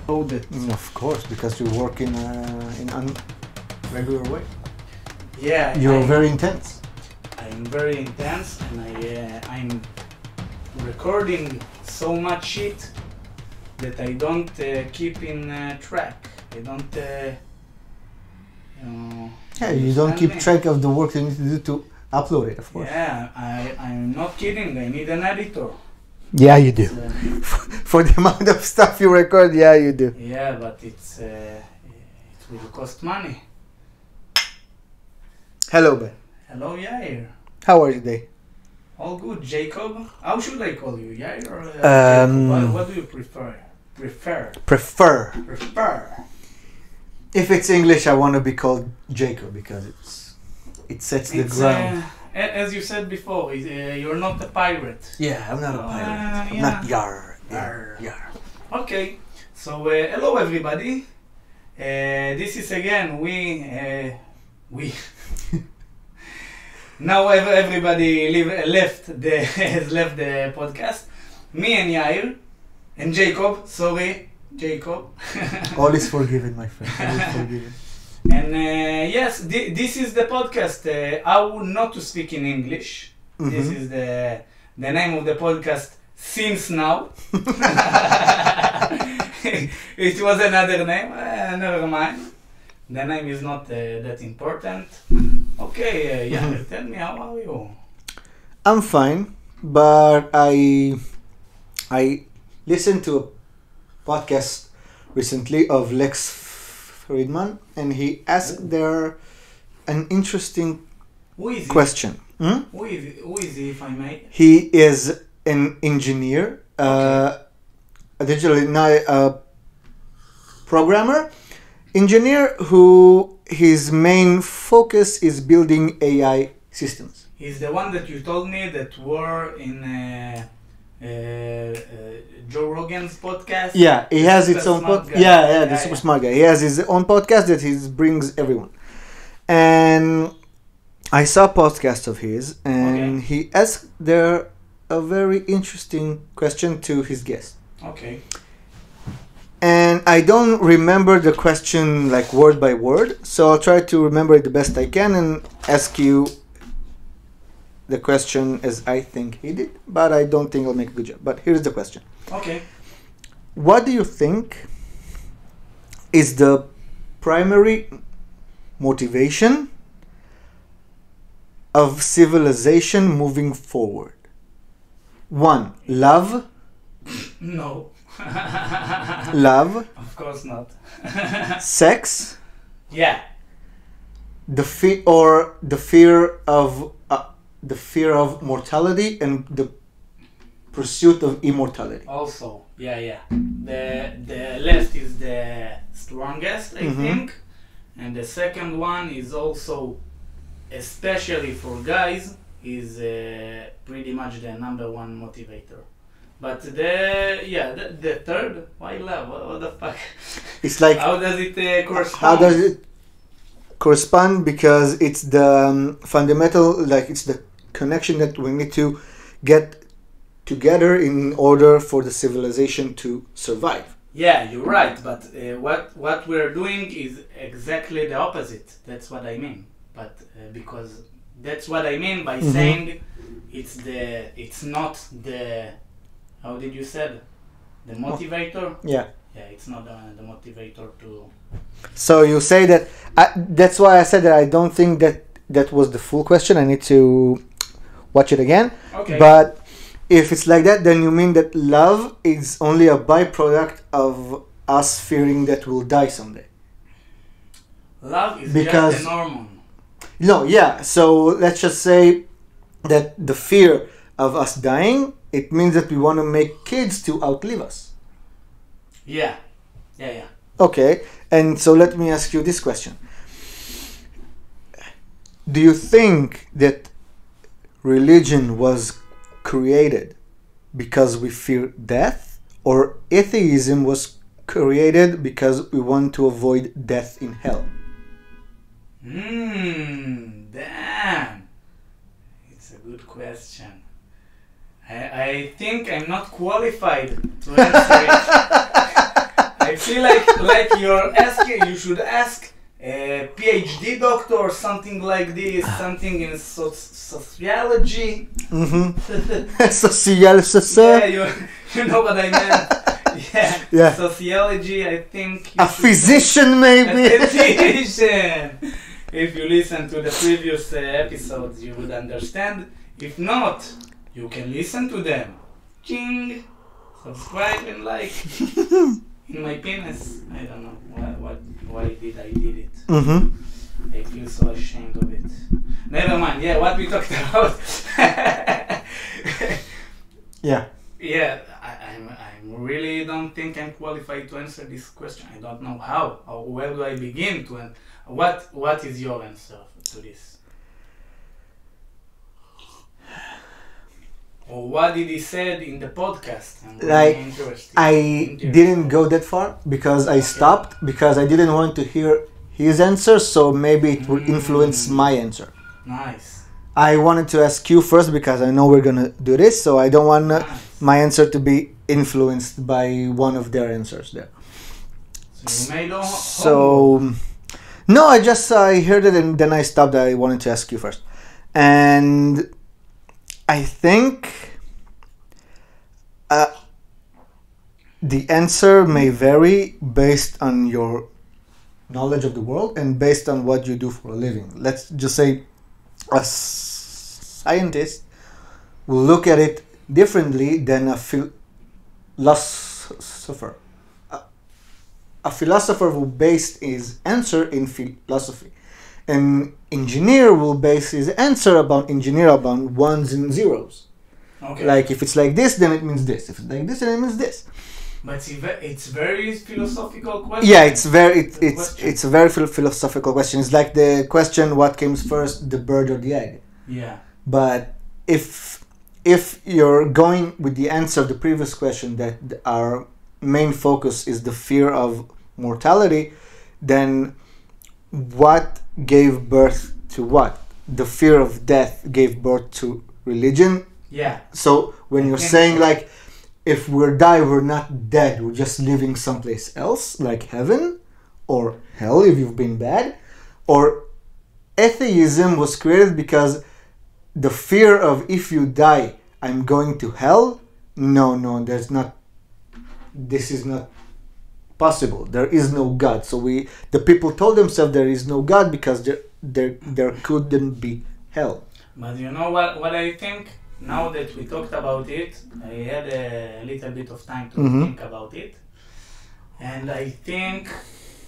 know that. Of course, because you work in regular way. Yeah, You're very intense. I'm very intense, and I'm recording so much shit that I don't keep in track. I don't, Yeah, you don't keep track of the work you need to do to upload it, of course. Yeah, I'm not kidding. I need an editor. Yeah, you do. For the amount of stuff you record, yeah, you do. Yeah, but it will cost money. Hello, Ben. Hello, Yair. How are you today? All good, Jacob. How should I call you, Yair or Jacob? What do you prefer? Prefer. Prefer. If it's English, I want to be called Jacob because it sets the ground. As you said before, you're not a pirate. Yeah, I'm not a pirate. I'm not Yair. Yair. Okay, so hello everybody. This is again we. Now everybody has left the podcast. Me and Yair and Jacob. Sorry, Jacob. All is forgiven, my friend. All is forgiven. And yes, this is the podcast. How not to speak in English. Mm-hmm. This is the name of the podcast since now. It was another name. Never mind. The name is not that important. Okay, Yair, tell me, how are you? I'm fine, but I listened to a podcast recently of Lex Friedman, and he asked there an interesting question. Who is he, if I may? He is an engineer, a digital programmer, engineer who his main focus is building AI systems. He's the one that you told me that were in Joe Rogan's podcast. Yeah, he has its own podcast. Yeah, the super smart guy. He has his own podcast that he brings everyone. And I saw a podcast of his, and he asked there a very interesting question to his guest. Okay. And I don't remember the question like word by word, so I'll try to remember it the best I can and ask you the question as I think he did, but I don't think I'll make a good job. But here's the question. Okay. What do you think is the primary motivation of civilization moving forward? 1. Love. No. Love. Of course not. Sex. Yeah. The fear of mortality and the pursuit of immortality. Also, yeah. The last is the strongest, I think, and the second one is also, especially for guys, is pretty much the number one motivator. But the third, why love? What the fuck? It's like, how does it correspond? How does it correspond? Because it's the fundamental, like it's the connection that we need to get together in order for the civilization to survive. Yeah, you're right. But what we're doing is exactly the opposite. That's what I mean. But because that's what I mean by saying it's not the. How did you say? The motivator? Yeah. Yeah, it's not the motivator to... So you say that... that's why I said that I don't think that was the full question. I need to watch it again. Okay. But if it's like that, then you mean that love is only a byproduct of us fearing that we'll die someday. Love is because, just an hormone. No, yeah. So let's just say that the fear of us dying, it means that we want to make kids to outlive us. Yeah. Okay, and so let me ask you this question. Do you think that religion was created because we fear death, or atheism was created because we want to avoid death in hell? Damn. It's a good question. I think I'm not qualified to answer it. I See, like you're asking, you should ask a PhD doctor or something like this, something in sociology. Sociology. Yeah, you know what I meant. Yeah. Sociology, I think. A physician, maybe. A physician. If you listen to the previous episodes, you would understand. If not, you can listen to them. Ching. Subscribe and like. In my penis. I don't know why did I did it. I feel so ashamed of it. Never mind. Yeah, what we talked about. Yeah. Yeah, I really don't think I'm qualified to answer this question. I don't know how or where do I begin to answer. What is your answer to this? Or what did he said in the podcast? I'm really I didn't go that far because I stopped because I didn't want to hear his answer, so maybe it will influence my answer. Nice. I wanted to ask you first because I know we're gonna do this, so I don't want my answer to be influenced by one of their answers there. So you made homework. So no, I heard it and then I stopped. I wanted to ask you first, and I think the answer may vary based on your knowledge of the world and based on what you do for a living. Let's just say a scientist will look at it differently than a philosopher. A philosopher will base his answer in philosophy. An engineer will base his answer about ones and zeros. Okay. Like if it's like this, then it means this. If it's like this, then it means this. But it's very philosophical question. Yeah, it's a very philosophical question. It's like the question, what came first, the bird or the egg? Yeah. But if you're going with the answer of the previous question that our main focus is the fear of mortality, then what gave birth to what? The fear of death gave birth to religion. Yeah. So when you're saying like, if we're not dead, we're just living someplace else, like heaven or hell if you've been bad, or atheism was created because the fear of if you die, I'm going to hell. No, this is not possible. There is no God. So the people told themselves there is no God because there couldn't be hell. But you know what I think? Now that we talked about it, I had a little bit of time to think about it. And I think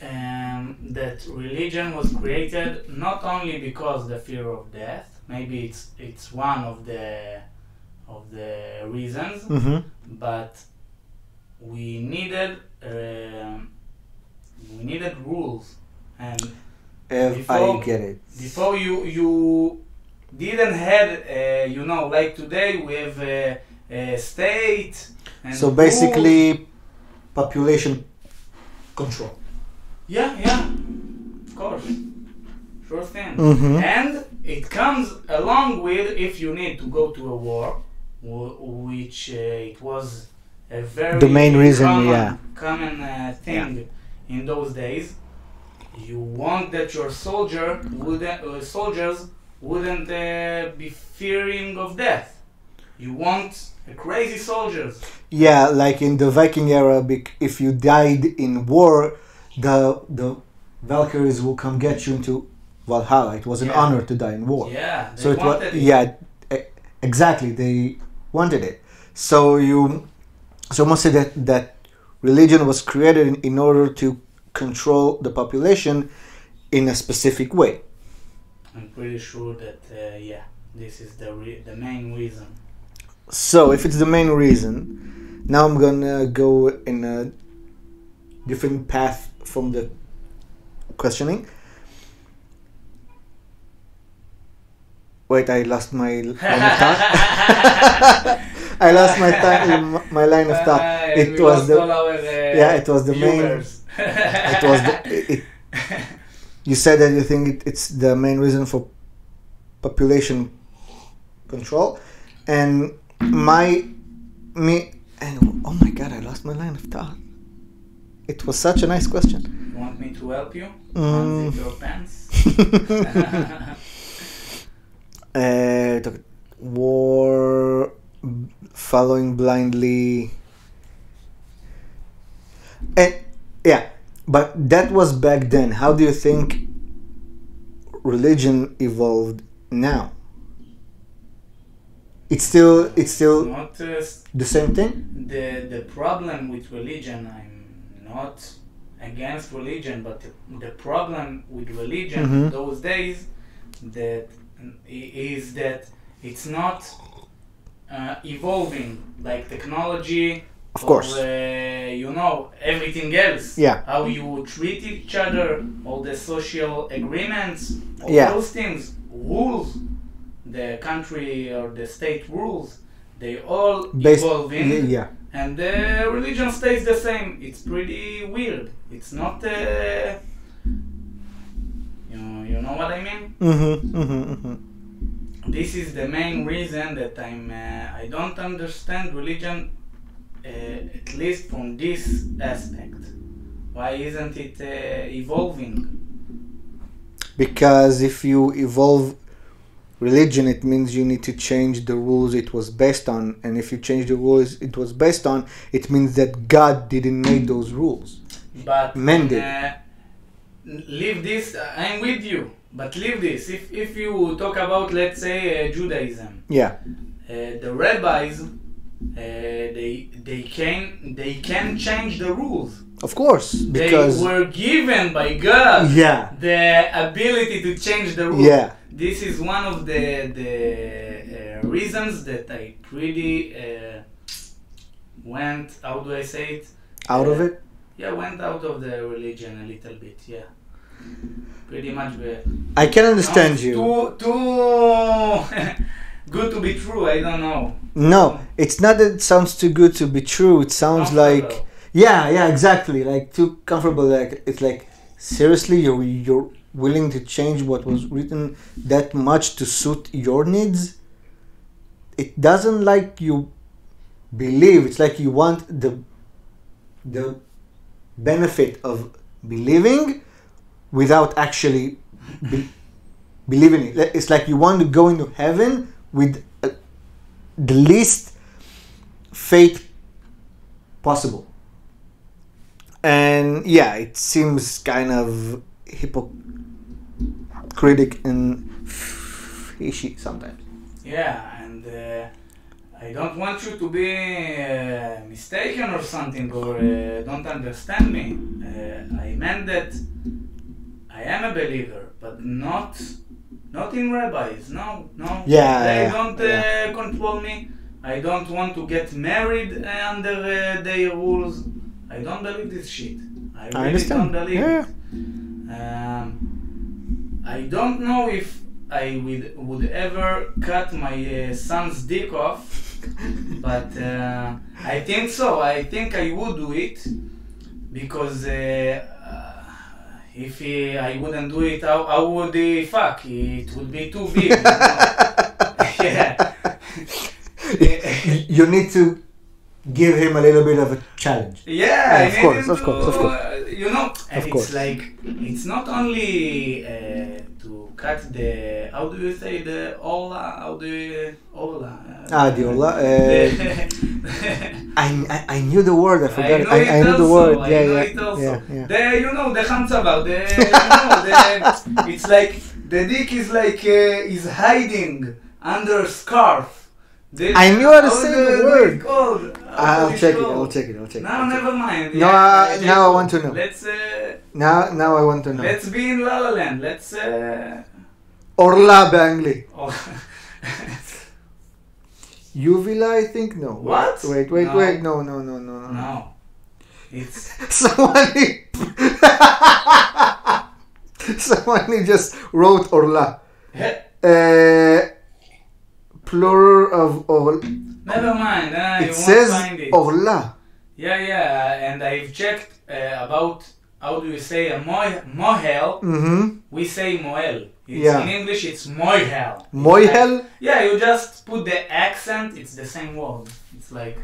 that religion was created not only because the fear of death, maybe it's one of the reasons, but we needed rules, and I get it. Before you didn't had like today we have a state. And so basically, population control. Yeah, of course, sure thing. And it comes along with if you need to go to a war, which it was a very the main reason, common thing in those days. You want that your soldiers wouldn't be fearing of death. You want crazy soldiers. Yeah, like in the Viking era, if you died in war, the Valkyries will come get you into Valhalla. It was an honor to die in war. Yeah, so it was. Yeah, exactly. They wanted it. So you must say that religion was created in order to control the population in a specific way. I'm pretty sure that this is the main reason. So if it's the main reason, now I'm gonna go in a different path from the questioning. Wait, I lost my line of thought. I lost my line of thought. It was the main. It was the. You said that you think it's the main reason for population control, and oh my god, I lost my line of thought. It was such a nice question. You want me to help you? Unzip your pants? War, following blindly. And yeah, but that was back then. How do you think religion evolved now? It's still Not the same thing? the problem with religion. I'm not against religion, but the problem with religion those days is that it's not evolving like technology. Of course. Or, everything else. Yeah. How you treat each other, all the social agreements, all Yeah. those things, rules, the country or the state rules, they all evolving. Yeah. And the religion stays the same. It's pretty weird. It's not, you know what I mean? This is the main reason that I don't understand religion, at least from this aspect. Why isn't it evolving? Because if you evolve religion, it means you need to change the rules it was based on. And if you change the rules it was based on, it means that God didn't make those rules. But Men did. Leave this, I'm with you, but leave this. If you talk about, let's say, Judaism, Yeah. the rabbis, they can change the rules. Of course. Because they were given by God yeah. the ability to change the rules. Yeah. This is one of the reasons that I pretty went, how do I say it? Out of it? Yeah, went out of the religion a little bit, yeah. Pretty much. I can understand you. Too good to be true, I don't know. No, it's not that it sounds too good to be true. It sounds like... Yeah, exactly. Like, too comfortable. Like, it's like, seriously, you're willing to change what was written that much to suit your needs? It doesn't like you believe. It's like you want the benefit of believing without actually believing it. It's like you want to go into heaven with the least faith possible. And yeah, it seems kind of hypocritic and fishy sometimes. Yeah, and I don't want you to be mistaken or something, or don't understand me. I meant that I am a believer, but not in rabbis. No. Yeah, they don't control me. I don't want to get married under their rules. I don't believe this shit. I really don't believe it. I don't know if I would ever cut my son's dick off, but I think so. I think I would do it because if I wouldn't do it, how would he fuck? It would be too big. Yeah. You need to give him a little bit of a challenge. Yeah, of course. and it's like, it's not only to cut the, how do you say the orla, the orla. I knew the word, I forgot. I knew the word. Yeah. The Hamzavar, it's like, the dick is like, is hiding under a scarf. I knew how to say the word. I'll check it. No, never mind. No, now I want to know. Let's. Now I want to know. Let's be in La La Land. Let's. Orla Bangli. Uvula, I think no. What? Wait. No. No. It's. Someone just wrote Orla. Plural of all. Never mind. It says Orla. Yeah, and I've checked about how do you say a mohel. We say moel. In English, it's moihel. Moihel? Yeah, you just put the accent. It's the same word. It's like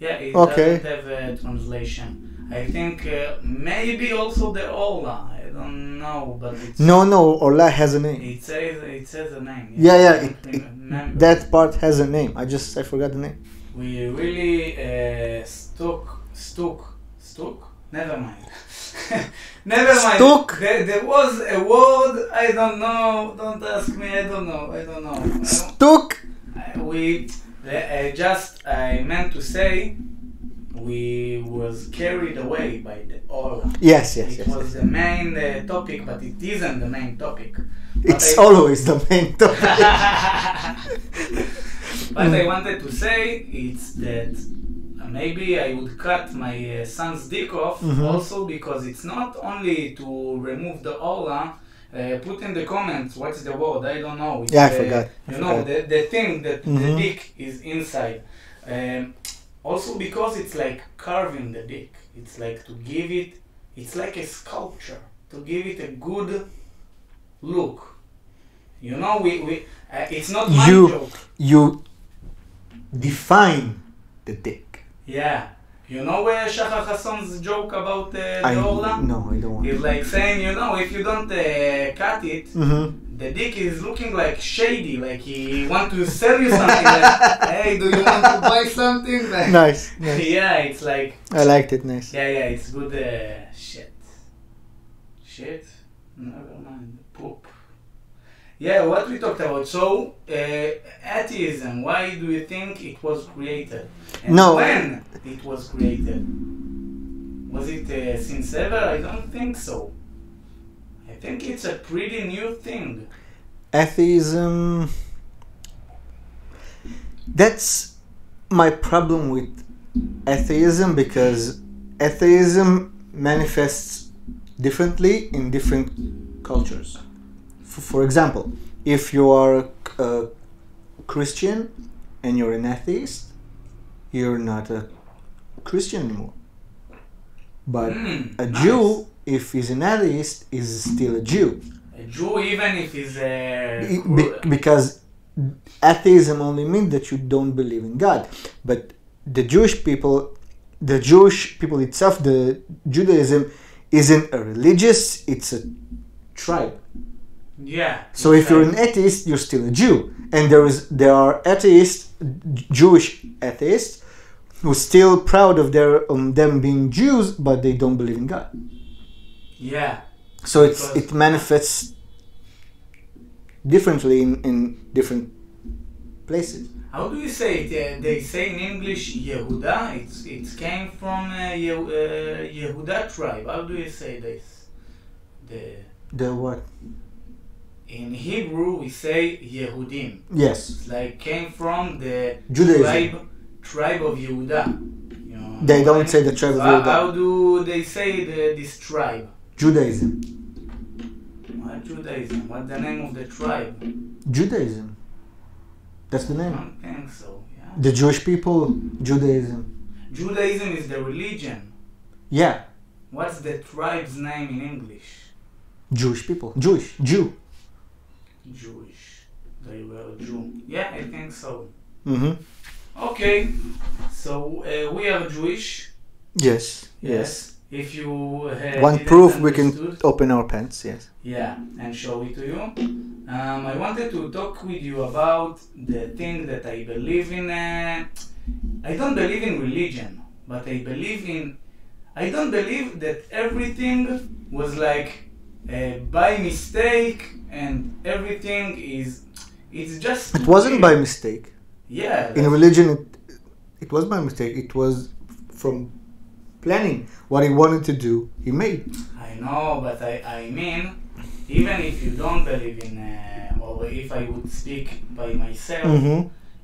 Yeah, it Okay. doesn't have a translation. I think maybe also the Ola. I don't know, but it's No, Allah has a name. it says a name. Yeah, I yeah. don't remember. That part has a name. I forgot the name. We really stuck. Never mind. Never mind. Stuck? There was a word. I don't know. Don't ask me. I don't know. Stuck. I meant to say we was carried away by the aura. Yes. It was the main topic, but it isn't the main topic. It's always the main topic. What I wanted to say is that maybe I would cut my son's dick off also because it's not only to remove the aura. Put in the comments what's the word. I don't know. It's, I forgot. The thing that the dick is inside. Also because it's like carving the dick. It's like to give it. It's like a sculpture to give it a good look. We it's not my joke. You define the dick. Yeah. You know Shachar Hasson's joke about the Orla? No, I don't want. It's like saying, if you don't cut it, the dick is looking like shady, like he want to sell you something. Like, hey, do you want to buy something? Like, Nice. Yeah, it's like. I liked it. Nice. Yeah, it's good. Shit. Never mind. Poop. Yeah, what we talked about. So, atheism. Why do you think it was created? And when it was created? Was it since ever? I don't think so. I think it's a pretty new thing. Atheism. That's my problem with atheism, because atheism manifests differently in different cultures. For example, if you are a Christian and you're an atheist, you're not a Christian anymore. But a Jew, if he's an atheist, is still a Jew. A Jew, even if he's a... Because atheism only means that you don't believe in God. But the Jewish people itself, the Judaism, isn't a religious, it's a tribe. Yeah. So if you're an atheist, you're still a Jew. And there are atheists, Jewish atheists, who are still proud of them being Jews, but they don't believe in God. Yeah. So it manifests differently in different places. How do you say it? They say in English Yehuda. It came from Yehuda tribe. How do you say this? The what? In Hebrew we say Yehudim. Yes. It's like came from the Judaism. tribe of Yehuda. They don't say the tribe of Yehuda. How do they say this tribe? Judaism. What Judaism? What's the name of the tribe? Judaism. That's the I name. don't think so. Yeah. The Jewish people, Judaism. Judaism is the religion. Yeah. What's the tribe's name in English? Jewish people. Jewish. Jew. Jewish. They were Jew. Yeah, I think so. Mm-hmm. Okay. So we are Jewish. Yes. If you one proof we can open our pants. Yes. Yeah, and show it to you. I wanted to talk with you about the thing that I believe in. I don't believe in religion, but I don't believe that everything was like by mistake and everything it's just... It wasn't by mistake. Yeah. In religion, it was by mistake. It was from planning. What he wanted to do, he made. I know, but I mean, even if you don't believe in, or if I would speak by myself,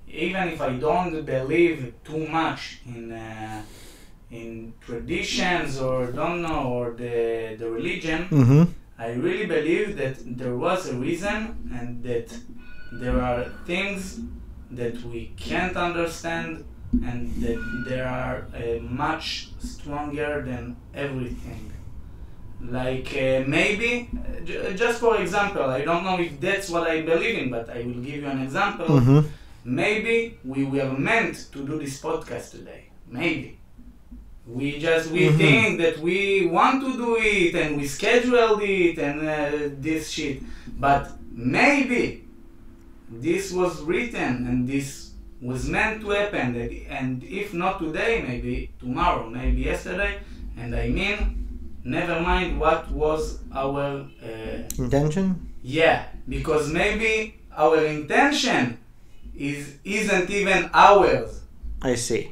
even if I don't believe too much in traditions or don't know, or the religion, I really believe that there was a reason and that there are things that we can't understand and that they are much stronger than everything. Like maybe, just for example, I don't know if that's what I believe in, but I will give you an example. Maybe we were meant to do this podcast today. Maybe. We think that we want to do it and we scheduled it and this shit. But maybe this was written and this was meant to happen. And if not today, maybe tomorrow, maybe yesterday. And I mean, never mind what was our intention? Yeah, because maybe our intention isn't even ours. I see.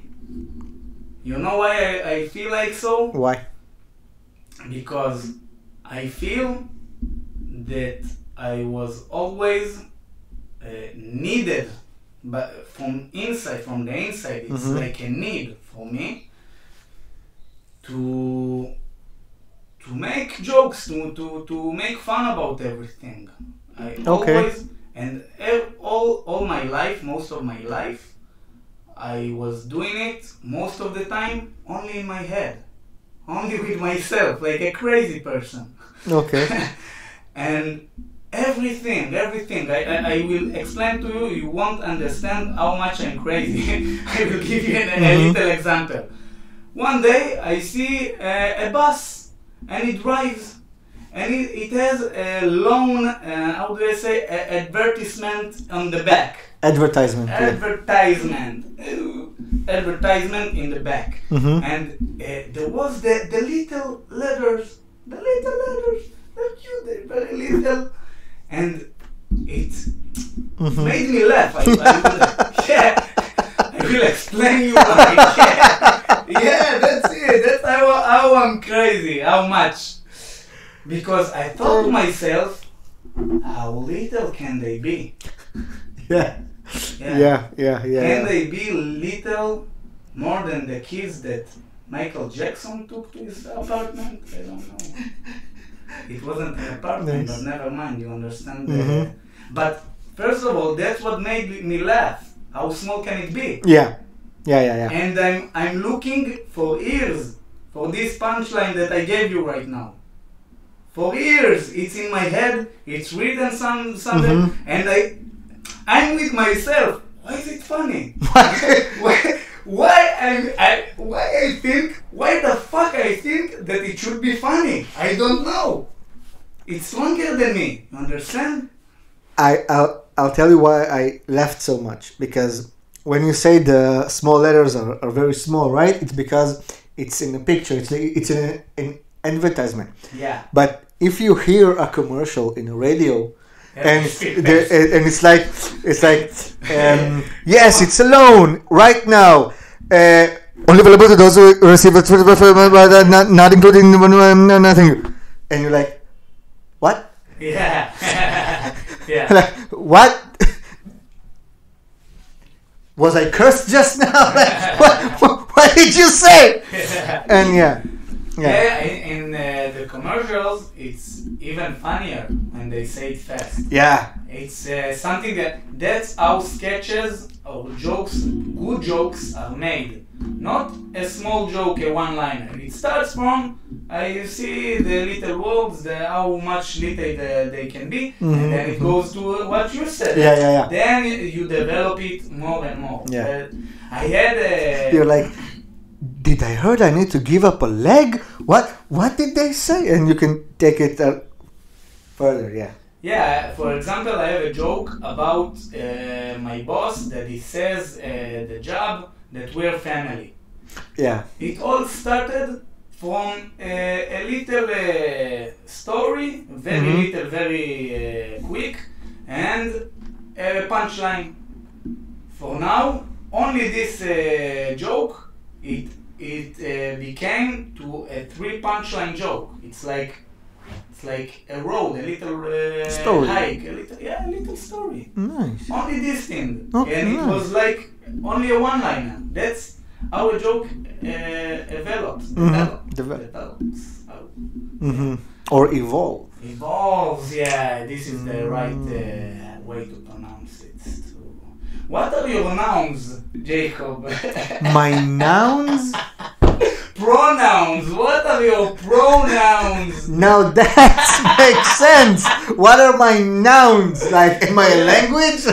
You know why I feel like so? Why? Because I feel that I was always needed, but from the inside, it's like a need for me to make jokes, to make fun about everything. Always, and all my life, most of my life, I was doing it most of the time only in my head, only with myself, like a crazy person. Okay. And everything, I will explain to you, you won't understand how much I'm crazy. I will give you a little example. One day I see a bus and it drives and it has a long, how do I say, advertisement on the back. Advertisement in the back. And there was the little letters, they're cute, they're very little, and it made me laugh. I will explain you why. Yeah, that's it. That's how I'm crazy. How much? Because I thought to myself, how little can they be? Yeah. Can they be little more than the kids that Michael Jackson took to his apartment? I don't know. It wasn't an apartment, but never mind, you understand? But first of all, that's what made me laugh. How small can it be? Yeah. And I'm looking for years for this punchline that I gave you right now. For years, it's in my head, it's written somewhere, and I'm with myself. Why is it funny? Why the fuck I think that it should be funny? I don't know. It's longer than me. You understand? I'll tell you why I laughed so much. Because when you say the small letters are very small, right? It's because it's in a picture. It's in an advertisement. Yeah. But if you hear a commercial in a radio, and it's like yes, it's a loan right now. Only available to those who receive a not including nothing. And you're like, what? Yeah. Yeah. Like, what? Was I cursed just now? Like, what did you say? And in the commercials, it's even funnier when they say it fast. Yeah. It's something that's how sketches or jokes, good jokes are made. Not a small joke, a one-liner. It starts from, you see the little words, how much little they can be, and then it goes to what you said. Yeah. Then you develop it more and more. Yeah. I had You're like, did I heard I need to give up a leg? What did they say? And you can take it further, yeah. Yeah, for example, I have a joke about my boss that he says the job that we're family. Yeah. It all started from a little story, very little, very quick, and a punchline. For now, only this joke, it became to a 3 punchline joke. It's like a road, a little story. hike, a little story. Nice. Only this thing, Okay, and nice. it was like only a one-liner. That's how a joke develops. Or evolve. Evolves. Yeah, this is the right way to pronounce it. So, what are your nouns, Jacob? My nouns? Pronouns. What are your pronouns? Now that makes sense. What are my nouns? Like in my language?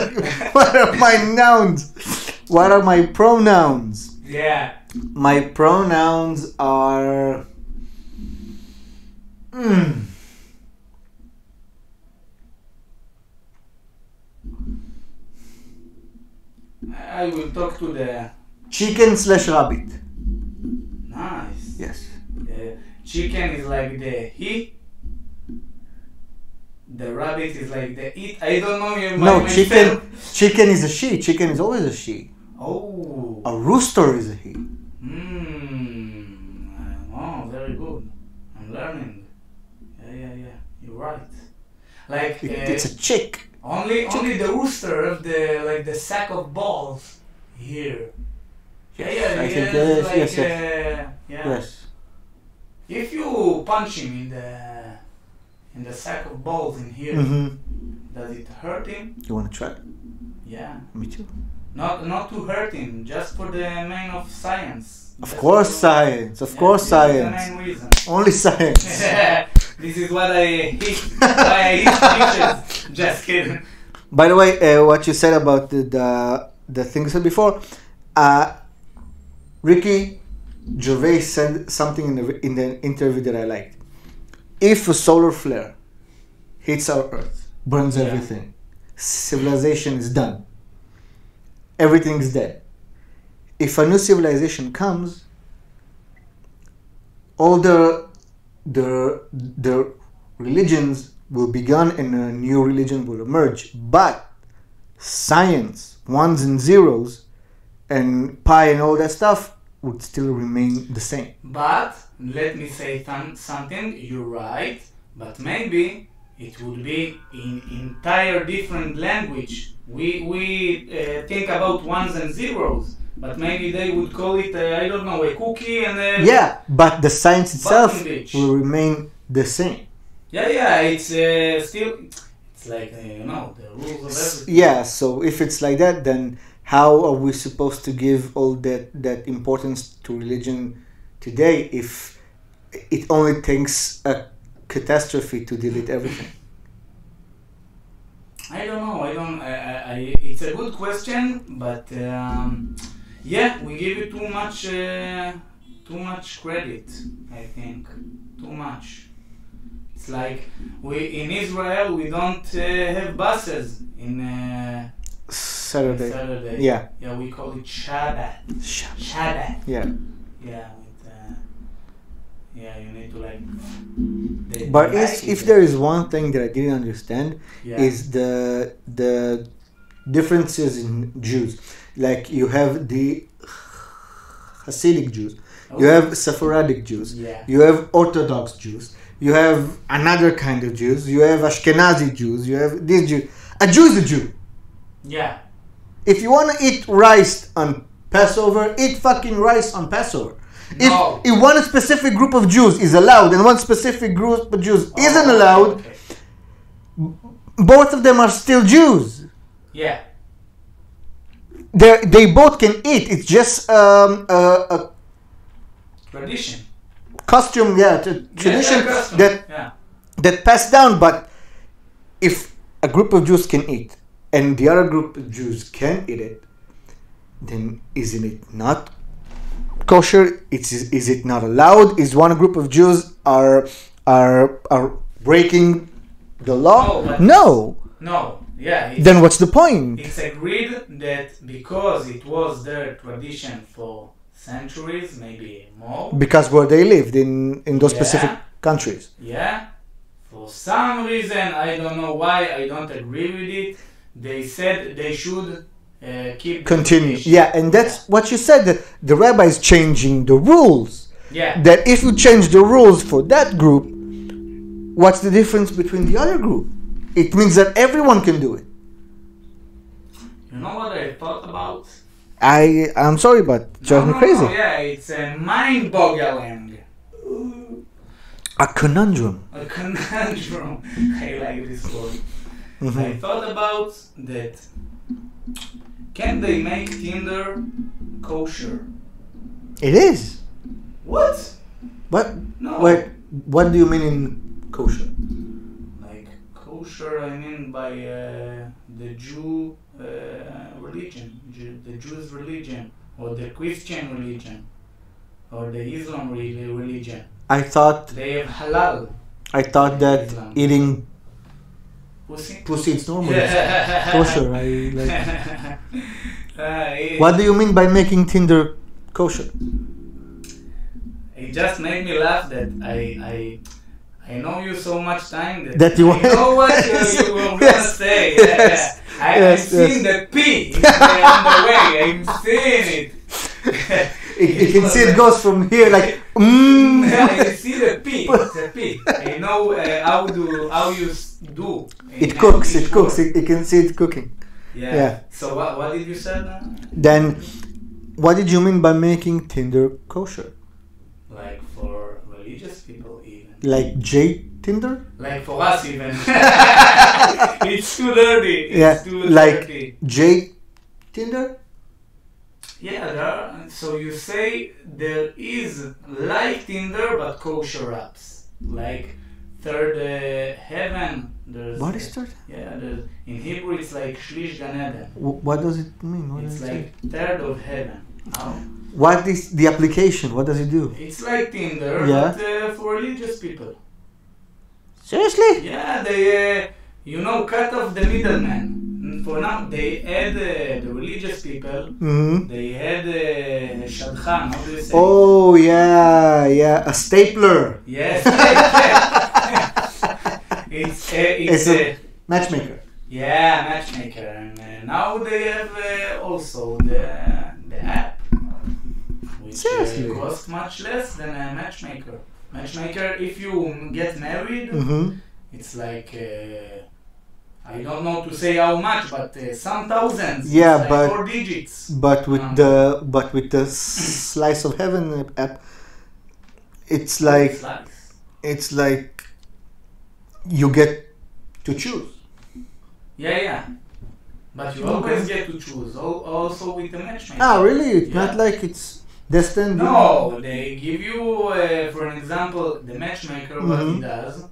What are my nouns? What are my pronouns? Yeah. My pronouns are. I will talk to the. Chicken/rabbit. Nice. Yes. Chicken is like the he. The rabbit is like the it. I don't know you. No, chicken is a she. Chicken is always a she. Oh. A rooster is a he. Oh, very good. I'm learning. Yeah. You're right. Like It's a chick. only the rooster of the sack of balls here. I think yes. Yes. If you punch him in the sack of balls in here, does it hurt him? You want to try? Yeah. Me too. Not to hurt him, just for the main of science. Of course, science. Of course, this science. is the main reason. Only science. This is what I hate. Why I hate dishes. Just kidding. By the way, what you said about the thing you said before, Ricky Gervais said something in the interview that I liked. If a solar flare hits our Earth, burns everything, civilization is done. Everything is dead. If a new civilization comes, all the religions will be gone and a new religion will emerge. But science, ones and zeros, and pi and all that stuff would still remain the same. But let me say something. You're right. But maybe it would be in entire different language. We think about ones and zeros. But maybe they would call it, I don't know, a cookie and a... Yeah, but the science itself Buttonbridge. will remain the same. Yeah, it's still... It's like, the rules of everything. Yeah, so if it's like that, then how are we supposed to give all that importance to religion today if it only takes a catastrophe to delete everything? I don't know. It's a good question, but we give it too much credit. I think too much. It's like in Israel we don't have buses in Saturday. Yeah. Yeah, we call it Shabbat. Shabbat. Yeah. Yeah. You need to like. But if there is one thing that I didn't understand is the differences in Jews. Like you have the Hasidic Jews, you have Sephardic Jews, you have Orthodox Jews, you have another kind of Jews, you have Ashkenazi Jews, you have this Jew. A Jew is a Jew. Yeah. If you want to eat rice on Passover, eat fucking rice on Passover. No. If one specific group of Jews is allowed and one specific group of Jews isn't allowed, both of them are still Jews. Yeah. They both can eat. It's just a Tradition. Costume, tradition custom. that passed down. But if a group of Jews can eat and the other group of Jews can't eat it, then isn't it not kosher? Is it not allowed? Is one group of Jews are breaking the law? No. Yeah. Then what's the point? It's agreed that because it was their tradition for centuries, maybe more. Because where they lived in those specific countries. Yeah. For some reason, I don't know why, I don't agree with it. They said they should keep continue. And that's what you said, that the rabbi is changing the rules. That if you change the rules for that group, what's the difference between the other group? It means that everyone can do it. You know what I thought about? I'm sorry, but it drives me crazy. It's a mind-boggling. A conundrum. A conundrum. I like this word. I thought about that. Can they make Tinder kosher? It is. What? What? No. Wait, what do you mean in kosher? Like kosher, I mean by the Jew religion, the Jews' religion, or the Christian religion, or the Islam religion. I thought They have halal. that Islam. eating Pussy? pussy is normal. It's kosher. I like. It, What do you mean by making Tinder kosher? it just made me laugh that I know you so much time That you I know what you were gonna say. Yes. I'm Yes, seeing the P on the way. I'm seeing it. You can see it goes from here like. I see the P. It's a P. I know how you do. It cooks. It cooks. You can see it cooking. Yeah. Yeah. So what did you say now? Then, what did you mean by making Tinder kosher? Like for religious people even. Like J Tinder? Like for us even. It's too dirty. It's too like dirty. J Tinder? Yeah, so you say there is like Tinder but kosher apps. Like third heaven. There's What is that? Yeah, in Hebrew it's like Shlish Gan Eden. What does it mean? What It's does it like say? third of heaven. Oh. What is the application? What does it do? It's like Tinder, Yeah. but for religious people. Seriously? Yeah, they, cut off the middleman. For now, they add the religious people. Mm-hmm. They had Shadchan, how do you say? Oh yeah, a stapler. Yes. It's a matchmaker. Yeah, matchmaker. And now they have also the app, which Seriously? costs much less than a matchmaker. Matchmaker, if you get married, Mm-hmm. it's like I don't know to say how much, but some thousands. Yeah, it's like but 4 digits. But with the slice of heaven app, it's like you get to choose. Yeah. But you always get to choose. Also with the matchmaker. Ah, really? It's Yeah. not like it's destined. No, they give you, for an example, the matchmaker. What he does,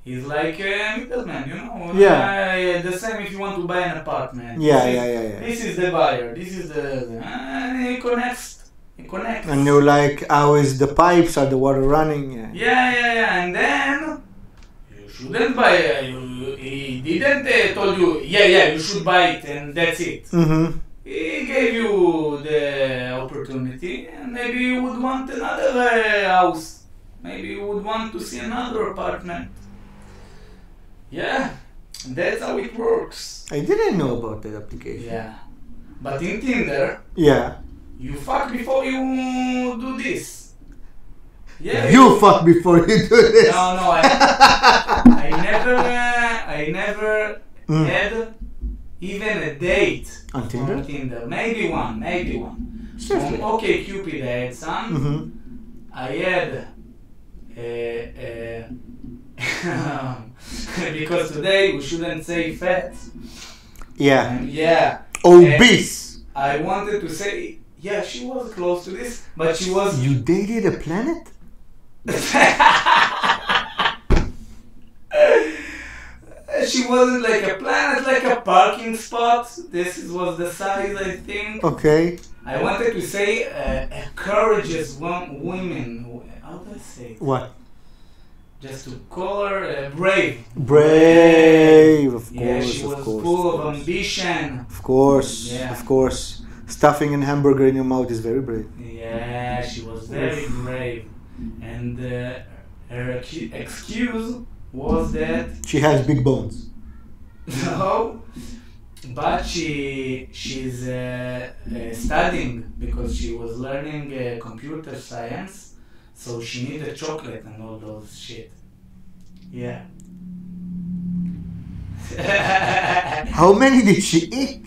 he's like a middleman. Yeah. The same if you want to buy an apartment. Yeah. This is the buyer. This is he connects. And you're like, how is the pipes? Are the water running? Yeah. And then you shouldn't buy. He didn't told you. Yeah. You should buy it, and that's it. Mm-hmm. He gave you the opportunity, and maybe you would want another house. Maybe you would want to see another apartment. Yeah, that's how it works. I didn't know about that application. Yeah, but in Tinder, Yeah. you fuck before you do this. Yeah, You fuck before you do this. No, I never had even a date On Tinder? on Tinder. Maybe one. Seriously? From OkCupid I had some. Mm-hmm. I had because today we shouldn't say fat. Yeah. Yeah. Obese. I wanted to say, yeah, she was close to this, but she was. You dated a planet? She wasn't like a planet, like a parking spot. This was the size, I think. Okay. I wanted to say a courageous woman. How do I say it? What? Just to call her brave. Brave, of Yeah, course, she of was course. full of ambition. Of course, Yeah. of course. Stuffing a hamburger in your mouth is very brave. Yeah, she was very brave. And her excuse was that She has big bones. no, but she's studying because she was learning computer science, so she needed chocolate and all those shit. Yeah. How many did she eat?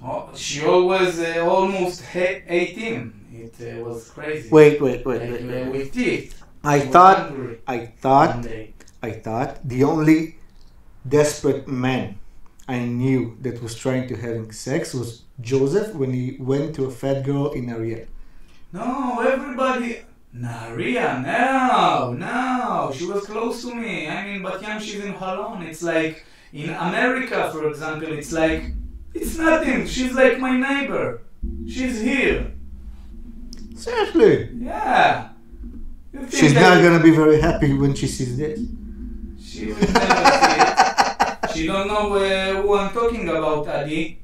Oh, she always almost 18. It was crazy. Wait. With teeth. I She was thought hungry one day. the only desperate man I knew that was trying to having sex was Joseph when he went to a fat girl in Ariel. No, everybody. Naria, no. She was close to me. I mean, Bat Yam, she's in Holon. It's like in America, for example. It's like it's nothing. She's like my neighbor. She's here. Seriously? Yeah. You think She's that not gonna be very happy when she sees this. she will never see it. She don't know who I'm talking about, Adi.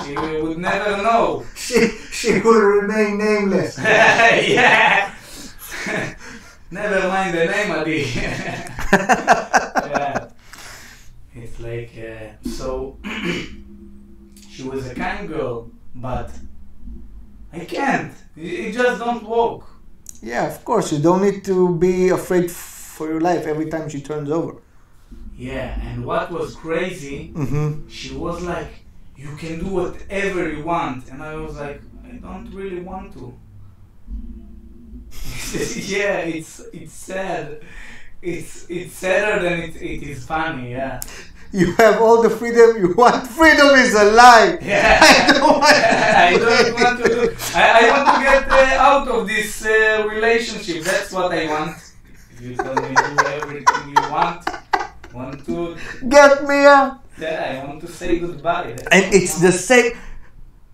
She would never know. She will remain nameless. Yeah. Never mind the name, Adi. Yeah. It's like, so, she was a kind girl, but I can't. It just don't work. Yeah, of course. You don't need to be afraid for your life every time she turns over. Yeah, and what was crazy, Mm-hmm. she was like, you can do whatever you want. And I was like, I don't really want to. Yeah, it's sad. It's sadder than it is funny, yeah. You have all the freedom you want. Freedom is a lie. Yeah. I don't want I don't want to do. I want to get out of this relationship. That's what I want. You tell me do everything you want to. get me out. Yeah, I want to say goodbye. That's And what it's I the want. same.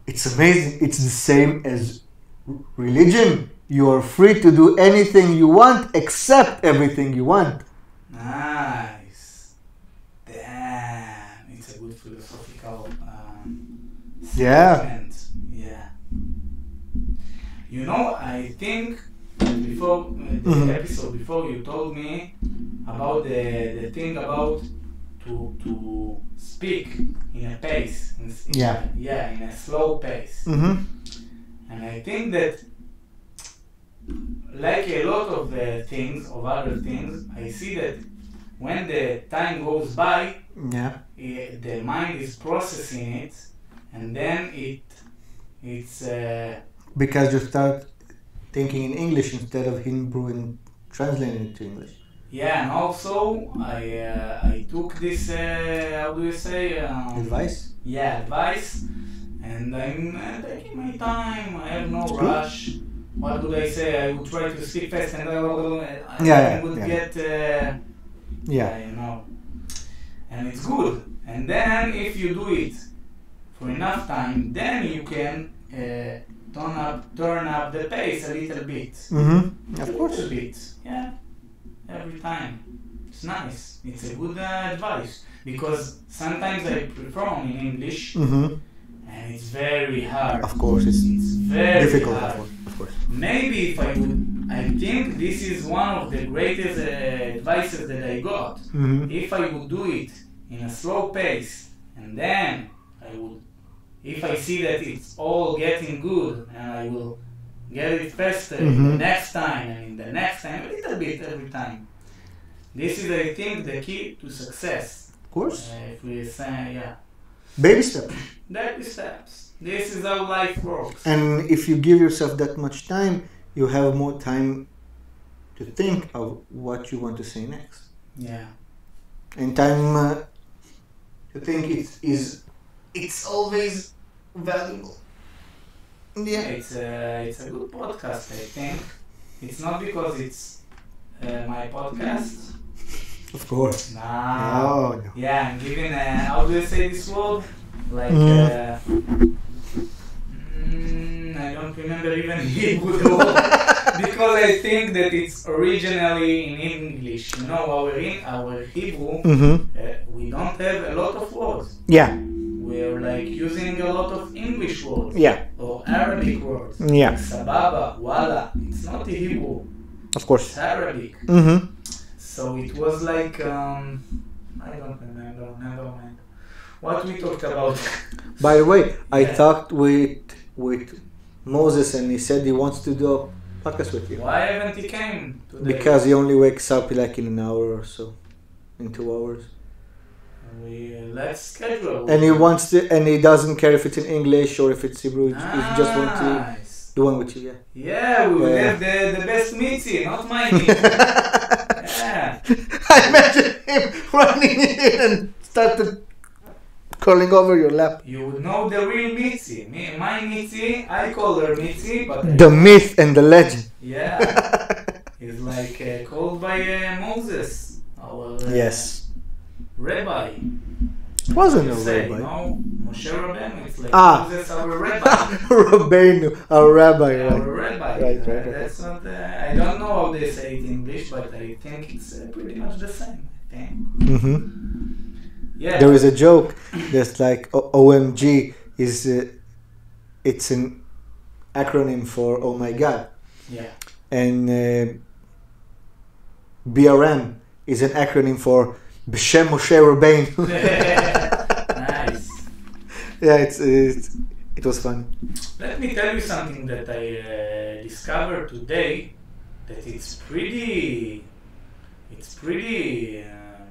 It's amazing. It's the same as religion. You are free to do anything you want, except everything you want. Nice. Damn, it's a good philosophical Yeah. statement. Yeah. You know, I think before the Mhm. episode before you told me about the thing about to speak in a pace. Yeah. In a slow pace. Mm-hmm. And I think that, like a lot of things, of other things, I see that when the time goes by, Yeah. the mind is processing it, and then it's Because you start thinking in English instead of Hebrew and translating it to English. yeah. And also, I took this how do you say Advice? Yeah, advice, and I'm taking my time. I have no Good. rush. What would I say? I would try to speak fast, and I would get Yeah. you know, and it's good. And then if you do it for enough time, then you can turn up the pace a little bit. Mm-hmm. Of A course. little bit, yeah. Every time. It's nice. It's a good advice. Because sometimes I perform in English Mm-hmm. and it's very hard. Of course, it's very difficult. hard. Of course. Maybe if I would, I think this is one of the greatest advices that I got. Mm-hmm. If I would do it in a slow pace, and then I would, if I see that it's all getting good, and I will get it faster in Mhm. the next time, and in the next time, a little bit every time. This is, I think, the key to success. Of course. If we say, yeah, Baby step. baby steps. This is how life works. And if you give yourself that much time, you have more time to think of what you want to say next. Yeah. And time to think it's always valuable. Yeah. It's a good podcast, I think. It's not because it's my podcast. Of course. No. No. Yeah, I'm giving how do you say this word? Like I don't remember even Hebrew the word because I think that it's originally in English. You know, our Hebrew, Mm-hmm. we don't have a lot of words. Yeah. We're like using a lot of English words Yeah. or Arabic words. Yeah. Like sababa, wala. It's not the Hebrew. Of course. It's Arabic. Mm-hmm. So it was like I don't remember. Never mind. What we talked about. By the way, I Yeah. talked with Moses and he said he wants to do a podcast with you. Why haven't he came today? Because he only wakes up like in an hour or so. In 2 hours. Let's schedule. And he wants to, and he doesn't care if it's in English or if it's Hebrew. He just wants to Nice. do one with you, yeah. Yeah, we will Yeah. have the best mitzi, not my mitzi. Yeah. I imagine him running in and started crawling over your lap. You would know the real mitzi. My mitzi, I call her mitzi, but The myth and the legend. yeah, it's like called by Moses, our Yes. rabbi. It wasn't a Say, rabbi. no, Moshe Rabbeinu, it's like Ah. Moses, our rabbi. Rabbeinu, our rabbi, Our right? rabbi. Right. That's not. I don't know how they say it in English, but I think it's pretty much the same. I think. Yeah. There is a joke that's like OMG is it's an acronym for Oh My God, Yeah. and BRM is an acronym for B'Shem Moshe Rabbeinu. Nice. Yeah, it was funny. Let me tell you something that I discovered today. That it's pretty.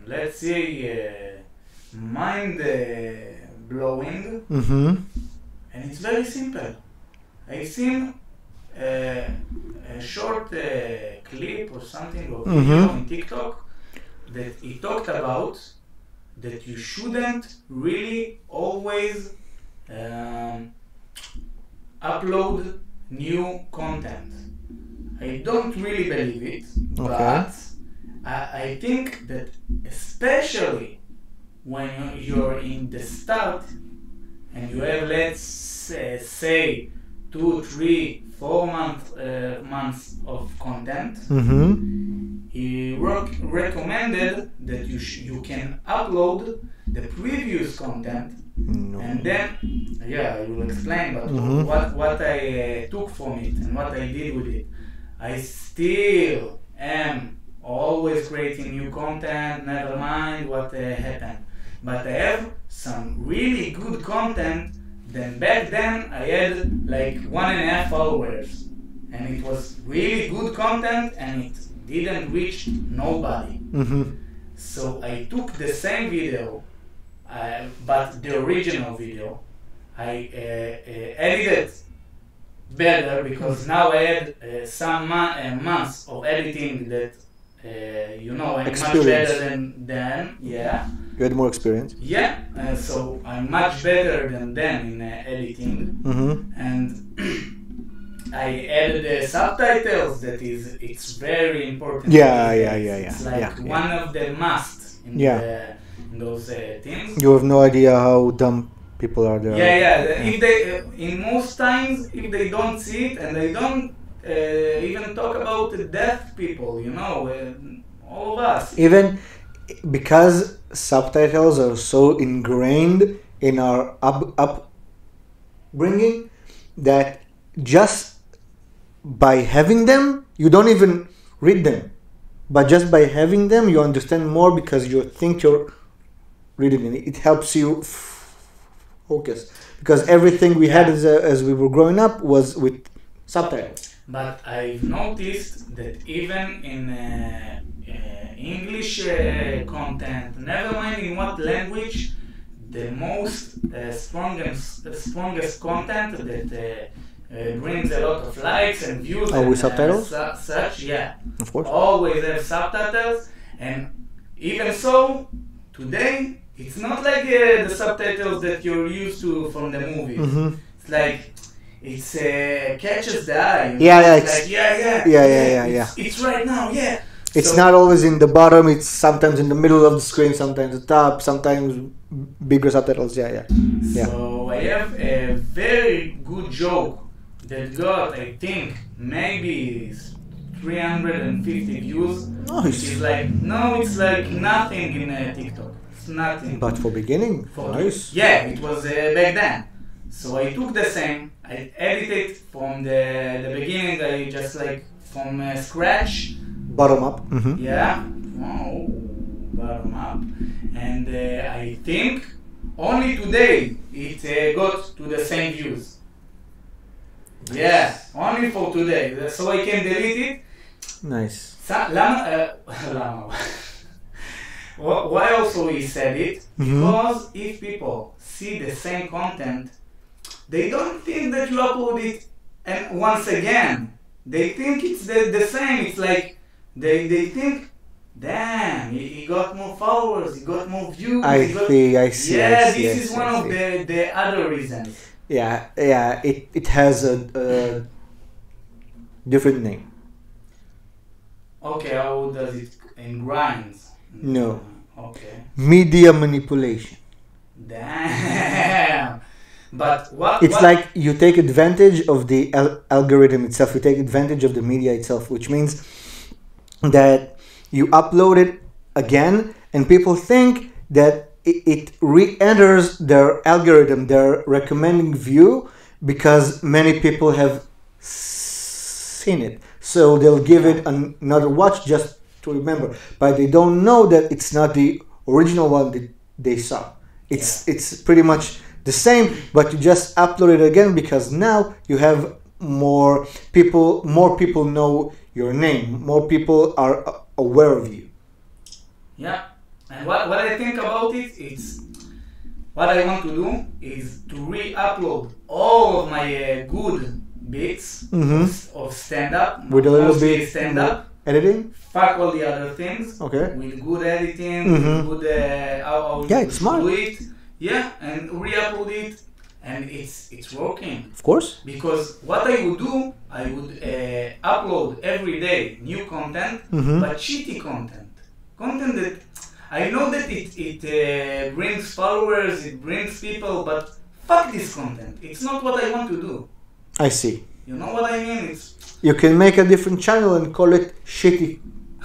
Let's say mind blowing, and it's very simple. I seen a short clip or something or video on TikTok that he talked about that you shouldn't really always upload new content. I don't really believe it, but I think that especially when you're in the start and you have, let's say, 2, 3, 4 months of content, he recommended that you can upload the previous content, and then I will explain. But what I took from it and what I did with it, I still am always creating new content. Never mind what happened, but I have some really good content. Then back then I had like 1.5 followers, and it was really good content, and it didn't reach nobody. So I took the same video, but the original video, I edited better because now I had some months of editing that I'm much better than then. Yeah. You had more experience. Yeah, so I'm much better than them in editing, and I added the subtitles. It's very important. It's like one of the musts in those things. You have no idea how dumb people are there. If they, in most times, if they don't see it and they don't even talk about the deaf people, all of us. Even because subtitles are so ingrained in our upbringing that just by having them, you don't even read them. But just by having them, you understand more because you think you're reading it. It helps you focus. Because everything we had as we were growing up was with subtitles. But I've noticed that even in English content, never mind in what language, the most strongest content that brings a lot of likes and views with subtitles? Such, of course, always have subtitles. And even so, today it's not like the subtitles that you're used to from the movies. It's like it's catches the eye. It's right now. It's not always in the bottom. It's sometimes in the middle of the screen, sometimes the top, sometimes bigger subtitles. So I have a very good joke that got, I think, maybe 350 views. Nice. It's like nothing in TikTok. It's nothing. But for beginning, nice. It was back then. So I took the same. I edited from the beginning. I just from scratch. Bottom up. Bottom up. And I think only today it got to the same views. Only for today. So I can delete it. Nice. Why also he said it? Because if people see the same content, they don't think that you upload it and once again. They think it's the same. It's like they think, damn, he got more followers, he got more views. I see. This is one of the other reasons. It has a different name. Okay, how does it in grinds? No. Okay. Media manipulation. Damn. But It's what? like you take advantage of the algorithm itself. You take advantage of the media itself, which means that you upload it again, and people think that it re-enters their algorithm, their recommending view, because many people have seen it. So they'll give it another watch just to remember, but they don't know that it's not the original one that they saw. It's pretty much the same, but you just upload it again because now you have more people. More people know your name. More people are aware of you. Yeah. And what I think about it, it's what I want to do is to re-upload all of my good bits of stand-up, With a little mostly bit stand-up. editing. Fuck all the other things. Okay. With good editing, with good how Yeah, you it's smart. do it. Yeah, and re-upload it, and it's working. Of course. Because what I would do, I would upload every day new content, but shitty content. Content that I know that it brings followers, it brings people, but fuck this content. It's not what I want to do. I see. You know what I mean? It's You can make a different channel and call it shitty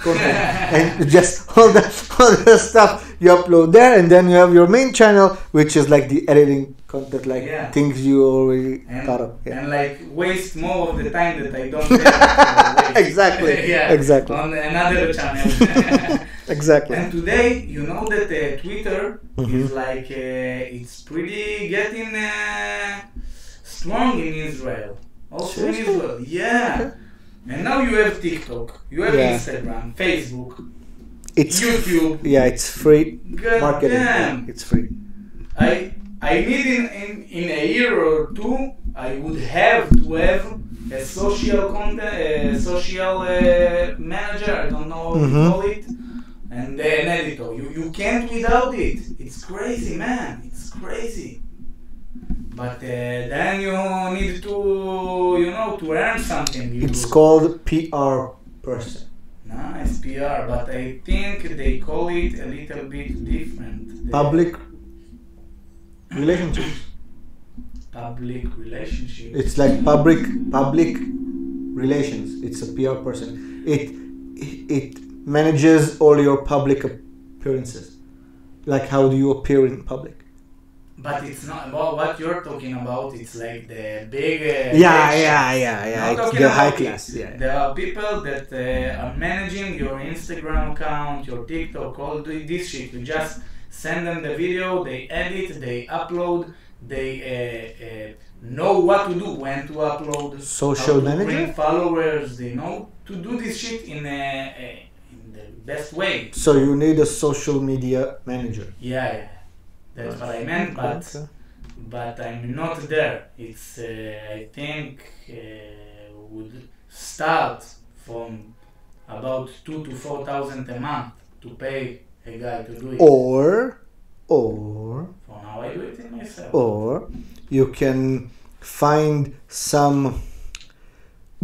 content, and just all the stuff you upload there, and then you have your main channel, which is like the editing content, like things you already thought of. Yeah. And like waste more of the time that I don't have. Exactly. Exactly. On another channel. Exactly. And today, you know that Twitter is like it's pretty getting strong in Israel. Also in Israel, yeah. And now you have TikTok, you have Instagram, Facebook, It's YouTube. Yeah, it's free God marketing. damn. It's free. I need in a year or two, I would have to have a social content, a social manager. I don't know how you call it, and an editor. You can't without it. It's crazy, man. It's crazy. But then you need to, to earn something. It's called PR person. Nice PR, but I think they call it a little bit different. Public relationships. Public relationship. It's like public relations. It's a PR person. It manages all your public appearances. Like how do you appear in public? But it's not about what you're talking about. It's like the big. Yeah. It's the high class. Yeah. There are people that are managing your Instagram account, your TikTok, all this shit. You just send them the video, they edit, they upload, they know what to do, when to upload, Social how to manager? bring followers. They know to do this shit in the best way. So you need a social media manager. Yeah. That's what I meant, but I'm not there. It's I think would start from about 2,000 to 4,000 a month to pay a guy to do it. Or For now, I do it myself. Or you can find some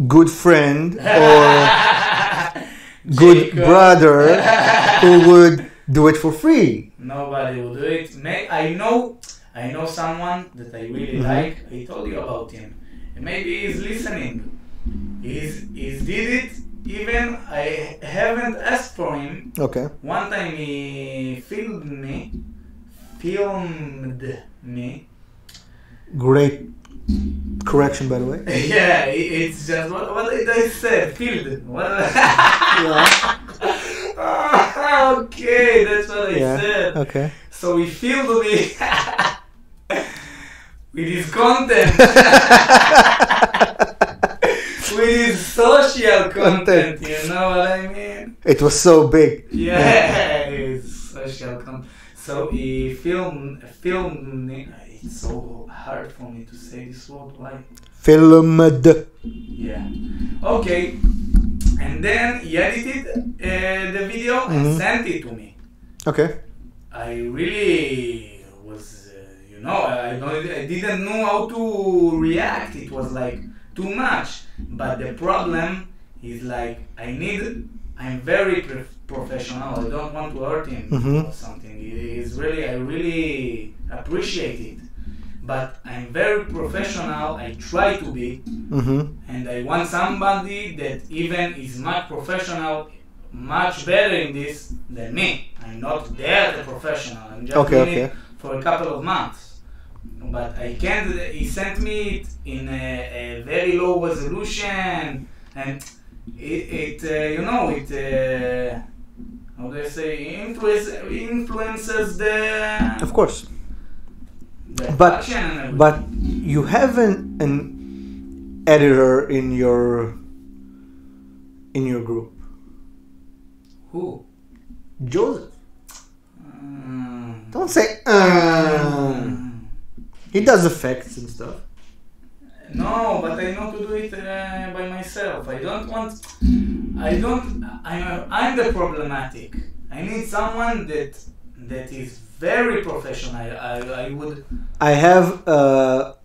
good friend or good brother who would do it for free. Nobody will do it. I know someone that I really like. I told you about him. Maybe he's listening. He's did it. Even I haven't asked for him. Okay. One time he filmed me. Great correction, by the way. Yeah, it's just what did I say? Filmed. What? Yeah. Okay, that's what I said. Okay. So he filmed me with his content. With his social content, you know what I mean? It was so big. Yeah, his social content. So he filmed me. It's so hard for me to say this word. Why? Filmed. Yeah. Okay. And then he edited the video and sent it to me. Okay. I really was, I didn't know how to react. It was like too much. But the problem is like I need I'm very professional. I don't want to hurt him or something. It's really, I really appreciate it. But I'm very professional. I try to be, and I want somebody that even is much professional, much better in this than me. I'm not there as a professional. I'm just doing it for a couple of months. But I can't. He sent me it in a very low resolution, and it how do I say, influences the. Of course. But you have an editor in your group. Who? Joseph. Don't say. He does effects and stuff. No, but I know to do it by myself. I'm the problematic. I need someone that is very professional. I have a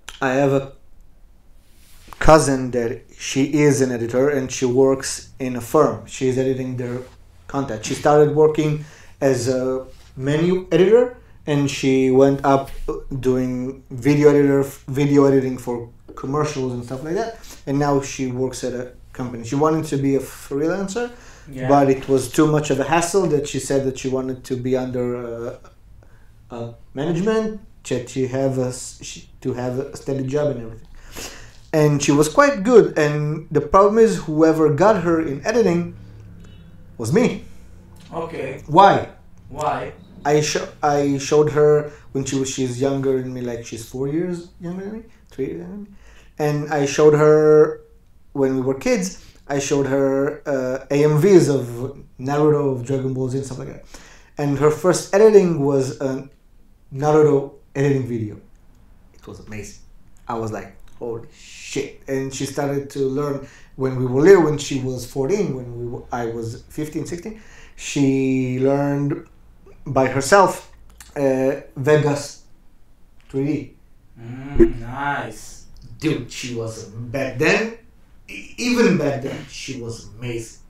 cousin that she is an editor and she works in a firm. She is editing their content. She started working as a menu editor and she went up doing video editing for commercials and stuff like that. And now she works at a company. She wanted to be a freelancer, but it was too much of a hassle that she said that she wanted to be under management, to have a steady job and everything. And she was quite good. And the problem is, whoever got her in editing was me. Okay. Why? I showed her when she's younger than me, like she's 4 years younger than me, 3 years younger than me. And I showed her when we were kids. I showed her AMVs of Naruto, of Dragon Ball Z, and stuff like that. And her first editing was a Naruto editing video. It was amazing. I was like, holy shit. And she started to learn when we were little, when she was 14, I was 15, 16. She learned by herself Vegas 3D. Nice. Dude, she was even back then, she was amazing.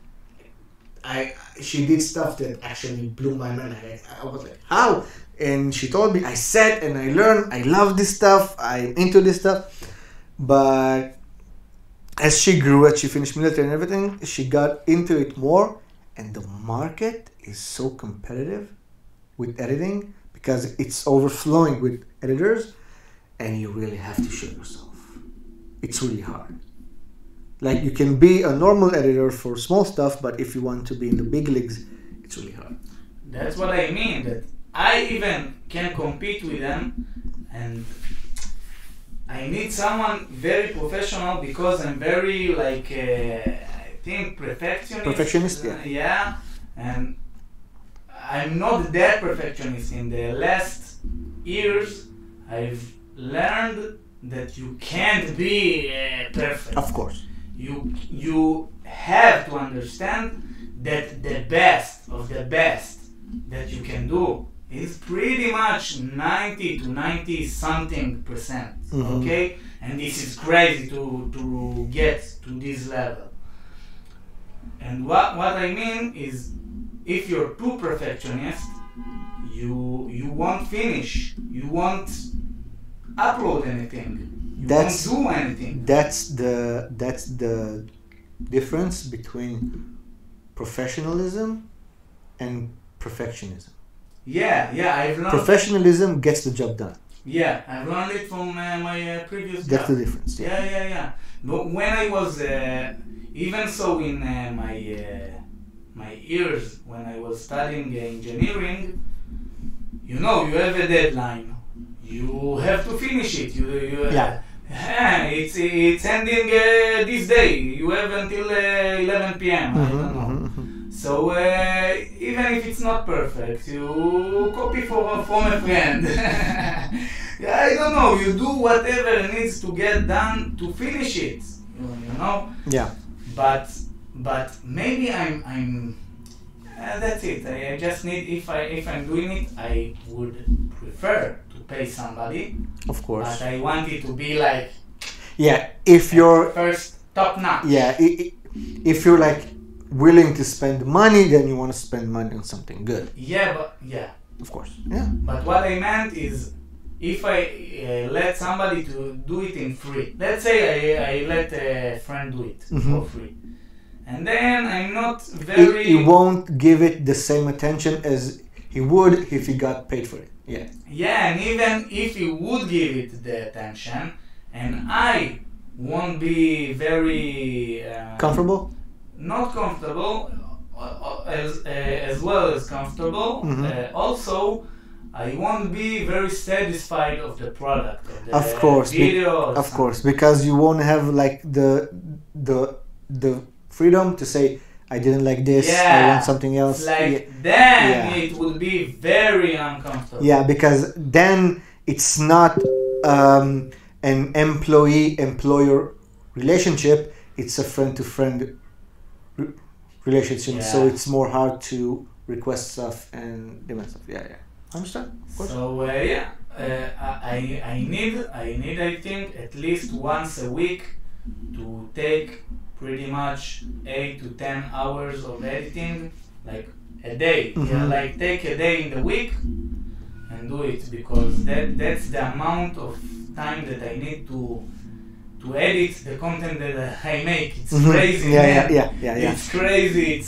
She did stuff that actually blew my mind. I was like, how? And she told me, I sat and I learned, I love this stuff, I'm into this stuff. But as she grew, as she finished military and everything, she got into it more. And the market is so competitive with editing because it's overflowing with editors and you really have to show yourself. It's really hard. Like, you can be a normal editor for small stuff, but if you want to be in the big leagues, it's really hard. That's what I mean, that I even can compete with them, and I need someone very professional because I'm very, like, I think perfectionist, yeah, and I'm not that perfectionist. In the last years, I've learned that you can't be perfect. Of course. You have to understand that the best of the best that you can do is pretty much 90 to 90 something percent. Okay? And this is crazy to get to this level. And what I mean is, if you're too perfectionist, you won't finish. You won't upload anything. You won't do anything. That's the difference between professionalism and perfectionism. Yeah, I've learned. Professionalism gets the job done. Yeah, I've learned it from my previous job. That's the difference. Yeah. But when I was even so in my years when I was studying engineering, you have a deadline. You have to finish it. It's ending this day. You have until 11 p.m. I don't know. So even if it's not perfect, you copy from a friend. I don't know. You do whatever needs to get done to finish it. You know. Yeah. But maybe I'm. That's it. I just need, if I'm doing it, I would prefer to pay somebody. Of course. But I want it to be like. Yeah, if you're first top notch. Yeah, if you're like willing to spend money, then you want to spend money on something good. Yeah. Of course. Yeah. But what I meant is, if I let somebody to do it in free, let's say I let a friend do it for free, and then I'm not very... He won't give it the same attention as he would if he got paid for it. Yeah. Yeah, and even if he would give it the attention, and I won't be very... Comfortable? Not comfortable, as well as comfortable. Also, I won't be very satisfied of the product, of the video. Of course, because you won't have like the freedom to say, I didn't like this, I want something else. Then it would be very uncomfortable. Yeah, because then it's not an employee-employer relationship, it's a friend-to-friend relationship, so it's more hard to request stuff and demand stuff. Yeah. Understand? Of course. So I need I think at least once a week to take pretty much 8 to 10 hours of editing, like a day. Like take a day in the week and do it, because that's the amount of time that I need to edit the content that I make. It's crazy. Yeah. It's crazy.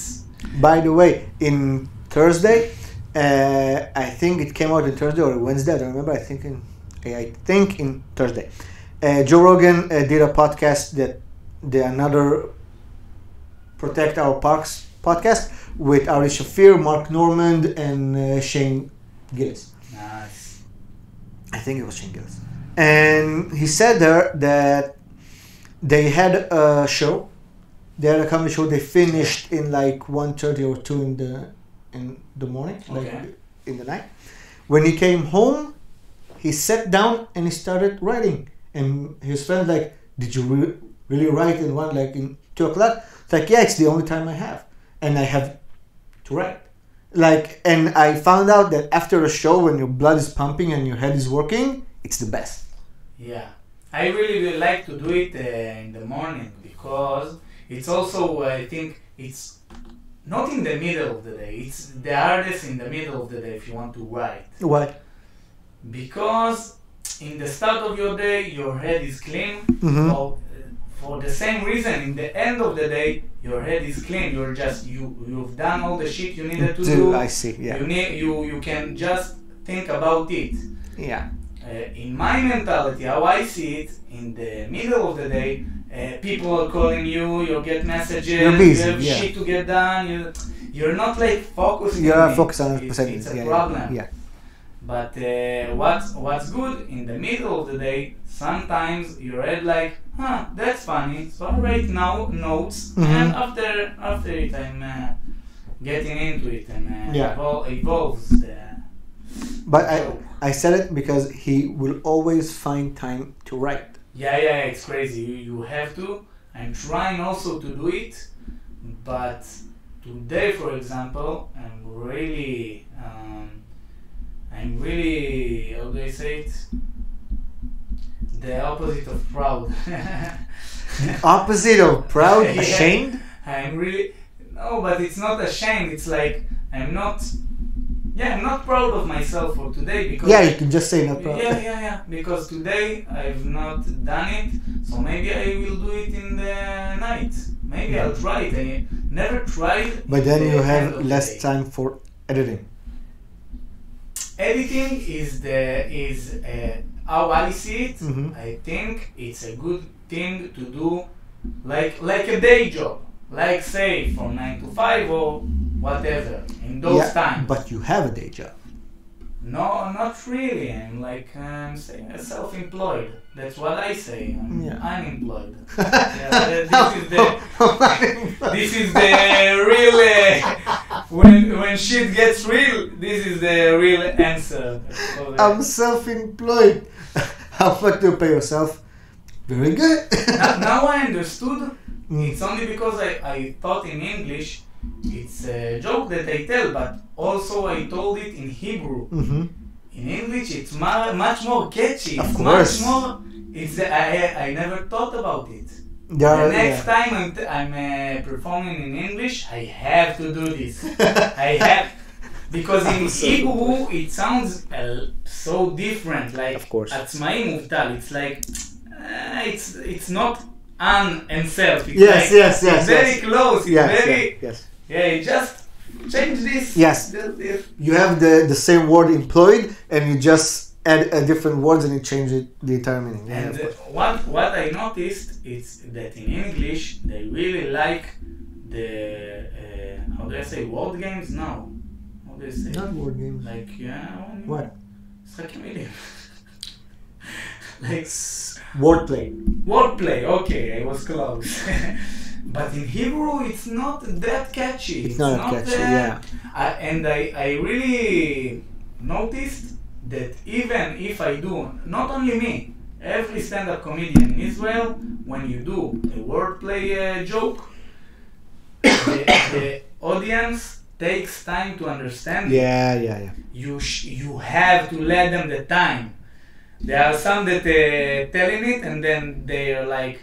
By the way, in Thursday, I think it came out on Thursday or Wednesday. I don't remember. I think in Thursday. Joe Rogan did a podcast another Protect Our Parks podcast with Ari Shafir, Mark Normand, and Shane Gillis. Nice. I think it was Shane Gillis. And he said there that they had a show. They had a comedy show. They finished in like 1:30 or 2 in the morning, like in the night. When he came home, he sat down and he started writing. And his friend like, did you really write in in 2 o'clock? It's like, yeah, it's the only time I have, and I have to write. And I found out that after a show, when your blood is pumping and your head is working, it's the best. Yeah, I really like to do it in the morning, because it's also, I think, it's not in the middle of the day. It's the hardest in the middle of the day if you want to write. Why? Because in the start of your day, your head is clean. So, for the same reason, in the end of the day, your head is clean. You're just you've done all the shit you needed to do. I see. Yeah. You can just think about it. Yeah. In my mentality, how I see it, in the middle of the day, people are calling you. You get messages. You're busy. You have shit to get done. You're not focusing. You're not focused on 100%. It's a problem. Yeah. But what's good in the middle of the day? Sometimes your head that's funny. So I write now notes, and after it, I'm getting into it and evolves the. But I said it because he will always find time to write. Yeah, it's crazy. You have to. I'm trying also to do it, but today, for example, I'm really, how do I say it? The opposite of proud. Opposite of proud? Ashamed? I'm really, no, but it's not ashamed. It's like, I'm not proud of myself for today, because you can just say not proud. Yeah. Because today I've not done it, so maybe I will do it in the night. Maybe I'll try it. I never tried. But then you have less time for editing. Editing is how I see it. I think it's a good thing to do, like a day job, like say from 9 to 5 or whatever in those times. But you have a day job. No, not really. I'm self-employed. That's what I say. I'm unemployed. This is the real. When shit gets real, this is the real answer. I'm self-employed. How much do you pay yourself? Very good. Now I understood. It's only because I thought in English. It's a joke that I tell, but also I told it in Hebrew. In English, it's much more catchy. Of course. Much more. I never thought about it. The next time I'm performing in English, I have to do this. I have, because in Hebrew it sounds so different. Like of course. Atzmaim Muvtal, it's like it's not an and self. It's yes. very close. It's very yes. Yeah. Just change this. Yes. You have the same word employed, and you just add a different words, and you change the entire meaning. Yeah, and what I noticed is that in English they really like the how do I say word games now? How do you say? Not word games. Like what? משחקי מילים. Like wordplay. Wordplay. Okay, I was close. But in Hebrew, it's not that catchy. It's not catchy. Yeah. And I really noticed that even if I do, not only me, every stand-up comedian in Israel, when you do a wordplay joke, the audience takes time to understand it. Yeah. You have to let them the time. There are some that telling it and then they're like,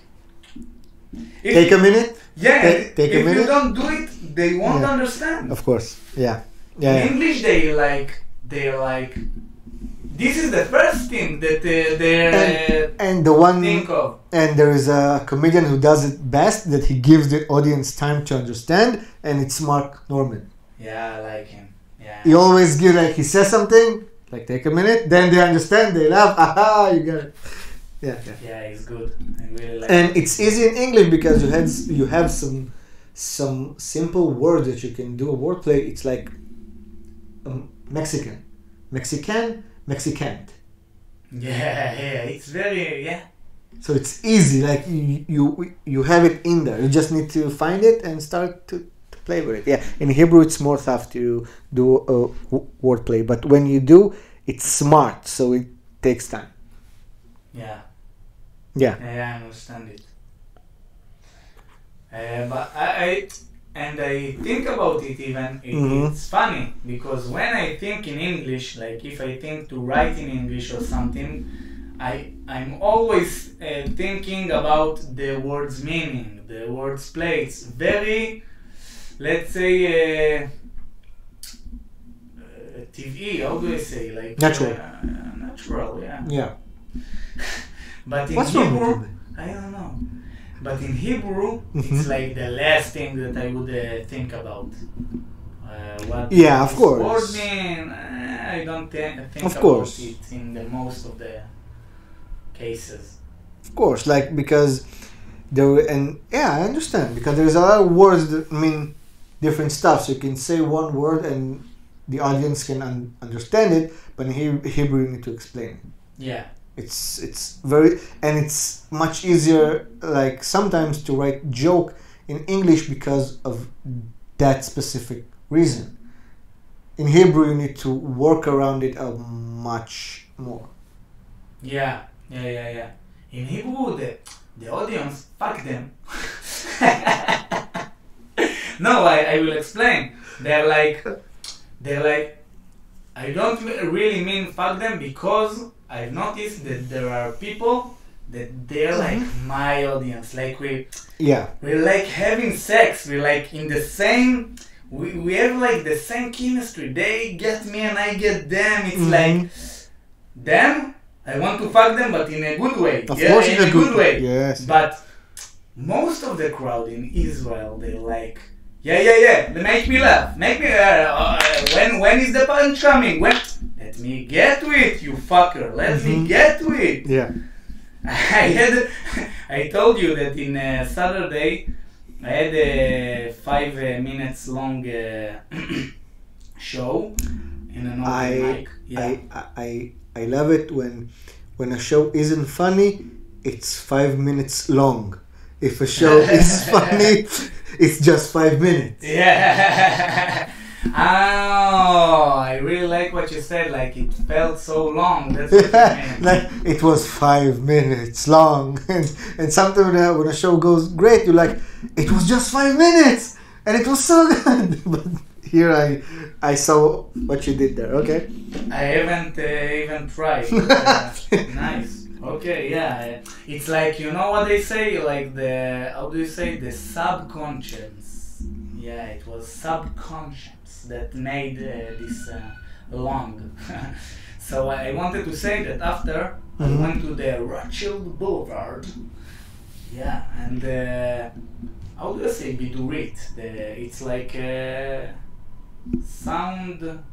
take a minute. Yeah, take if a minute. You don't do it, they won't understand. Of course, yeah. In English, they're like, this is the first thing that and the one think of. And there is a comedian who does it best, that he gives the audience time to understand, and it's Mark Norman. Yeah, I like him. Yeah. He always gives, like, he says something, like, take a minute, then they understand, they laugh, aha, you get it. Yeah, he's good. I really like and him. it's easy in English because you have some simple words that you can do a wordplay. It's like Mexican, Mexicant. Yeah, it's very So it's easy. Like you have it in there. You just need to find it and start to play with it. Yeah. In Hebrew, it's more tough to do a wordplay, but when you do, it's smart. So it takes time. Yeah. Yeah. I understand it. But I think about it even, it's funny, because when I think in English, like if I think to write in English or something, I'm always thinking about the word's meaning, the word's place. Very, let's say, TV, how do I say? Like natural. Natural, yeah. Yeah. But in What's Hebrew, wrong with I don't know. But in Hebrew, it's like the last thing that I would think about. What of course. Word mean? I don't think of about course. it in the most of the cases. Of course, like because I understand, because there's a lot of words that mean different stuff. So you can say one word and the audience can understand it, but in Hebrew you need to explain it. Yeah. It's very, and it's much easier, like sometimes, to write joke in English because of that specific reason. In Hebrew, you need to work around it much more. Yeah. In Hebrew, the audience, fuck them. No, I will explain. They're like, I don't really mean fuck them, because I've noticed that there are people that they're like my audience. Like we're like having sex. We're like in the same. We have like the same chemistry. They get me and I get them. It's like them. I want to fuck them, but in a good way. Of course, in a good way. Yes. But most of the crowd in Israel, they're like, yeah. Make me laugh. Make me. When is the punch coming? When? Let me get to it, you fucker. Let me get to it. Yeah. I told you that in Saturday I had a 5 minutes long show in an open mic. Yeah. I love it when a show isn't funny, it's 5 minutes long. If a show is funny, it's just 5 minutes. Yeah. Oh, I really like what you said. Like it felt so long. That's what you mean. Like it was 5 minutes long, and sometimes when a show goes great, you're like, it was just 5 minutes, and it was so good. But here I saw what you did there. Okay. I haven't even tried. But, nice. Okay, yeah. It's like, you know what they say? Like how do you say? The subconscious. Yeah, it was subconscious that made this long. So I wanted to say that after I went to the Rothschild Boulevard. Yeah, and how do you say bidurit? It's like sound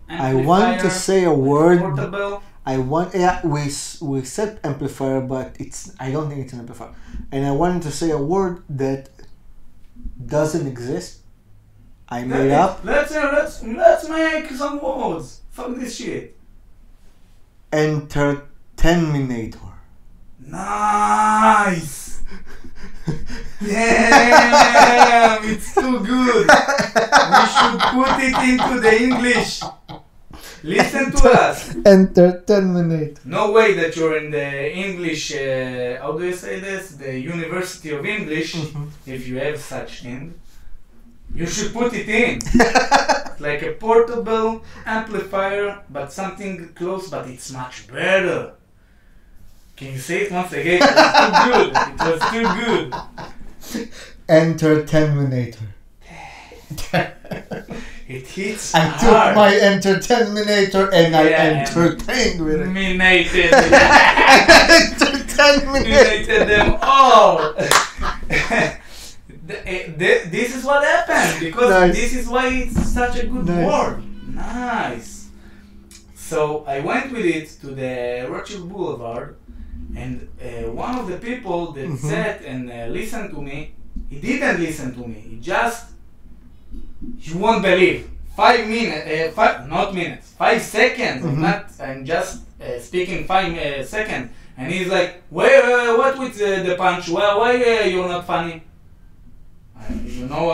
I want to say a word. Portable. We said amplifier, but I don't think it's an amplifier. And I wanted to say a word that doesn't exist. I made up. Let's make some words. Fuck this shit. Entertainminator. Nice. Damn, it's too good. We should put it into the English. Listen to us. Entertainminator. No way that you're in the English, how do you say this? The University of English, if you have such thing. You should put it in. Like a portable amplifier, but something close, but it's much better. Can you say it once again? It was too good. Entertainminator. It hits I hard. took my entertainminator and I entertained with it. Entertained them all. This is what happened because this is why it's such a good word. Nice. So I went with it to the Rothschild Boulevard, and one of the people that sat and listened to me, he didn't listen to me. He just, you won't believe, 5 minutes, 5 seconds. I'm just speaking 5 seconds, and he's like, what with the punch? Well, why you're not funny? You know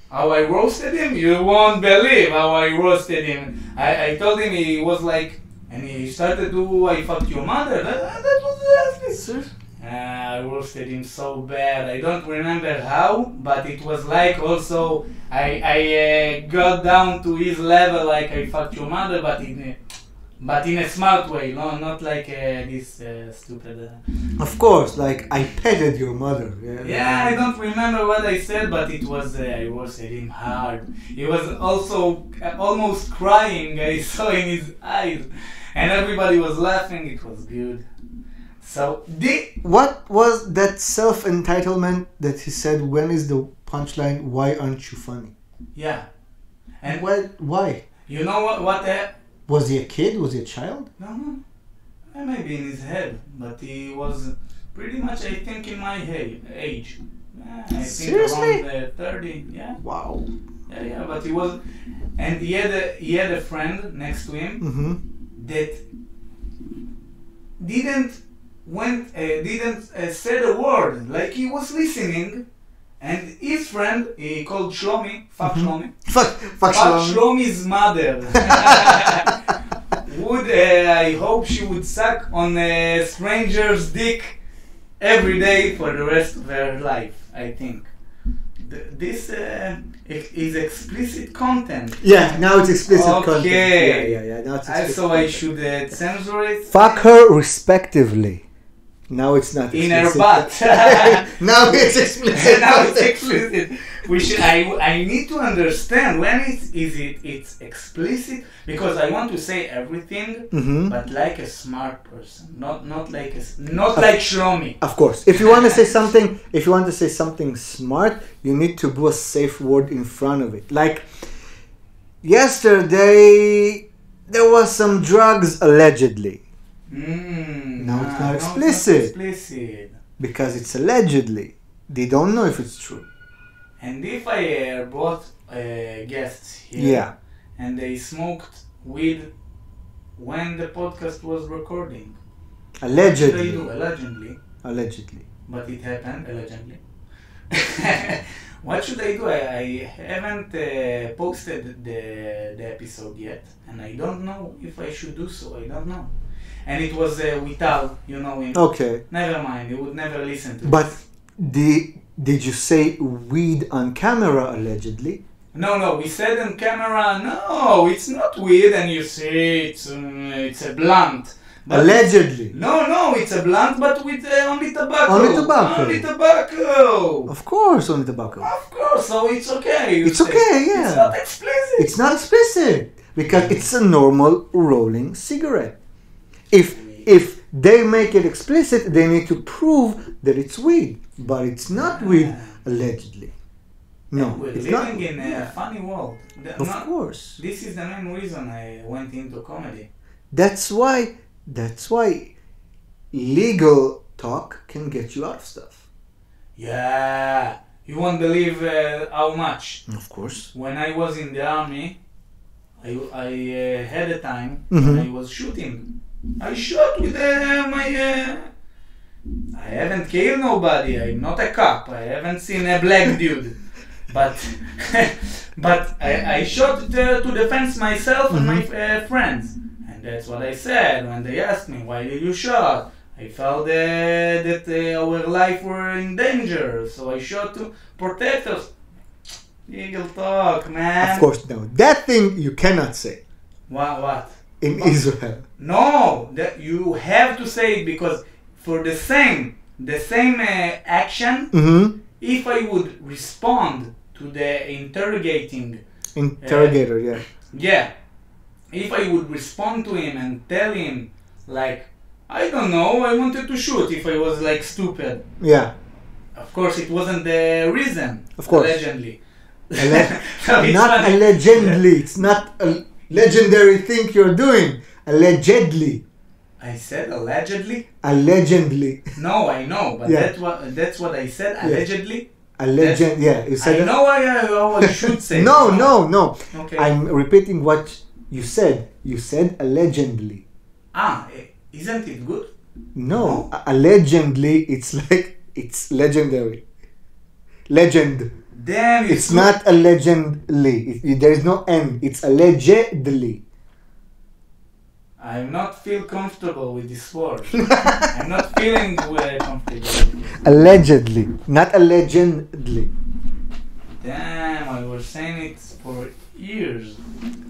how I roasted him? You won't believe how I roasted him. I told him he was like, and he started to, I fucked your mother. That was I roasted him so bad. I don't remember how, but it was like also I got down to his level, like I fucked your mother, but in a smart way, no, not like this stupid. Of course, like I petted your mother. Yeah, I don't remember what I said, but it was I roasted him hard. He was also almost crying. I saw in his eyes, and everybody was laughing. It was good. So what was that self-entitlement that he said? When is the punchline? Why aren't you funny? Yeah, and why? You know what? Was he a kid? Was he a child? No. Maybe in his head, but he was pretty much, I think, in my age. I think Seriously? Around 30. Yeah. Wow. Yeah, but he was, and he had a friend next to him that didn't said a word, like he was listening, and his friend, he called Shlomi, fuck Shlomi. Fuck Shlomi's mother. I hope she would suck on a stranger's dick every day for the rest of her life, I think. This is explicit content. Yeah, now it's explicit content. Okay. Yeah. Now it's explicit So I should censor it? Fuck her respectively. Now it's not explicit. In her butt. Now it's explicit. Now it's explicit. I need to understand when it's explicit, because I want to say everything, but like a smart person, not like Shlomi. Of course, if you want to say something smart, you need to put a safe word in front of it. Like yesterday, there was some drugs allegedly. Now it's not explicit. Because it's allegedly. They don't know if it's true. And if I brought guests here, and they smoked weed when the podcast was recording, allegedly. Allegedly. But it happened, allegedly. What should I do? I haven't posted the episode yet, and I don't know if I should do so. I don't know. And it was Vital, you know him. Okay. Never mind, he would never listen to But this. did you say weed on camera allegedly? No, we said on camera, no, it's not weed, and you see it's a blunt. But Allegedly. No, it's a blunt, but with only tobacco. Only tobacco. Only tobacco. Of course, only tobacco. Of course, so it's okay. You It's say. okay, yeah. It's not explicit. It's not explicit because it's a normal rolling cigarette. If they make it explicit, they need to prove that it's weed, but it's not weed allegedly. No, We're it's living not. in a funny world. Of course. This is the main reason I went into comedy. That's why legal talk can get you out of stuff. Yeah, you won't believe how much. Of course. When I was in the army, I had a time Mhm. when I was shooting. I shot with my. I haven't killed nobody. I'm not a cop. I haven't seen a black dude. But I shot to defend myself and my friends. And that's what I said when they asked me, why did you shot? I felt that our life were in danger. So I shot to protect us. Legal talk, man. Of course, no. That thing you cannot say What? in Israel. No, that you have to say it because for the same action, Mm-hmm. if I would respond to the Interrogator, yeah, if I would respond to him and tell him like, I don't know, I wanted to shoot if I was like stupid. yeah. Of course, it wasn't the reason. Of course. Allegedly. So it's Not funny. allegedly. It's not a legendary thing you're doing. Allegedly. I said allegedly. Allegedly. No, I know, but Yeah. that's what I said. Allegedly. Alleged. Yeah, you said I it. know how I should say. No. Okay. I'm repeating what you said. You said allegedly. Isn't it good? No, allegedly. It's legendary. Legend. Damn, It's not allegedly. There is no N. It's allegedly. I'm not feel comfortable with this word. I'm not feeling comfortable. Allegedly, not allegedly. Damn, I was saying it for years.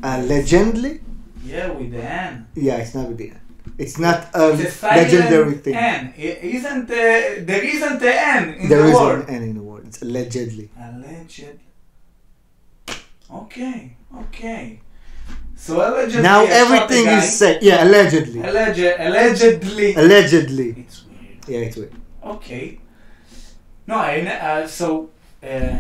Allegedly? Yeah, with the N. Yeah, it's not with the N. It's not a It's a silent legendary thing. N. There isn't a N in There the is word. an N in the word. It's allegedly. Alleged. Okay. So allegedly. Now I shot a everything guy. is said. Yeah, allegedly. Allegedly. Allegedly. It's weird. Yeah, it's weird. Okay. No,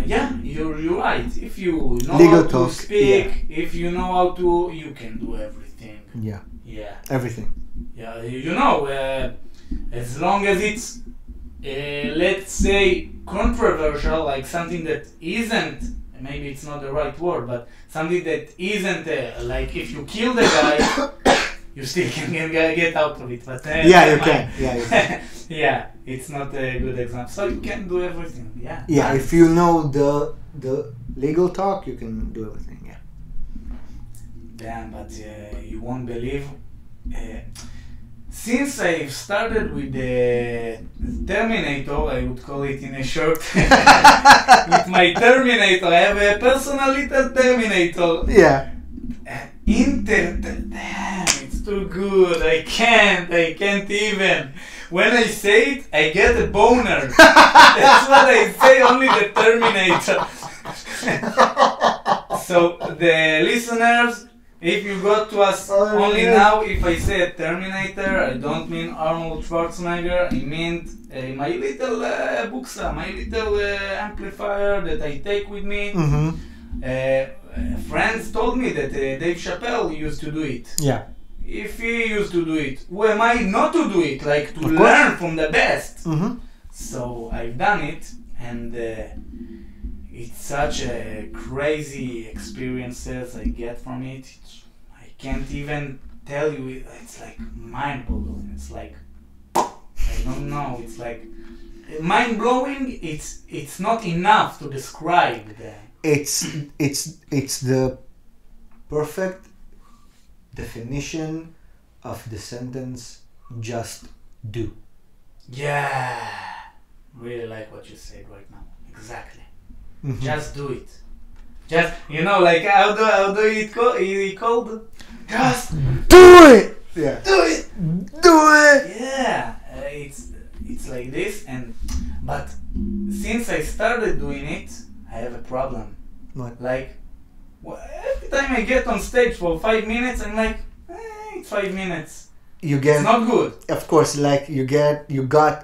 yeah, you're right. If you know Legal how talk, to speak, if you know how to, you can do everything. Yeah, Yeah. everything. Yeah, you know, as long as it's, let's say, controversial, like something that isn't, maybe it's not the right word, but something that isn't, like if you kill the guy, you still can get out of it. But Yeah, you can. Yeah, you can. yeah, it's not a good example. So you can do everything. Yeah. Yeah, if you know the legal talk, you can do everything. Yeah. Damn, but you won't believe. Since I've started with the Terminator, I would call it in a short. With my Terminator, I have a personal little Terminator. Yeah. Damn, it's too good. I can't even. When I say it, I get a boner. That's what I say, only the Terminator. So, the listeners, if you got to us only now, if I say Terminator, I don't mean Arnold Schwarzenegger, I mean my little buxa, my little amplifier that I take with me. Mm-hmm. Friends told me that Dave Chappelle used to do it. Yeah. If he used to do it, who am I not to do it? Like to Of course. learn from the best. Mm-hmm. So I've done it, and it's such a crazy experiences I get from it. I can't even tell you. It's like mind-boggling. It's like I don't know. It's like mind-blowing. It's not enough to describe that. It's the perfect definition of the sentence just do. Yeah, really like what you said right now. Exactly. Mhm. Just do it. Just like how do he called? Just Do it! Yeah. Do it. Do it. Yeah, it's like this, but since I started doing it, I have a problem. What? Like, every time I get on stage for 5 minutes, I'm like, it's 5 minutes. You get. It's not good. Of course, like you got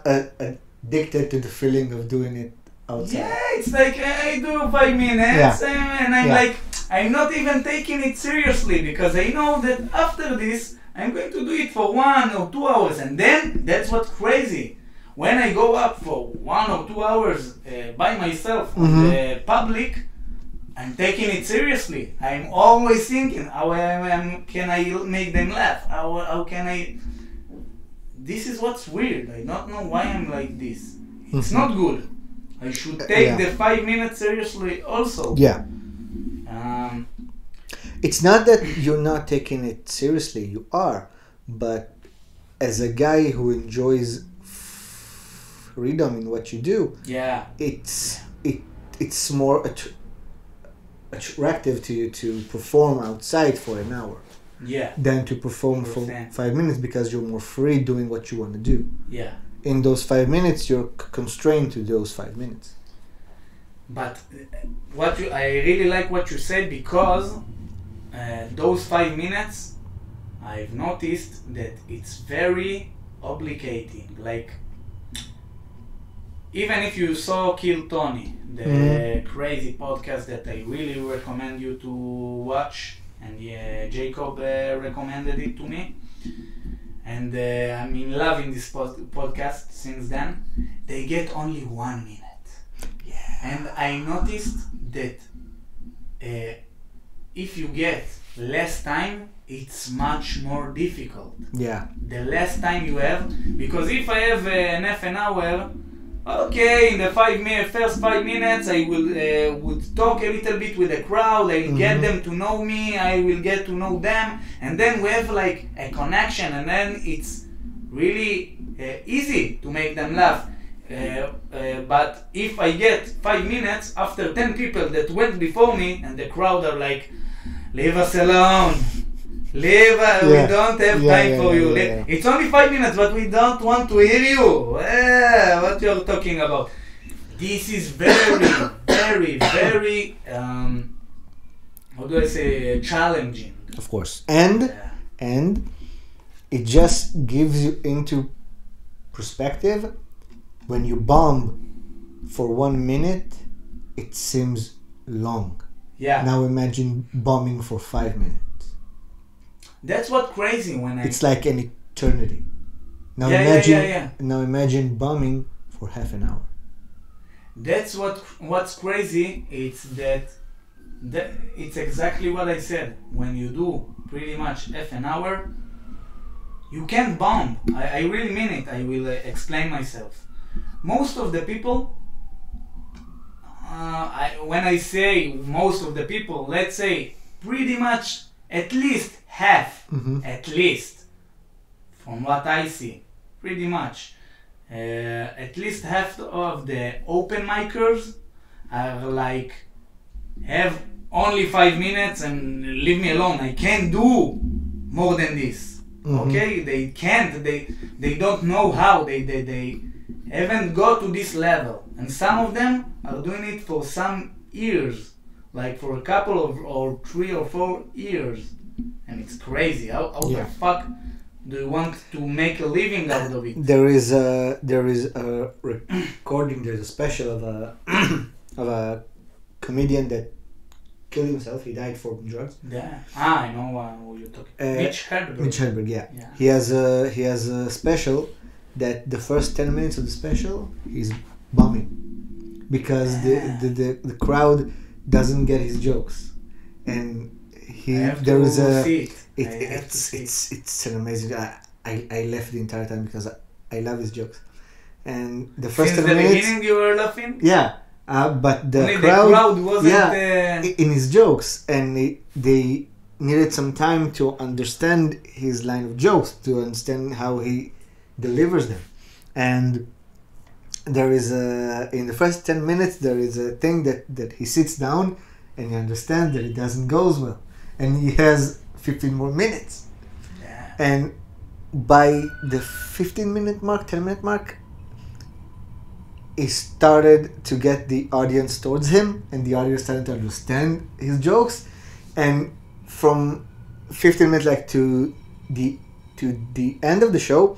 addicted to the feeling of doing it outside. Yeah, it's like I do 5 minutes, and I'm like, I'm not even taking it seriously because I know that after this, I'm going to do it for 1 or 2 hours, and then that's what's crazy. When I go up for 1 or 2 hours by myself on the public, I'm taking it seriously. I'm always thinking, how can I make them laugh? How can I... This is what's weird. I don't know why I'm like this. It's not good. I should take the 5 minutes seriously also. Yeah. It's not that you're not taking it seriously. You are. But as a guy who enjoys freedom in what you do, it's more attractive to you to perform outside for an hour than to perform for 5 minutes because you're more free doing what you want to do. Yeah. In those 5 minutes, you're constrained to those 5 minutes. But I really like what you said because those 5 minutes, I've noticed that it's very obligating. Like, even if you saw Kill Tony, the crazy podcast that I really recommend you to watch, and Jacob recommended it to me, and I'm in love in this podcast since then. They get only 1 minute, and I noticed that if you get less time, it's much more difficult. Yeah. The less time you have, because if I have an half an hour, okay, in the first 5 minutes I would talk a little bit with the crowd, I'll get them to know me, I will get to know them, and then we have like a connection, and then it's really easy to make them laugh. But if I get 5 minutes after 10 people that went before me, and the crowd are like, leave us alone. We don't have time for you. It's only 5 minutes, but we don't want to hear you. What you're talking about? This is very, very, very, how do I say, challenging. Of course. And it just gives you into perspective. When you bomb for 1 minute, it seems long. Yeah. Now imagine bombing for 5 minutes. That's what crazy when It's like an eternity. Now Now imagine bombing for half an hour. That's what's crazy. It's that it's exactly what I said. When you do pretty much half an hour, you can't bomb. I really mean it. I will explain myself. Most of the people, when I say most of the people, let's say pretty much at least half, at least, from what I see, pretty much, at least half of the open micers are like, have only 5 minutes and leave me alone. I can't do more than this. Okay, they can't. They don't know how. They haven't got to this level, and some of them are doing it for some years, like for a couple of or 3 or 4 years, and it's crazy. How the fuck do you want to make a living out of it? There is a recording. There's a special of a comedian that killed himself. He died from drugs. Yeah, I know who you're talking. Mitch Hedberg. Yeah. He has a special that the first 10 minutes of the special he's bombing because the crowd doesn't get his jokes, and it's an amazing. I laughed the entire time because I love his jokes, and the first 10 minutes. Since the beginning you were laughing. Yeah. But the crowd wasn't in his jokes, and they needed some time to understand his line of jokes, to understand how he delivers them. And there is in the first 10 minutes there is a thing that he sits down and he understands that it doesn't go as well, and he has 15 more minutes. And by the 15-minute mark, 10-minute mark, he started to get the audience towards him, and the audience started to understand his jokes. And from 15 minutes like to the end of the show,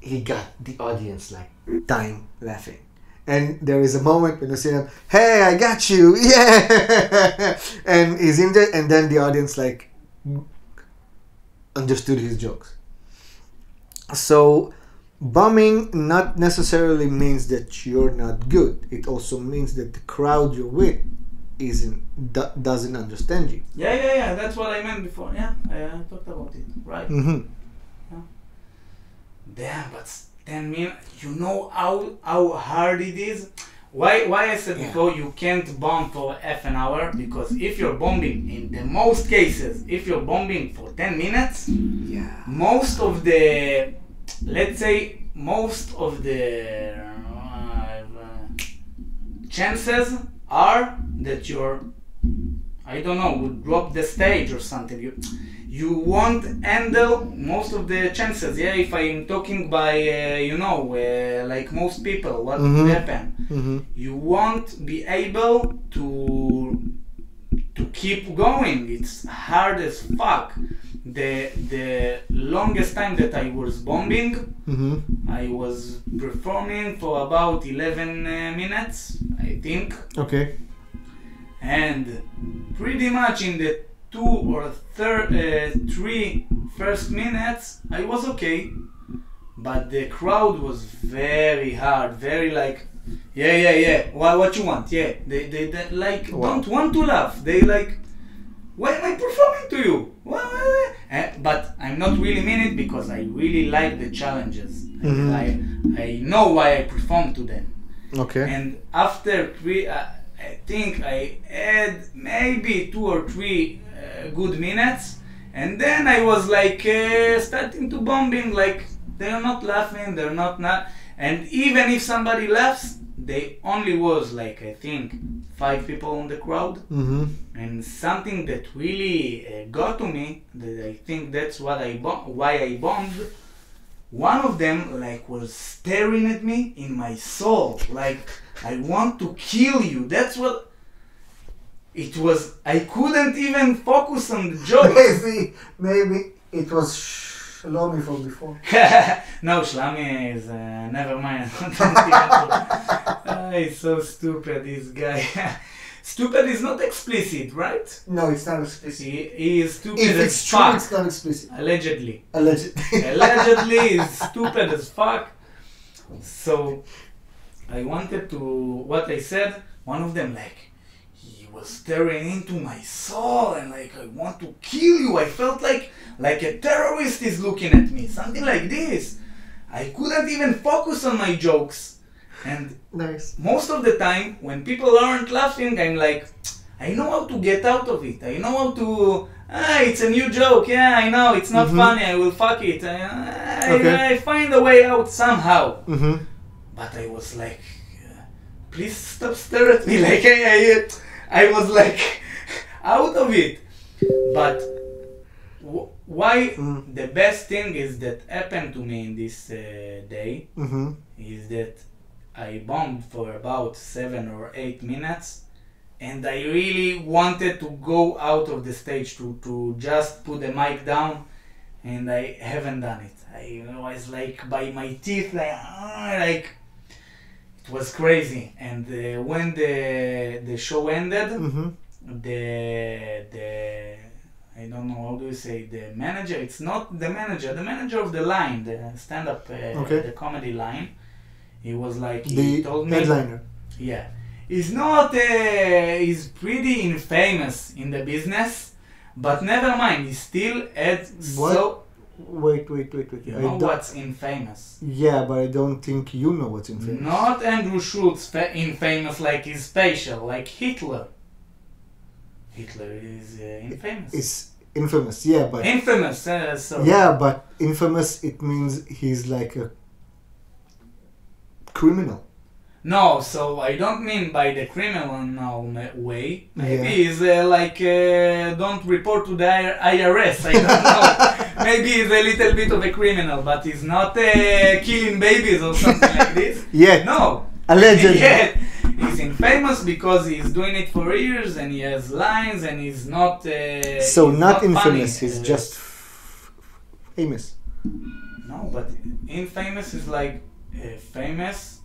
he got the audience like dying laughing. And there is a moment when you see him, hey, I got you, yeah, and he's in there, and then the audience like understood his jokes. So bombing not necessarily means that you're not good. It also means that the crowd you're with doesn't understand you. Yeah. That's what I meant before. Yeah, I talked about it. Right. Mm-hmm. Yeah. Damn, but 10 minutes. You know how hard it is. Why I said before you can't bomb for half an hour, because if you're bombing, in the most cases, if you're bombing for 10 minutes, most of the, let's say, chances are that you're, I don't know, would drop the stage or something. You won't handle most of the chances. Yeah, if I'm talking by, like most people, what would happen? Mm-hmm. You won't be able to keep going. It's hard as fuck. The longest time that I was bombing, I was performing for about 11 minutes, I think. Okay. And pretty much in the 2 or 3 first minutes, I was okay. But the crowd was very hard, very like, yeah. What you want? Yeah, they like don't want to laugh. They like, why am I performing to you? But I'm not really mean it, because I really like the challenges. I know why I perform to them. Okay. And after 3, I think I had maybe 2 or 3 good minutes, and then I was like starting to bombing, like they're not laughing, they're not, and even if somebody laughs, they only was like, I think, 5 people in the crowd. And something that really got to me, that I think that's what why I bombed, one of them like was staring at me in my soul, like, I want to kill you. That's what it was. I couldn't even focus on the joke. Maybe it was Shlomi from before. No, Shlomi is never mind. He's so stupid, this guy. Stupid is not explicit, right? No, it's not explicit. He is stupid if as it's fuck. true, it's not explicit. Allegedly. Allegedly, he's stupid as fuck. So I wanted to, what I said, one of them like, he was staring into my soul and like, I want to kill you. I felt like a terrorist is looking at me, something like this. I couldn't even focus on my jokes. And nice. Most of the time, when people aren't laughing, I'm like, I know how to get out of it. I know how to, it's a new joke. Yeah, I know, it's not funny. I will fuck it. I find a way out somehow. But I was like, please stop staring at me. Like, I was like, out of it. But why the best thing is that happened to me in this day is that I bombed for about 7 or 8 minutes, and I really wanted to go out of the stage to just put the mic down, and I haven't done it. I was like by my teeth, like it was crazy. And when the show ended, the I don't know how do you say, the manager. It's not the manager of the line, the stand-up, the comedy line. He was like, he told me, headliner. Yeah, he's not. He's pretty infamous in the business, but never mind. He still had so. Wait. You know what's infamous? Yeah, but I don't think you know what's infamous. Not Andrew Schultz infamous like his spatial, like Hitler. Hitler is infamous. It's infamous, yeah, but infamous. Sorry. Yeah, but infamous, it means he's like a criminal. No, so I don't mean by the criminal way. Maybe Yeah. he's don't report to the IRS. I don't know. Maybe he's a little bit of a criminal, but he's not killing babies or something like this. Yet. No. Allegedly. Yet. He's infamous because he's doing it for years and he has lines and he's not. So he's not funny. infamous, he's just famous. No, but infamous is like famous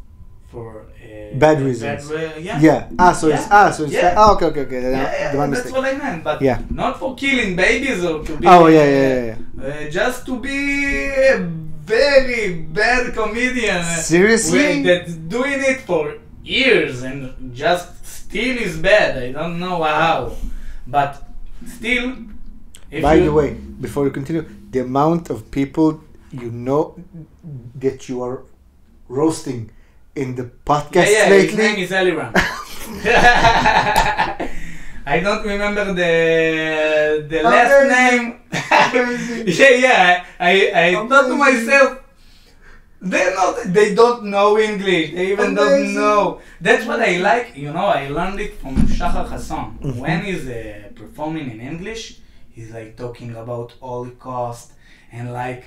for Bad reasons. Yeah. Yeah. So it's Yeah. okay. Yeah, The one that's mistake. what I meant. But Yeah. not for killing babies or to be. Oh yeah. Just to be a very bad comedian. Seriously? That's doing it for years and just still is bad. I don't know how, but still. By the way, before you continue, the amount of people you know that you are roasting in the podcast his lately. name is Eliran. I don't remember the last name. I thought to myself, they don't know English. They even don't know. That's what I like. I learned it from Shachar Hassan. When he's performing in English, he's like talking about Holocaust and like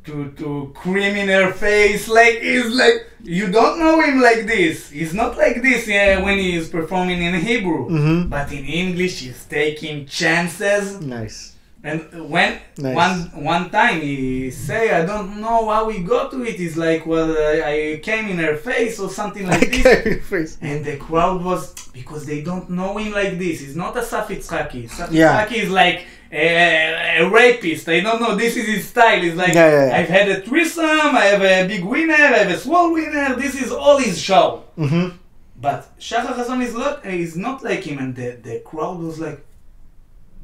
to cream in her face. Like he's like, you don't know him like this. He's not like this when he is performing in Hebrew. But in English, he's taking chances. Nice. And when Nice. one time he say, I don't know how he got to it. He's like, well, I came in her face or something like this. And the crowd was, because they don't know him like this. He's not a Asaf Yitzhaki. Asaf Yitzhaki is like a rapist. I don't know. This is his style. He's like, I've had a threesome. I have a big winner. I have a small winner. This is all his show. But Shachar Hassan is not like him. And the crowd was like,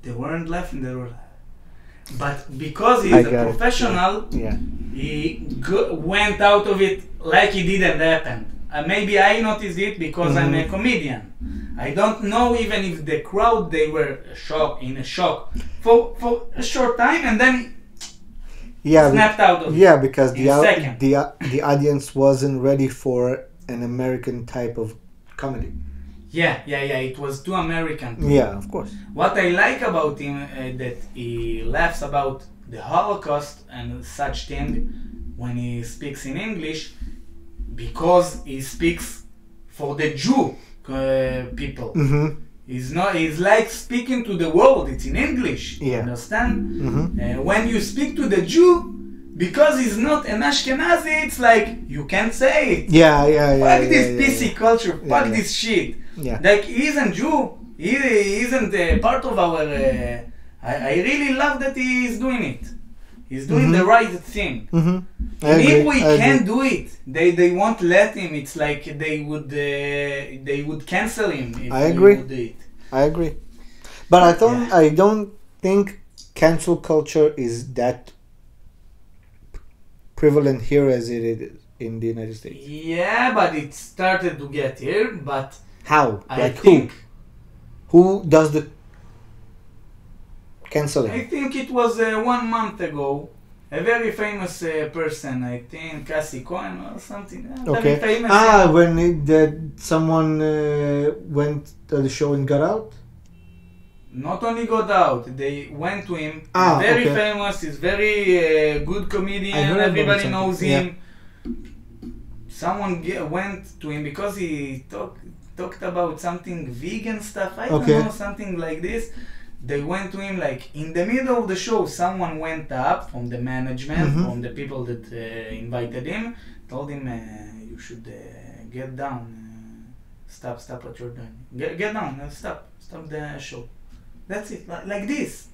they weren't laughing. They were. But because he's a professional, he went out of it like it didn't happen. Maybe I noticed it because I'm a comedian. I don't know even if the crowd, they were in a shock for a short time and then snapped out of it. Yeah, because the audience wasn't ready for an American type of comedy. Yeah, it was too American. Yeah, of course. What I like about him that he laughs about the Holocaust and such thing when he speaks in English, because he speaks for the Jew people. He's like speaking to the world. It's in English. Yeah. Understand? When you speak to the Jew, because he's not an Ashkenazi, it's like you can't say it. Fuck this PC culture. Fuck this shit. Like he isn't Jew. He isn't part of our. I really love that he is doing it. He's doing the right thing. And if we can't do it, they won't let him. It's like they would cancel him if we would do it. I agree. But I don't think cancel culture is that prevalent here as it is in the United States. Yeah, but it started to get here. But how? Like who does the canceling? I think it was 1 month ago. A very famous person, I think Cassie Cohen or something. Very famous. When someone went to the show and got out? Not only got out, they went to him. Very famous, he's very good comedian, everybody knows him. Someone went to him because he talked about something vegan stuff, I don't know, something like this. They went to him like in the middle of the show. Someone went up from the management, from the people that invited him, told him you should get down, stop what you're doing, get down, stop the show. That's it, like this.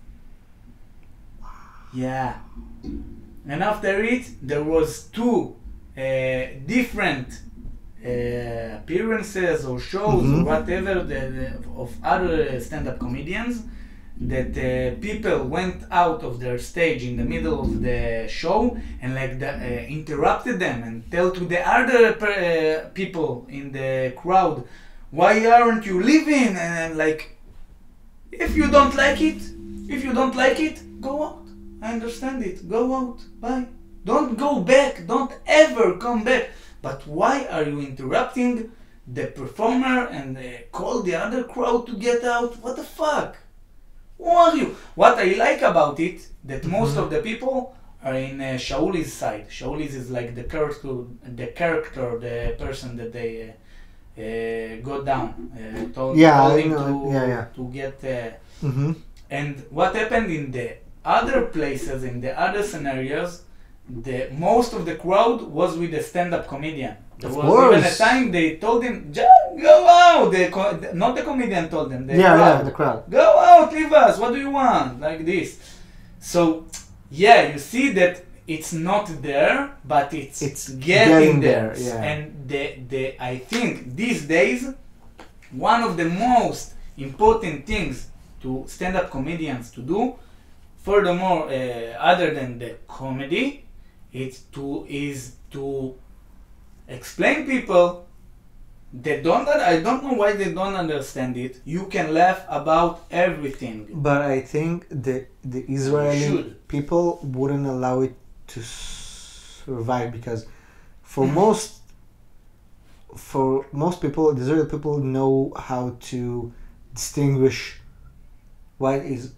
Yeah. And after it, there was 2 different appearances or shows or whatever of other stand-up comedians that people went out of their stage in the middle of the show and like interrupted them and tell to the other people in the crowd, why aren't you leaving? And like, if you don't like it, go out. I understand it. Go out. Bye. Don't go back. Don't ever come back. but why are you interrupting the performer and call the other crowd to get out? What the fuck? Who are you? What I like about it, that most of the people are in Shauli's side. Shauli's is like the person that they got down, told him to get. And what happened in the other places, in the other scenarios, the most of the crowd was with the stand-up comedian. There was even a time they told him, go out. Not the comedian told them. The crowd. Go out, leave us. What do you want? Like this. So, yeah, you see that it's not there, but it's getting there. Yeah. And I think these days, one of the most important things to stand-up comedians to do, furthermore, other than the comedy, is to explain people that I don't know why they don't understand it. You can laugh about everything. But I think the Israeli people wouldn't allow it to survive, because for most people, the Israeli people know how to distinguish what is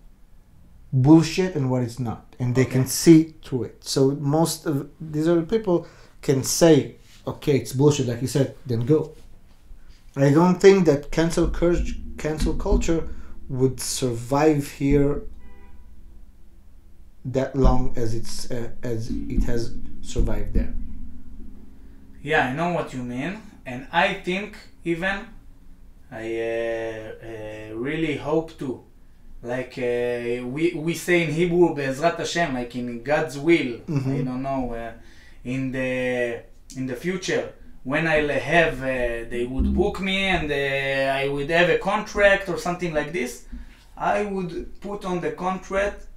bullshit and what is not, and they can see through it. So most of the Israeli people can say, okay, it's bullshit, like you said, then go. I don't think that cancel culture would survive here that long as it has survived there. Yeah, I know what you mean, and I think even I really hope to, like we say in Hebrew, Be'ezrat Hashem, like in God's will. I don't know, in the future, when I'll have, they would book me and I would have a contract or something like this, I would put on the contract,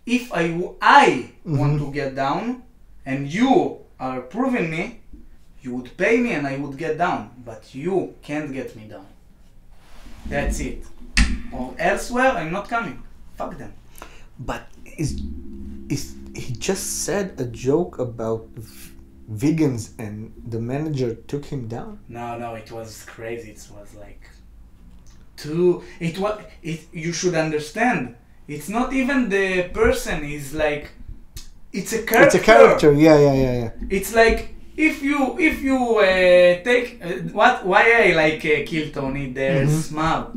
if I want to get down and you are proving me, you would pay me and I would get down, but you can't get me down. That's it. Or elsewhere, I'm not coming. Fuck them. But he just said a joke about vegans and the manager took him down? No, it was crazy. It was like you should understand. It's not even the person. It's like it's a character. It's a character. Yeah. It's like if you take why I like Kill Tony. They're smart.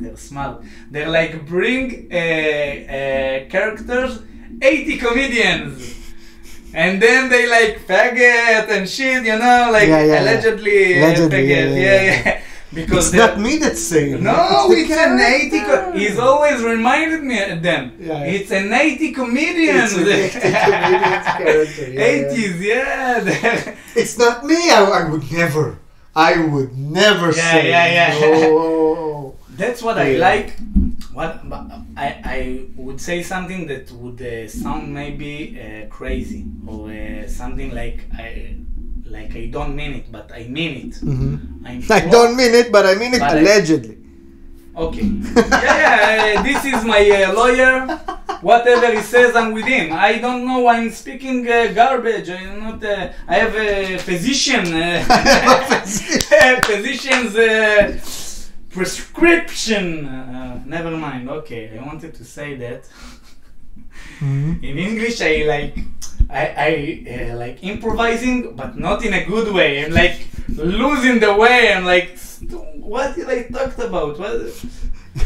They're like bring characters, 80 comedians. And then they like faggot and shit, like allegedly faggot. Yeah. Because it's not me that's saying. No, it's an 80. He's always reminded me of them. Yeah. It's an 80 comedian. It's an 80 comedian's character. 80s, yeah. It's not me. I would never say. Yeah. Oh. That's what I like. I would say something that would sound maybe crazy or something like I don't mean it, but I mean it. I don't mean it, but I mean it allegedly. Okay. Yeah. This is my lawyer. Whatever he says, I'm with him. I don't know. I'm speaking garbage. I'm not. I have a physician. Physician's prescription. Never mind. Okay, I wanted to say that. In English, I like improvising, but not in a good way. I'm like losing the way. I'm like, what did I talk about? What?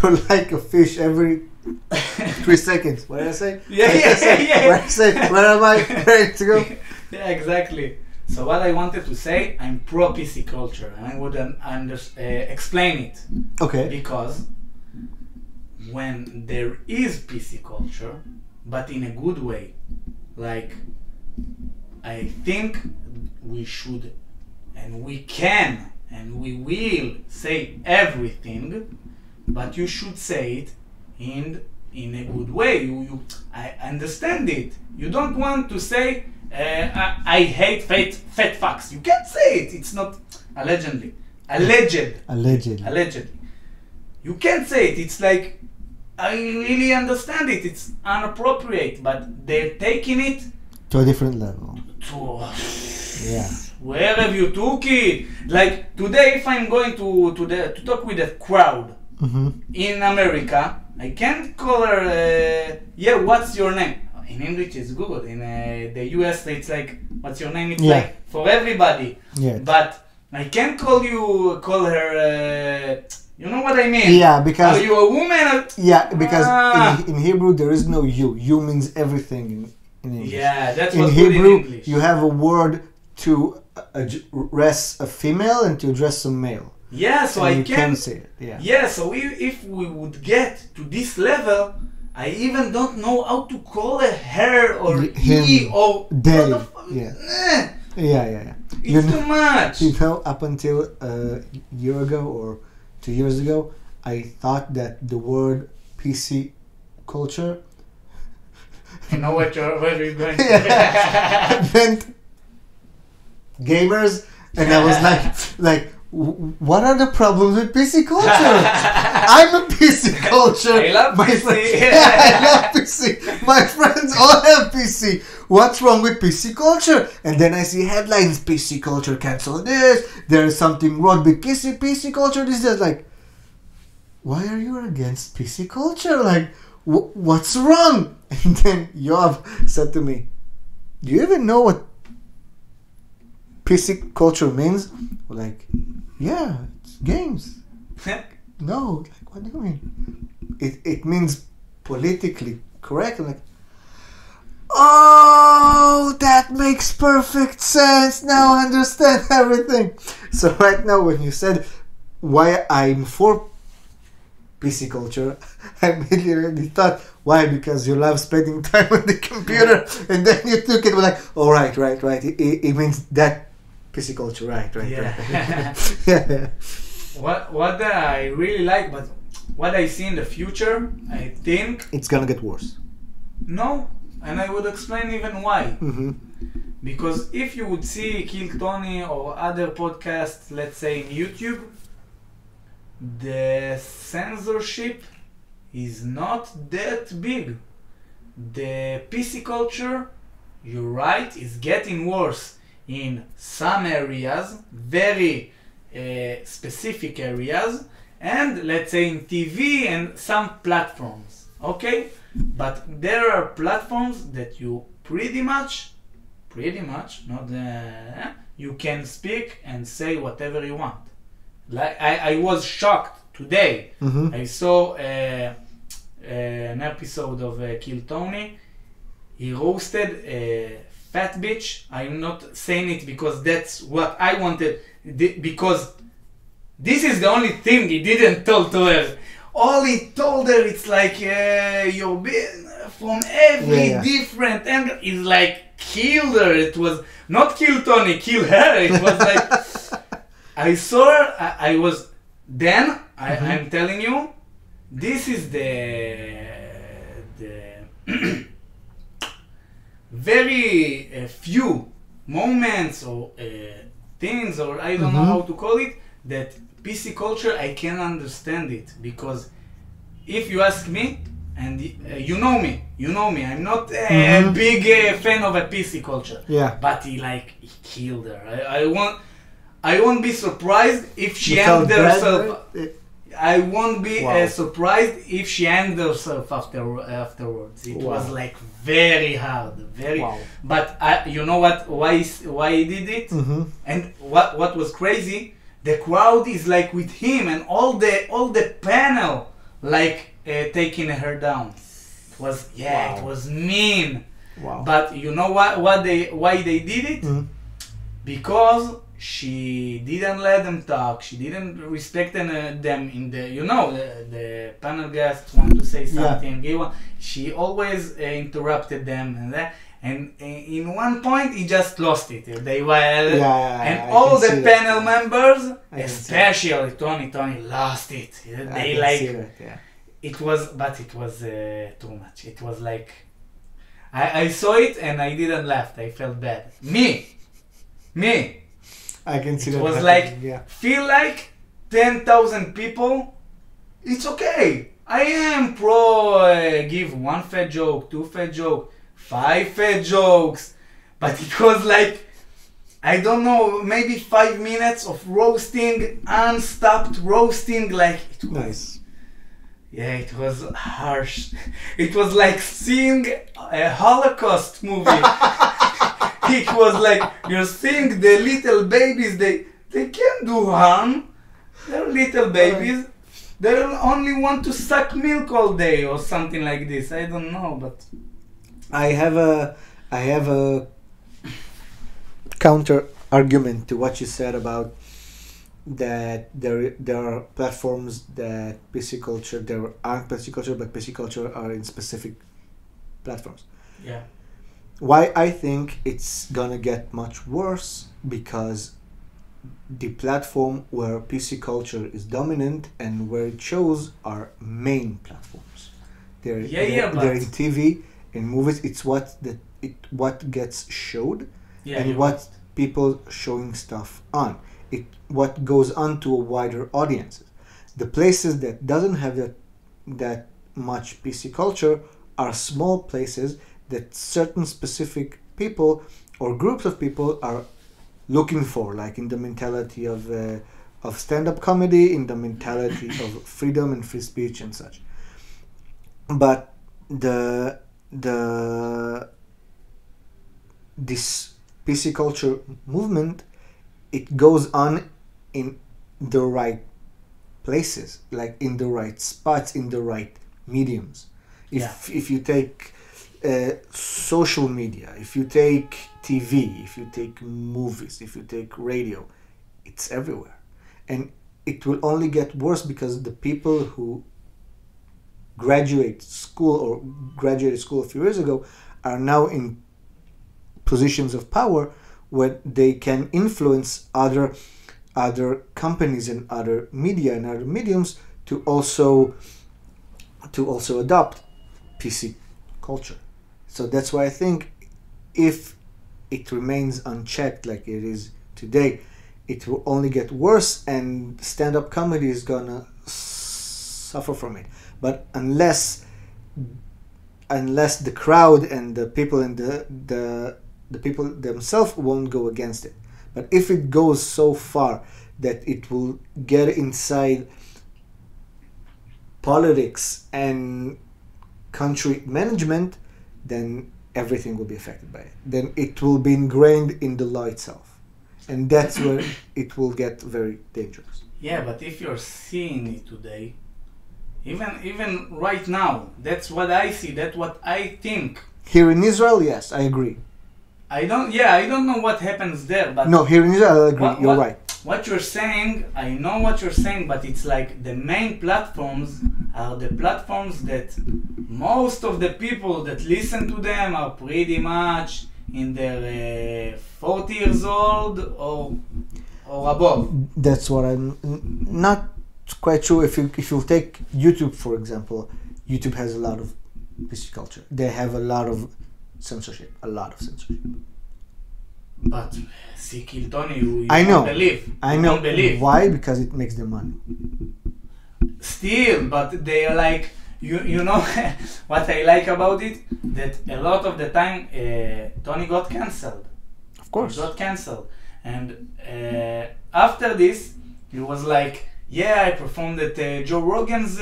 You're like a fish every 3 seconds. What did I say? Yeah. What did I say? Where am I ready to go? Yeah, exactly. So what I wanted to say, I'm pro PC culture, and I would explain it. Okay. Because when there is PC culture, but in a good way, like I think we should and we can and we will say everything, but you should say it in a good way. I understand it. You don't want to say I hate fat fucks. You can't say it. It's not allegedly. You can't say it. It's like I really understand it. It's inappropriate, but they're taking it to a different level. Yeah. Where have you took it? Like today, if I'm going to talk with a crowd in America, I can't call her. Yeah, what's your name? In English, it's Google. In the US, it's like, what's your name? It's like for everybody. Yeah. But I can't call her. You know what I mean? Yeah, because are you a woman? Yeah, because in Hebrew there is no you. You means everything in English. Yeah, that's in what's Hebrew. In English. You have a word to address a female and to address a male. Yeah, so and I you can say it. Yeah. Yeah, so if we would get to this level, I even don't know how to call a her or him, he or they. Yeah. Yeah. It's too much. You know, up until a year ago or 2 years ago, I thought that the word PC culture. I know where you're going. Meant gamers, and I was like, what are the problems with PC culture? I'm a PC culture. I love PC. I love PC. My friends all have PC. What's wrong with PC culture? And then I see headlines: PC culture cancel this. There's something wrong with PC culture. This is like, why are you against PC culture? Like, what's wrong? And then Yoav said to me, do you even know what PC culture means? Like, yeah, it's games. No, like, what do you mean? It means politically correct. I'm like, oh, that makes perfect sense. Now I understand everything. So right now, when you said why I'm for PC culture, I immediately thought, why? Because you love spending time on the computer, and then you took it like, oh, right. It means that PC culture, right. Yeah. Yeah. What I really like, but what I see in the future, I think it's gonna get worse. No, and I would explain even why. Mm-hmm. Because if you would see Kill Tony or other podcasts, let's say in YouTube, the censorship is not that big. The PC culture, you're right, is getting worse in some areas, very specific areas, and let's say in TV and some platforms, okay? But there are platforms that you pretty much, not you can speak and say whatever you want. Like I was shocked today. Mm-hmm. I saw an episode of Kill Tony. He roasted a fat bitch. I'm not saying it because that's what I wanted, because this is the only thing he didn't tell to her. All he told her, it's like you're being from every different angle. It's like killed her. It was not kill Tony, kill her. It was like I saw her. I was then. I'm telling you, this is the very few moments or things, or I don't know how to call it, that PC culture, I can understand it. Because if you ask me, and you know me, I'm not a big fan of a PC culture. Yeah. But he killed her. I won't be surprised if she hanged herself. I won't be surprised if she hanged herself afterwards. It was like very hard, very. Wow. But you know what? Why he did it? And what was crazy? The crowd is like with him, and all the panel taking her down. It was it was mean. Wow. But you know why they did it? Because she didn't let them talk. She didn't respect them in the, the panel guests want to say something. Yeah. She always interrupted them and that. And in one point, he just lost it. They were, and all the panel members, especially Tony, lost it. It was too much. It was like, I saw it and I didn't laugh. I felt bad. Me. I can see that. It was like, feel like 10,000 people. It's okay. I am pro give one fat joke, two fat joke, 5 fat jokes. But it was like I don't know, maybe 5 minutes of roasting, unstopped roasting, like it was. Nice. Yeah, it was harsh. It was like seeing a Holocaust movie. It was like you're seeing the little babies. They can't do harm. They're little babies. They only want to suck milk all day or something like this. I don't know, but I have a counter argument to what you said about that there are platforms that PC culture, there aren't PC culture, but PC culture are in specific platforms. yeah. Why I think it's gonna get much worse, because the platform where PC culture is dominant and where it shows are main platforms. They're in TV, in movies. It's what gets showed, Yeah, and what people showing stuff on. It what goes on to a wider audience. The places that doesn't have that much PC culture are small places that certain specific people or groups of people are looking for, like in the mentality of stand-up comedy, in the mentality of freedom and free speech and such. But this PC culture movement, it goes on in the right places, like in the right spots, in the right mediums. If you take social media, if you take TV, if you take movies, if you take radio, it's everywhere. And it will only get worse because the people who graduated school a few years ago are now in positions of power where they can influence other companies and other media and other mediums to also adopt PC culture. So that's why I think if it remains unchecked like it is today, it will only get worse, and stand-up comedy is gonna suffer from it. But unless the crowd and the people and the people themselves won't go against it. But if it goes so far that it will get inside politics and country management, then everything will be affected by it. Then it will be ingrained in the law itself. And that's where it will get very dangerous. Yeah, but if you're seeing it today, even right now, that's what I see, that's what I think. Here in Israel, yes, I agree. I don't know what happens there, but no, here in Israel, I agree. You're right. What you're saying, I know what you're saying, but it's like the main platforms are the platforms that most of the people that listen to them are pretty much in their 40 years old or above. That's what I'm not quite sure. If you take YouTube, for example, YouTube has a lot of PC culture. They have a lot of censorship. But see, Kiltoni, you I know. Don't believe. I you know. Don't believe. Why? Because it makes them money. Still, but they are like, you know what I like about it? That a lot of the time Tony got cancelled. Of course. He got cancelled. And after this, he was like, yeah, I performed at Joe Rogan's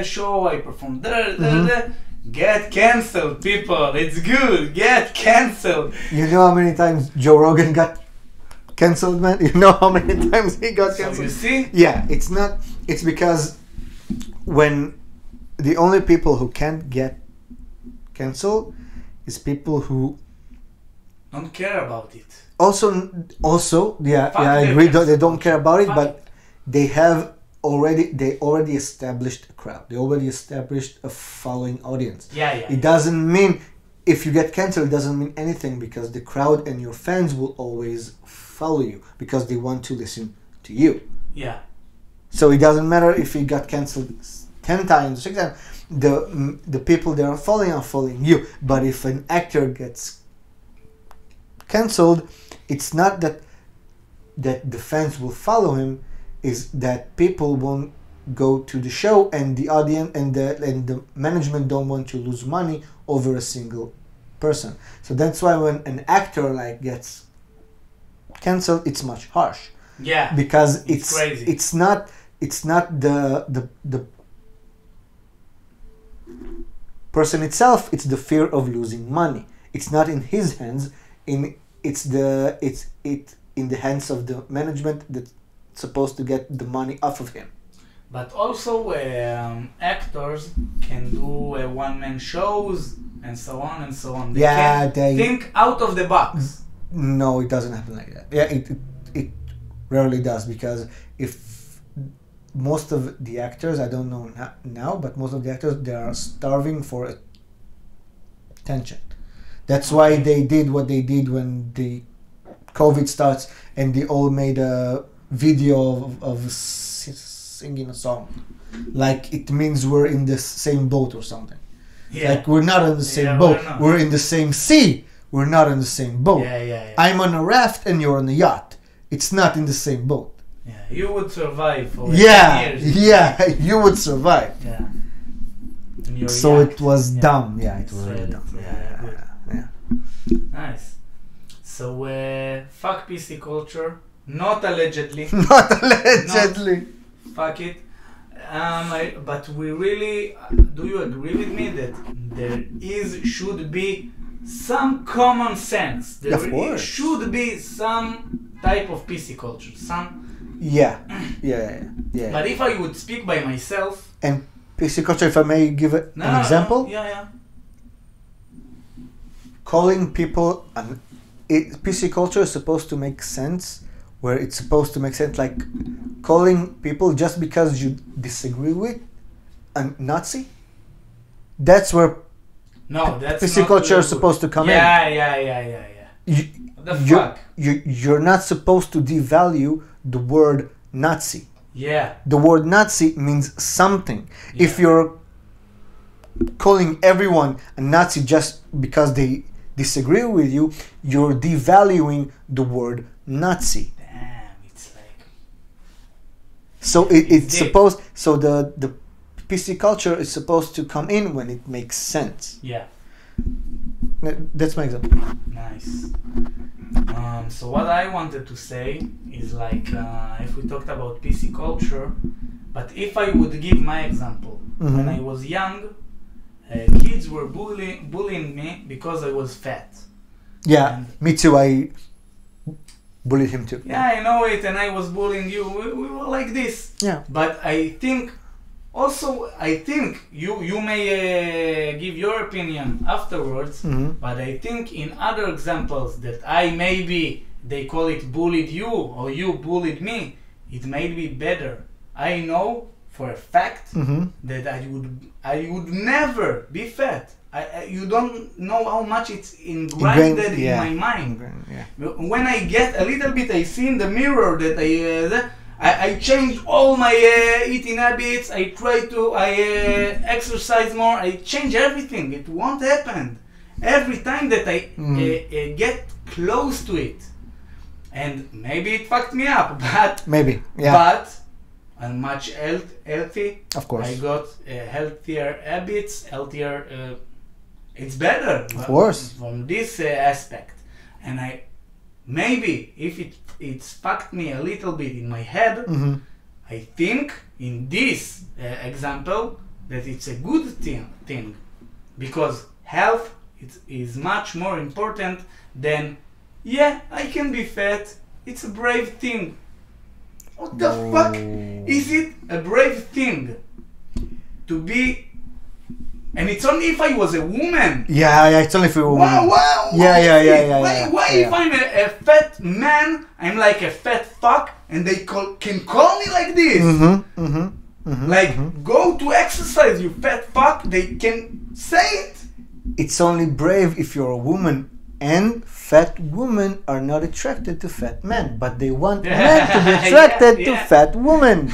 show, I performed there. Get cancelled, people. It's good. Get cancelled. You know how many times Joe Rogan got cancelled, man? You know how many times he got cancelled? So you see? Yeah, it's because when the only people who can't get cancelled is people who don't care about it. Also, yeah, I agree. They don't care about it, but they already established a crowd. They already established a following audience. Yeah. It doesn't mean if you get cancelled, it doesn't mean anything, because the crowd and your fans will always follow you because they want to listen to you. Yeah. So it doesn't matter if you got cancelled 10 times, 6 times. The people that are following you. But if an actor gets cancelled, it's not that the fans will follow him. Is that people won't go to the show, and the audience and the management don't want to lose money over a single person. So that's why when an actor like gets canceled, it's much harsh. Yeah. Because It's crazy. it's not the person itself, it's the fear of losing money. It's not in his hands, it's in the hands of the management that's supposed to get the money off of him. But also actors can do one-man shows and so on and so on. They can think out of the box. No, it doesn't happen like that. Yeah, it rarely does, because if most of the actors, I don't know now, but most of the actors, they are starving for attention. That's why they did what they did when the COVID starts, and they all made a video of singing a song. Like, it means we're in the same boat or something. Yeah. Like, we're not on the same boat. We're in the same sea. We're not on the same boat. Yeah. I'm on a raft and you're on a yacht. It's not in the same boat. Yeah, you would survive for 10 years. Yeah, you would survive. Yeah. So it was dumb. Yeah, it was really dumb. Yeah. Nice. So, fuck PC culture. Not allegedly. Not allegedly. Fuck it. But we really... Do you agree with me that there should be some common sense? There should be some type of PC culture. Yeah. But if I would speak by myself... And PC culture, if I may give an example? Yeah. Calling people... PC culture is supposed to make sense, where it's supposed to make sense, like calling people just because you disagree with a Nazi. That's where that's PC culture is supposed to come in. Yeah. The fuck? You're not supposed to devalue the word Nazi. Yeah. The word Nazi means something. Yeah. If you're calling everyone a Nazi just because they disagree with you, you're devaluing the word Nazi. Damn, it's like... So it's supposed... So the PC culture is supposed to come in when it makes sense. Yeah. That's my example. Nice. So what I wanted to say is like, if we talked about PC culture, but if I would give my example, when I was young, kids were bullying me because I was fat. Yeah, and me too. I bullied him too. Yeah, I know it, and I was bullying you. We were like this. Yeah. But I think you may give your opinion afterwards, but I think in other examples that they call it bullied you or you bullied me, it may be better. I know for a fact that I would never be fat. You don't know how much it's ingrained in my mind. When I get a little bit, I see in the mirror that I change all my eating habits. I exercise more. I change everything. It won't happen. Every time that I get close to it, and maybe it fucked me up, but but I'm much healthy. Of course, I got healthier habits, healthier. It's better, of course, from this aspect, and maybe if it's fucked me a little bit in my head, I think in this example that it's a good thing, because health is much more important than I can be fat. It's a brave thing. What the fuck is it a brave thing to be? And it's only if I was a woman. Yeah, it's only if you were a woman. Wow. Yeah. Why if I'm a fat man, I'm like a fat fuck, and they can call me like this? Go to exercise, you fat fuck. They can say it. It's only brave if you're a woman, and fat women are not attracted to fat men, but they want men to be attracted to fat women.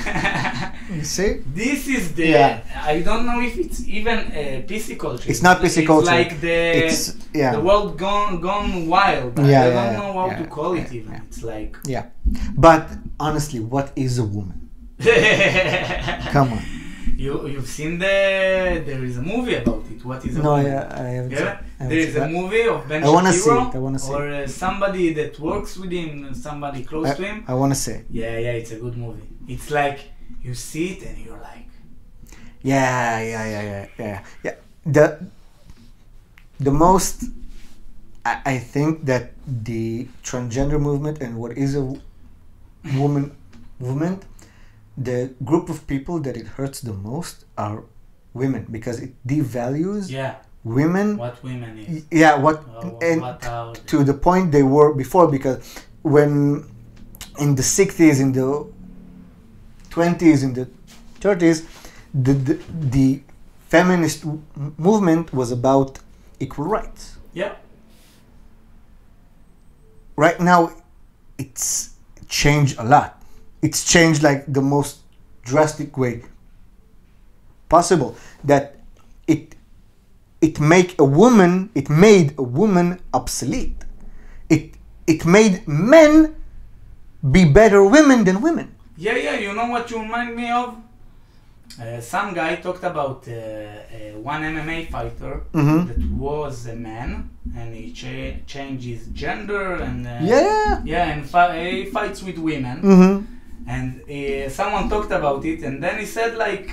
You see? This is the... I don't know if it's even PC culture. It's not PC culture. It's like the world gone wild. I don't know how to call it even. It's like... Yeah. But honestly, what is a woman? Come on. You've seen there is a movie about it. What is it? No, I haven't. Yeah? I haven't There is seen a that. movie of Ben I wanna see Shapiro, it, I wanna see or somebody that works with him, somebody close to him. I want to say. Yeah, it's a good movie. It's like you see it and you're like, Yeah. The most, I think that the transgender movement and what is a woman movement, the group of people that it hurts the most are women, because it devalues women. what women is. Yeah, and what are to the point they were before, because when in the 60s, in the 20s, in the 30s, the feminist movement was about equal rights. Yeah. Right now, it's changed a lot. It's changed like the most drastic way possible. That it made a woman obsolete. It made men be better women than women. Yeah, you know what you remind me of? Some guy talked about one MMA fighter that was a man, and he changed his gender, and he fights with women. And someone talked about it, and then he said, like,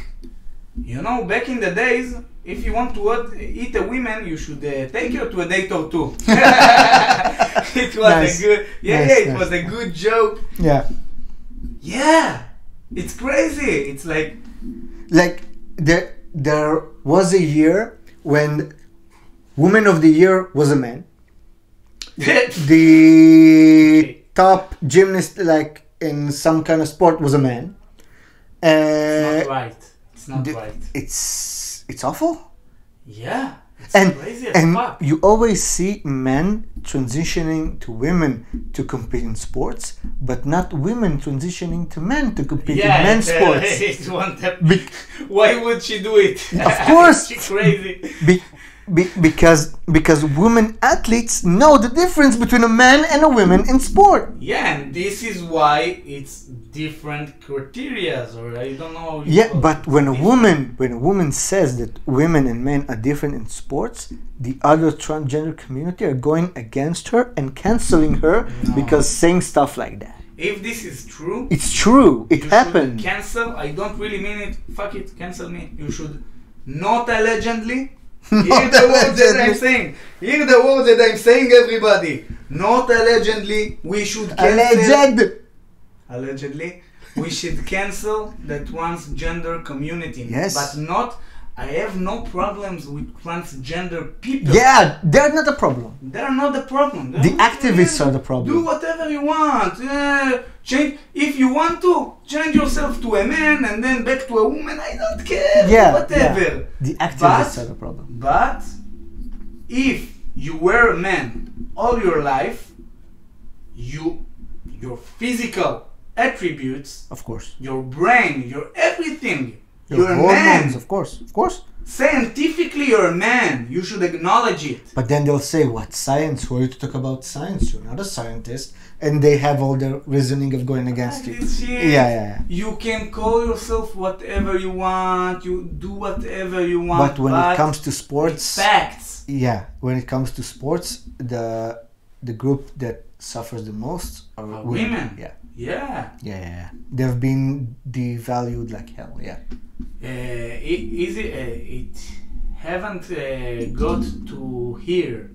back in the days, if you want to eat a woman, you should take her to a date or two. It was Nice. a good, Nice. was a good joke. Yeah, it's crazy. It's like there was a year when Woman of the Year was a man. The top gymnast, like in some kind of sport, was a man. It's not right. It's not right. It's awful. Yeah, it's And crazy as fuck. you always see men transitioning to women to compete in sports, but not women transitioning to men to compete in men's sports. It won't happen. Why would she do it? Of course. She's crazy. Because women athletes know the difference between a man and a woman in sport. Yeah, and this is why it's different criteria, or I don't know. How you Yeah, call but it. when a woman says that women and men are different in sports, the other transgender community are going against her and canceling her because saying stuff like that. If this is true, It's true. It you happened. should cancel. I don't really mean it. Fuck it, cancel me. You should not allegedly. Hear the words that I'm saying. Hear the words that I'm saying, everybody. Not allegedly. We should cancel. Allegedly, we should cancel the transgender community. Yes. But not. I have no problems with transgender people. Yeah, they're not a problem. They're not the problem. The activists are the problem. Do whatever you want. Change if you want to. Change yourself to a man and then back to a woman. I don't care. Yeah, whatever. yeah. The activists are the problem. But if you were a man all your life, your physical attributes, Of course. your brain, your everything, Your you're a hormones, man. of course. Scientifically, you're a man. You should acknowledge it. But then they'll say, what science? Who are you to talk about science? You're not a scientist. And they have all the reasoning of going against you. This shit. Yeah. You can call yourself whatever you want. You do whatever you want. But when it comes to sports, facts. yeah, when it comes to sports, the group that suffers the most are women. Yeah. Yeah. They've been devalued like hell. Yeah. It haven't got to here,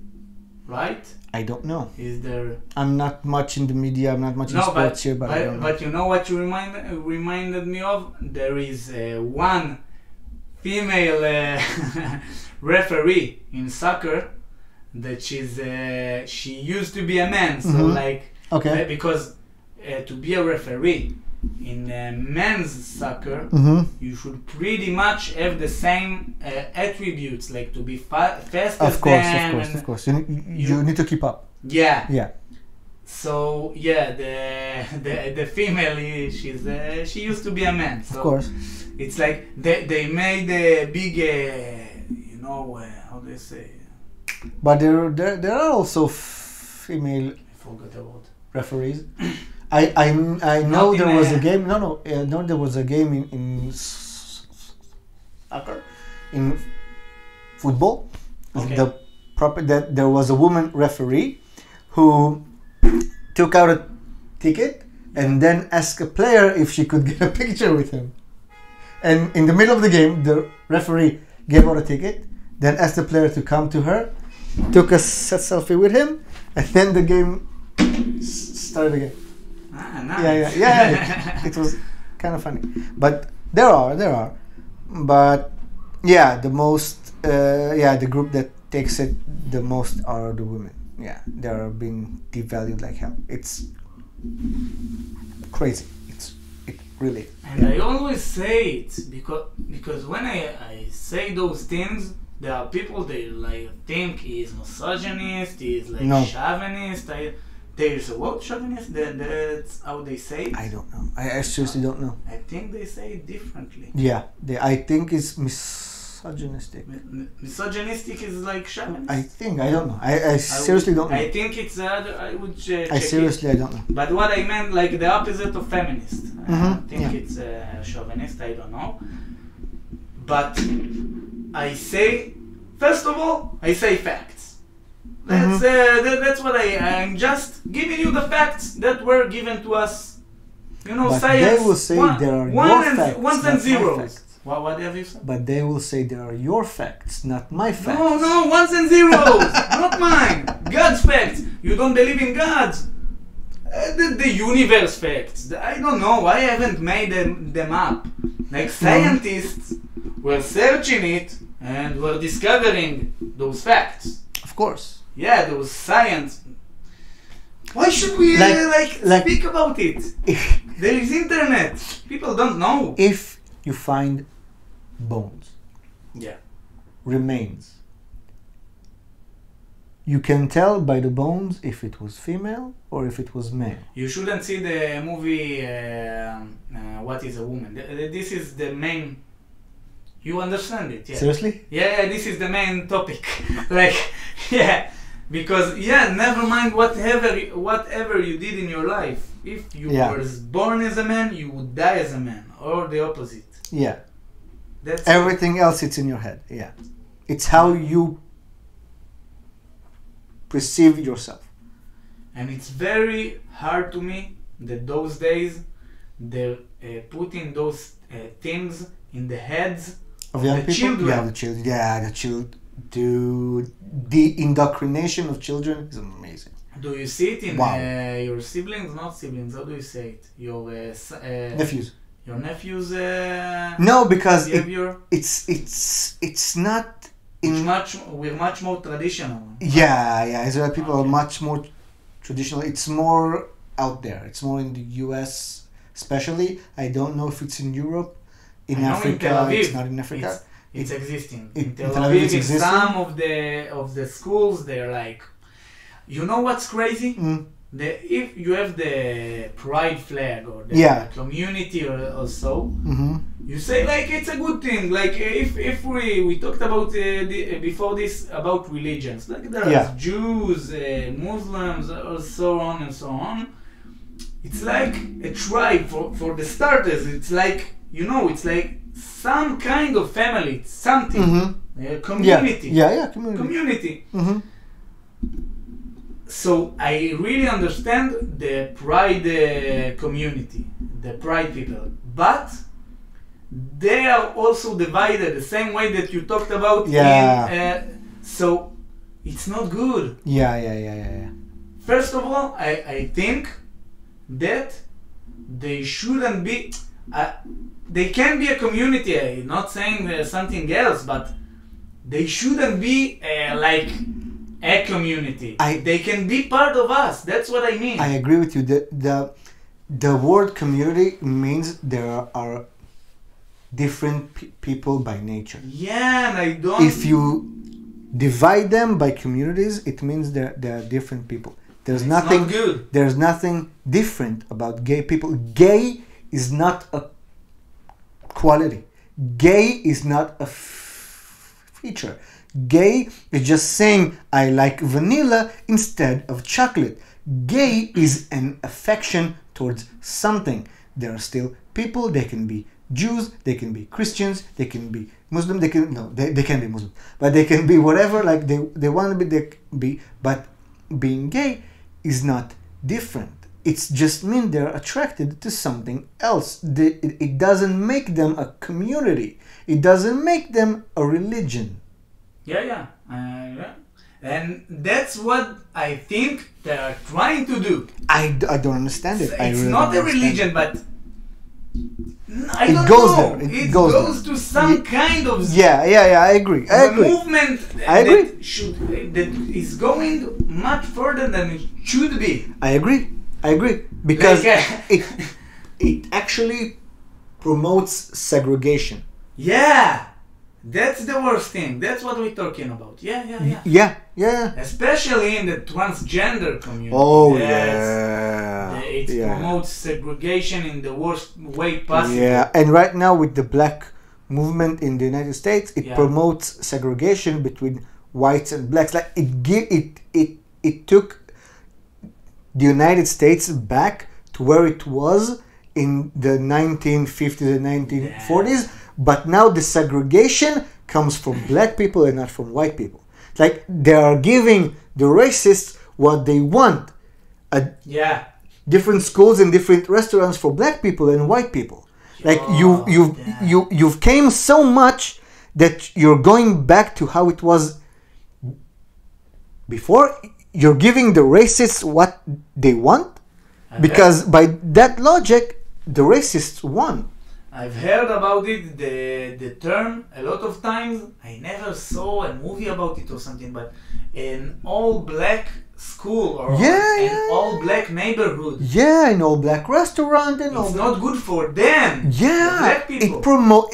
right? I don't know. Is there? I'm not much in the media. I'm not much in sports here, but I don't know. But you know what you reminded me of? There is one female referee in soccer that she used to be a man. So Okay. because to be a referee in men's soccer, you should pretty much have the same attributes, like to be fast as Of course. You need to keep up. Yeah. So the female, she used to be a man. So Of course. it's like they made a big, how do you say? But there are also female I forgot about. referees. I know Not in there was a- a game. No. I know there was a game in in football. Okay. That there was a woman referee who took out a ticket and then asked a player if she could get a picture with him. And in the middle of the game, the referee gave out a ticket, then asked the player to come to her, took a selfie with him, and then the game started again. Ah, nice. Yeah. It was kind of funny. But there are. But yeah, the group that takes it the most are the women. Yeah, they're being devalued like hell. It's crazy. It really is. And I always say it because when I say those things, there are people they like think he's misogynist, he's like No. chauvinist. There's a word chauvinist. That's how they say it. I don't know. I seriously don't know. I think they say it differently. Yeah, I think it's misogynistic. Misogynistic is like chauvinist. I don't know. I seriously don't know. I think it's the other. I would check I seriously, I don't know. But what I meant, like the opposite of feminist. I Mhm, think yeah. it's chauvinist. I don't know. But I say, first of all, I say facts. That's what I'm just giving you the facts that were given to us. You know, But science. they will say there are your facts, ones not and my zeros. facts. What have you said? But they will say there are your facts, not my facts. No, ones and zeros, not mine. God's facts. You don't believe in God. The universe facts. I don't know. I haven't made them up. Like scientists were searching it and were discovering those facts. Of course. Yeah, those science. Why should we Like- speak about it? There is internet. People don't know. If you find bones, Yeah. remains, you can tell by the bones if it was female or if it was male. You shouldn't see the movie What is a Woman. This is the main. You understand it, yeah? Seriously? Yeah, this is the main topic. Yeah. Because, never mind whatever you did in your life. If you were born as a man, you would die as a man. Or the opposite. Yeah. That's Everything else, it's in your head. Yeah. It's how you perceive yourself. And it's very hard to me that those days they're putting those things in the heads Of young the people? children. Yeah, the children. Yeah, the children. Dude, the indoctrination of children is amazing. Do you see it in Wow. your siblings? Not siblings. How do you say it? Your Nephews. Your nephews. No, because behavior. it's not in. We're much more traditional. Yeah. Israeli people are Okay. much more traditional. It's more out there. It's more in the U.S. especially. I don't know if it's in Europe. In I know Africa, in Tel Aviv, it's not in Africa. It's existing. in In Tel Tel Aviv Aviv, it's in existing? some of the schools, they're like, you know what's crazy? Mm. If you have the pride flag or the Yeah. community or so, Mm-hmm. you say like it's a good thing. Like if we talked about before this about religions, like there's Yeah. Jews, Muslims, or so on and so on. It's like a tribe for the starters. It's like it's like some kind of family. It's something. Mm-hmm. Community. Yeah, community. Community. Mm-hmm. So I really understand the pride community, the pride people, but they are also divided the same way that you talked about. Yeah. So it's not good. Yeah. First of all, I think that they shouldn't be. They can be a community. I'm not saying something else, but they shouldn't be like a community. They can be part of us. That's what I mean. I agree with you. The word community means there are different people by nature. Yeah, and I don't. If you divide them by communities, it means they are different people. There's It's nothing not good. There's nothing different about gay people. Gay is not a quality. Gay is not a feature. Gay is just saying I like vanilla instead of chocolate. Gay is an affection towards something. There are still people, they can be Jews, they can be Christians, they can be Muslim, they can be Muslim, but they can be whatever like they want to be. But being gay is not different. It's just mean they're attracted to something else. It doesn't make them a community. It doesn't make them a religion. Yeah. And that's what I think they are trying to do. I don't understand it. It's not a religion, but I it don't goes know. there. It goes there. To some kind of Yeah. I agree. movement that is going much further than it should be. I agree because Like, it actually promotes segregation. Yeah, that's the worst thing. That's what we're talking about. Yeah. Yeah. Especially in the transgender community. Oh, It promotes segregation in the worst way possible. Yeah, and right now with the black movement in the United States, it promotes segregation between whites and blacks. Like it took the United States back to where it was in the 1950s and 1940s. But now the segregation comes from black people and not from white people. Like they are giving the racists what they want. Different schools and different restaurants for black people and white people. Like you've came so much that you're going back to how it was before. You're giving the racists what they want because by that logic, the racists won. I've heard about it, the term, a lot of times. I never saw a movie about it or something, but an all-black school or an all-black neighborhood. Yeah, an all-black restaurant and all. It's not good for them. Yeah, the black people.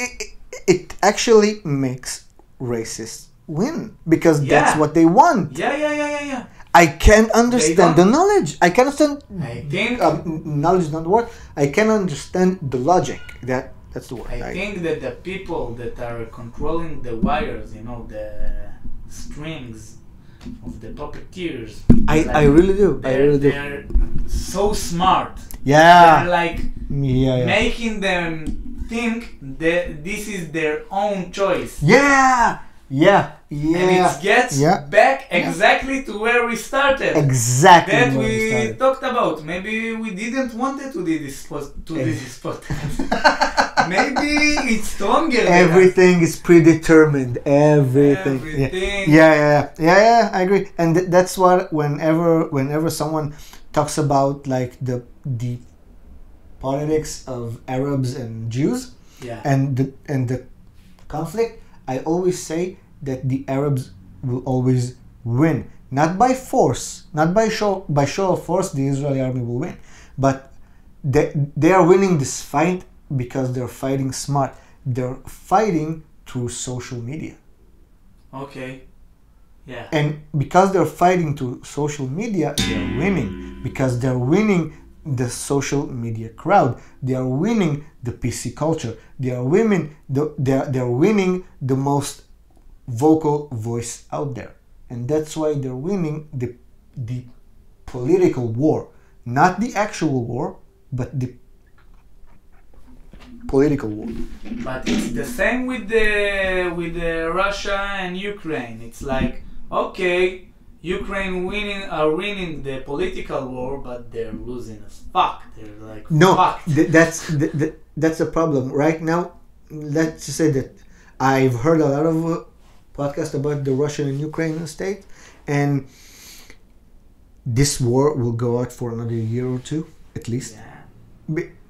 It actually makes racists win because that's what they want. Yeah. I can't understand the knowledge. I can understand. I think knowledge is not the word. I can understand the logic. That's the word. I think that the people that are controlling the wires, the strings of the puppeteers. I really do. They're so smart. Yeah. They're like making them think that this is their own choice. Yeah. And it gets back exactly to where we started. Exactly. That we talked about. Maybe we didn't want it to do this podcast. Maybe it's stronger. Everything is predetermined. Everything. Yeah. I agree. And that's what whenever someone talks about like the politics of Arabs and Jews and the conflict, I always say that the Arabs will always win, not by force, not by show of force. The Israeli army will win, but they are winning this fight because they're fighting smart. They're fighting through social media. Okay. Yeah. And because they're fighting through social media, they're winning because they're winning the social media crowd. They are winning the PC culture. They are winning the most vocal voice out there, and that's why they're winning the political war, not the actual war, but the political war. But it's the same with the Russia and Ukraine. It's like, okay, Ukraine are winning the political war, but they're losing as fuck. They're like fucked. That's a problem right now. Let's just say that I've heard a lot of podcasts about the Russian and Ukrainian state, and this war will go out for another year or two at least.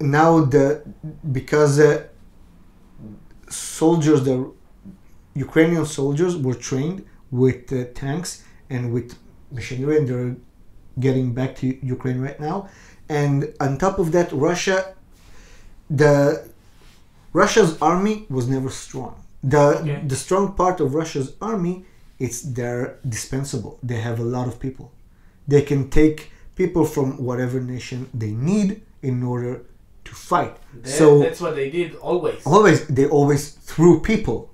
Now because the Ukrainian soldiers were trained with tanks and with machinery, and they're getting back to Ukraine right now. And on top of that, Russia's army was never strong. The strong part of Russia's army, they're dispensable. They have a lot of people. They can take people from whatever nation they need in order to fight. That's what they did always. They always threw people.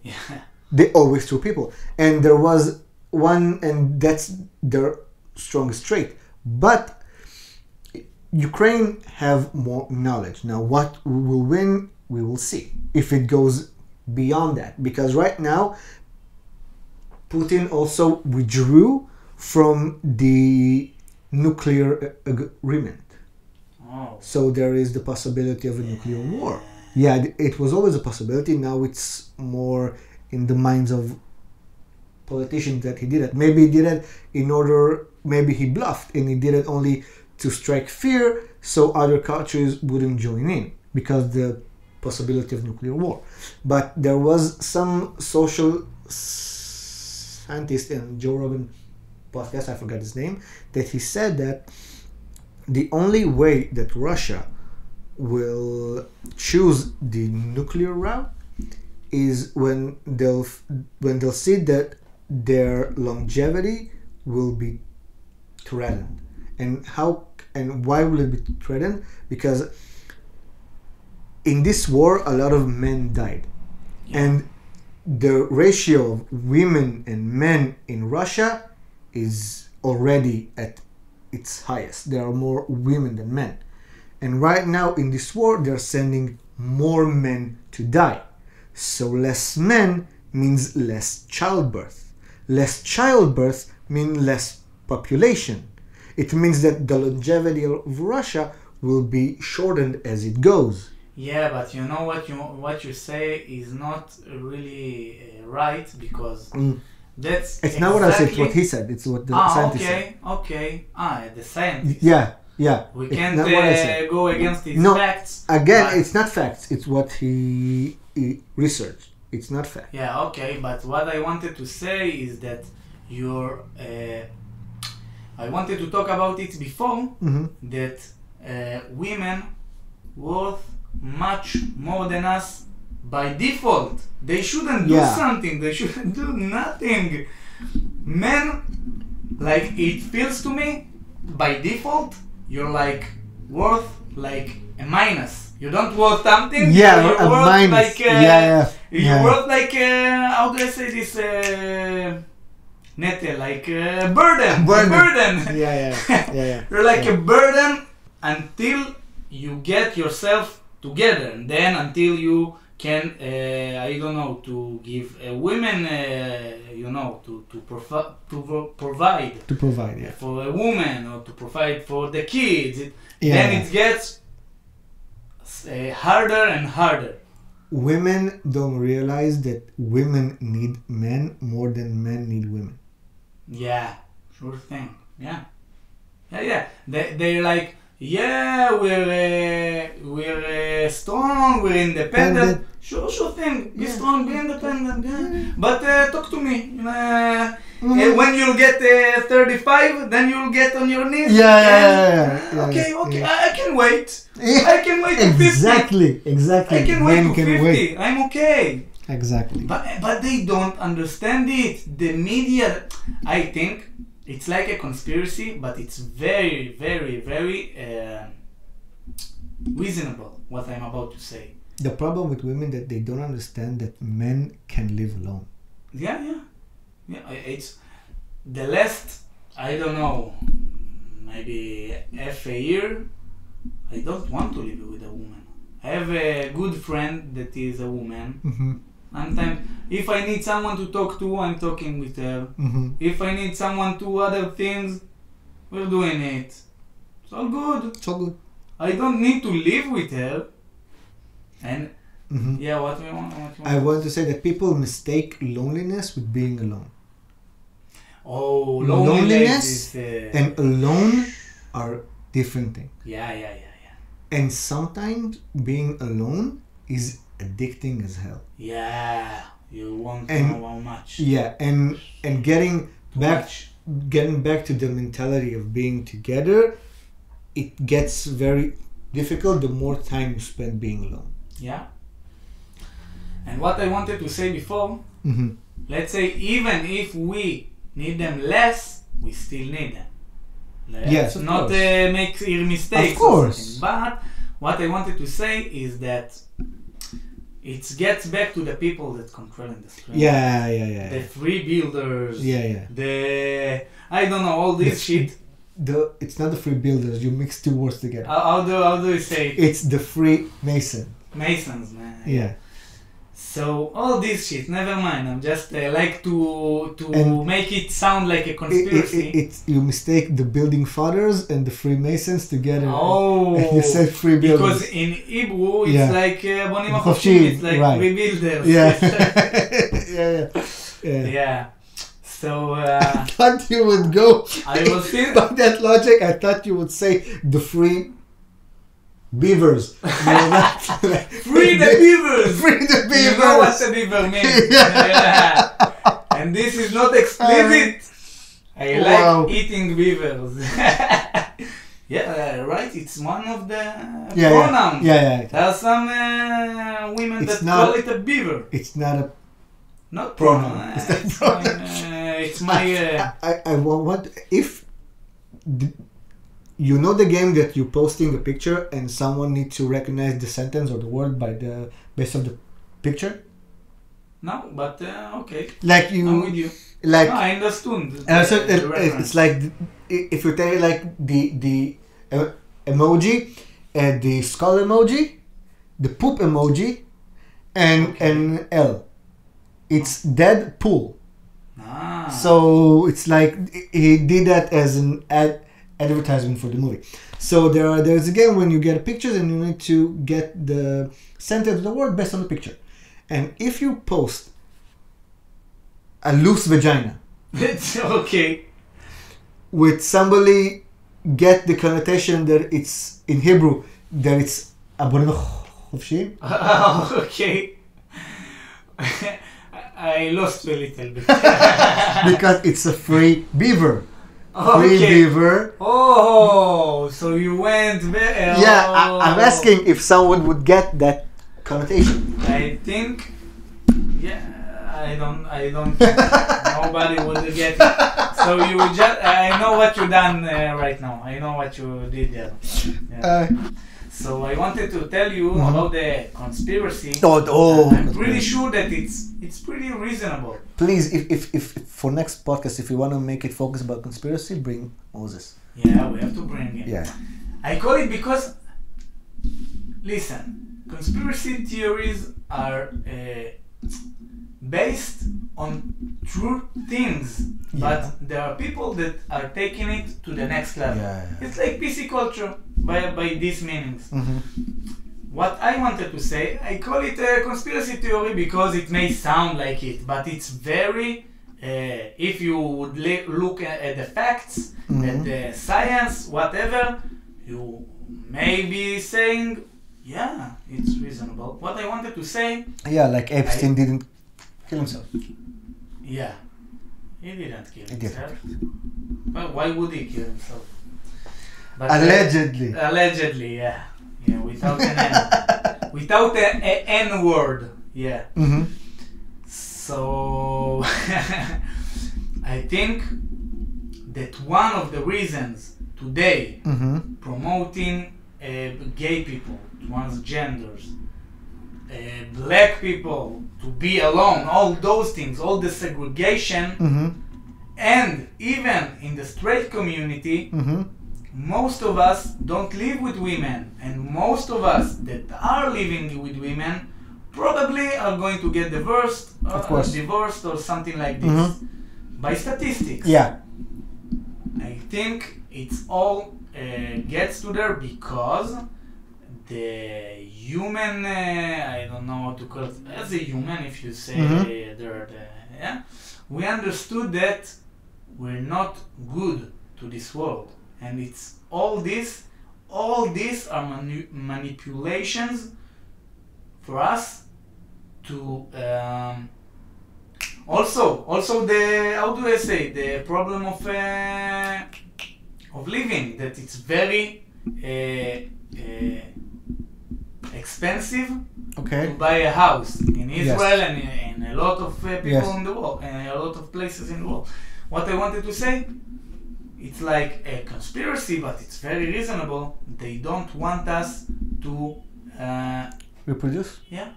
They always threw people. And there was one, and that's their strongest trait. But Ukraine have more knowledge. Now what will win we will see if it goes beyond that. Because right now, Putin also withdrew from the nuclear agreement. Oh. So there is the possibility of a nuclear war. Yeah, it was always a possibility. Now it's more in the minds of politicians that he did it. Maybe he did it in order, maybe he bluffed and he did it only to strike fear so other countries wouldn't join in because the possibility of nuclear war. But there was some social scientist in Joe Rogan podcast, I forgot his name, that he said that the only way that Russia will choose the nuclear route is when they'll see that their longevity will be threatened. And how and why will it be threatened? Because in this war a lot of men died. And the ratio of women and men in Russia is already at its highest. There are more women than men. And right now in this war, they're sending more men to die. So less men means less childbirth. Less childbirth means less population. It means that the longevity of Russia will be shortened as it goes. Yeah, but you know what you say is not really right, because that's it's not what I said. It's what he said. It's what the scientist said. Okay. The scientist. Yeah. We can't go against his facts. Again, it's not facts. It's what he researched. It's not fact. Yeah, okay. But what I wanted to say is that I wanted to talk about it before, that women worth much more than us by default. They shouldn't do something. They shouldn't do nothing. Men, like, it feels to me, by default, you're like worth like a minus. You don't worth something. Yeah, you're a worth minus. Like, You're worth like how do I say this? Nete, like burden. Yeah. You're like a burden until you get yourself together, and then until you can, I don't know, to give women, to provide. To provide, yeah. For a woman, or to provide for the kids. Then it gets harder and harder. Women don't realize that women need men more than men need women. Yeah, sure thing. Yeah. They're like, yeah, we're strong, we're independent. Sure thing. Be strong, be independent. Yeah. But talk to me. When you'll get 35, then you'll get on your knees. Okay. I can wait. I can wait to 50. Exactly. I can wait to 50. I'm okay. Exactly. But they don't understand it. The media, I think, it's like a conspiracy, but it's very, very, very reasonable what I'm about to say. The problem with women that they don't understand that men can live alone. Yeah. It's the last, I don't know, maybe half a year, I don't want to live with a woman. I have a good friend that is a woman. Sometimes, if I need someone to talk to, I'm talking with her. If I need someone to other things, we're doing it. It's all good. I don't need to live with her. And what we want. I want to say that people mistake loneliness with being alone. Oh, loneliness and alone are different things. Yeah. And sometimes being alone is addicting as hell. Yeah, you won't know how much. Yeah, and getting back to the mentality of being together, it gets very difficult the more time you spend being alone. Yeah. And what I wanted to say before, let's say even if we need them less, we still need them. Yes, of not course. Make mistakes. Of course. But what I wanted to say is that it gets back to the people that controlling the screen. Yeah. The free builders. Yeah. The I don't know, all this shit. It's not the free builders. You mix two words together. How do you say it? It's the free mason. Masons, man. Yeah. So all this shit, never mind. I'm just like to And make it sound like a conspiracy. It's you mistake the building fathers and the Freemasons together. Oh, And you said free builders. because in Hebrew it's Yeah. like Bonim Chofshim, HaChofshim, it's like right. rebuilders. Yeah. yeah. Yeah. So I thought you would go I was still by that logic. I thought you would say the free beavers. You know, not like, free the beavers. Free the beavers. You know what a beaver means. Yeah. And this is not explicit. I like Wow. eating beavers. Yeah, right. It's one of the Yeah, pronouns. yeah. There are some women It's that not- call it a beaver. It's not a Not pronoun. pronoun. It's not pronoun. It's my. I want if you know the game that you're posting a picture and someone needs to recognize the sentence or the word based on the picture. No, but okay. Like I'm you, with you. like No, I understood. so the it's reference. like if you tell like the emoji, the skull emoji, the poop emoji, and Okay. an L. It's Deadpool. Ah. So it's like he did that as an advertisement for the movie. So there's a game when you get pictures and you need to get the sentence of the word based on the picture. And if you post a loose vagina It's okay. with somebody get the connotation that it's in Hebrew that it's aboneh chofshim. Okay. I lost a little bit. Because it's a free beaver. Free Okay. beaver. Oh, so you went there. Yeah, I'm asking if someone would get that connotation. I think, yeah, I don't think nobody would get it. So you just, I know what you done right now. I know what you did there. Yeah. So I wanted to tell you about the conspiracy. I'm pretty sure that it's pretty reasonable. Please, if for next podcast, if you want to make it focus about conspiracy, bring Moses. Yeah, we have to bring him. Yeah. I call it because, listen, conspiracy theories are based on true things, but there are people that are taking it to the next level. Yeah. It's like PC culture by these meanings. Mm-hmm. What I wanted to say, I call it a conspiracy theory because it may sound like it, but it's very, if you would look at the facts, at the science, whatever, you may be saying, yeah, it's reasonable. What I wanted to say, Yeah, like Epstein didn't kill himself. yeah, he didn't kill He did. himself. Well, why would he kill himself? But, Allegedly. Allegedly, yeah. Yeah, without an N. Without a N word, yeah. Mm-hmm. So, I think that one of the reasons today Mm-hmm. promoting gay people, transgenders, black people to be alone, all those things, all the segregation, Mm-hmm. and even in the straight community, Mm-hmm. most of us don't live with women, and most of us that are living with women probably are going to get divorced or something like this. By statistics. Yeah. I think it's all gets to there because the human, I don't know how to call it, as a human, if you say we understood that we're not good to this world. And it's all these are manipulations for us to also the, how do I say, the problem of living, that it's very expensive Okay. to buy a house in Israel Yes. and in a lot of people Yes. in the world, and a lot of places in the world. What I wanted to say, it's like a conspiracy, but it's very reasonable. They don't want us to, Reproduce? yeah,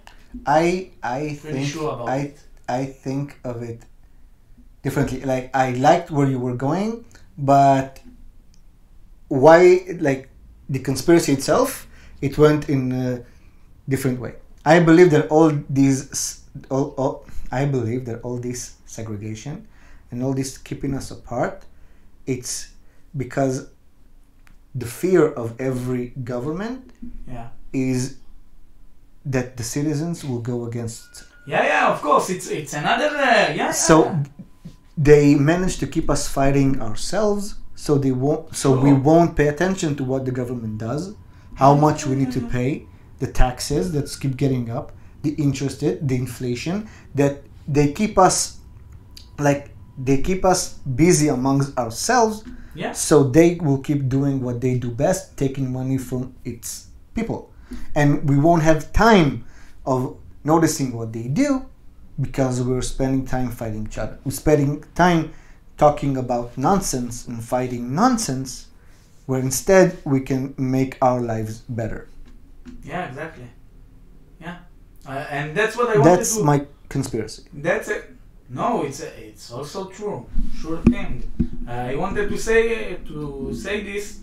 I pretty think sure about it. I think of it differently. Like I liked where you were going, but why? Like the conspiracy itself, it went in different way. I believe that all this segregation and all this keeping us apart, it's because the fear of every government is that the citizens will go against. Of course, it's another So they manage to keep us fighting ourselves, so they won't. So we won't pay attention to what the government does, how much we need to pay, the taxes that keep getting up, the interest, the inflation, that they keep us busy amongst ourselves. So they will keep doing what they do best, taking money from its people, and we won't have time of noticing what they do because we're spending time fighting each other. We're spending time talking about nonsense and fighting nonsense, where instead we can make our lives better. Yeah, exactly. Yeah, and that's what I wanted to. That's my conspiracy. That's it. No, it's also true. Sure thing. I wanted to say this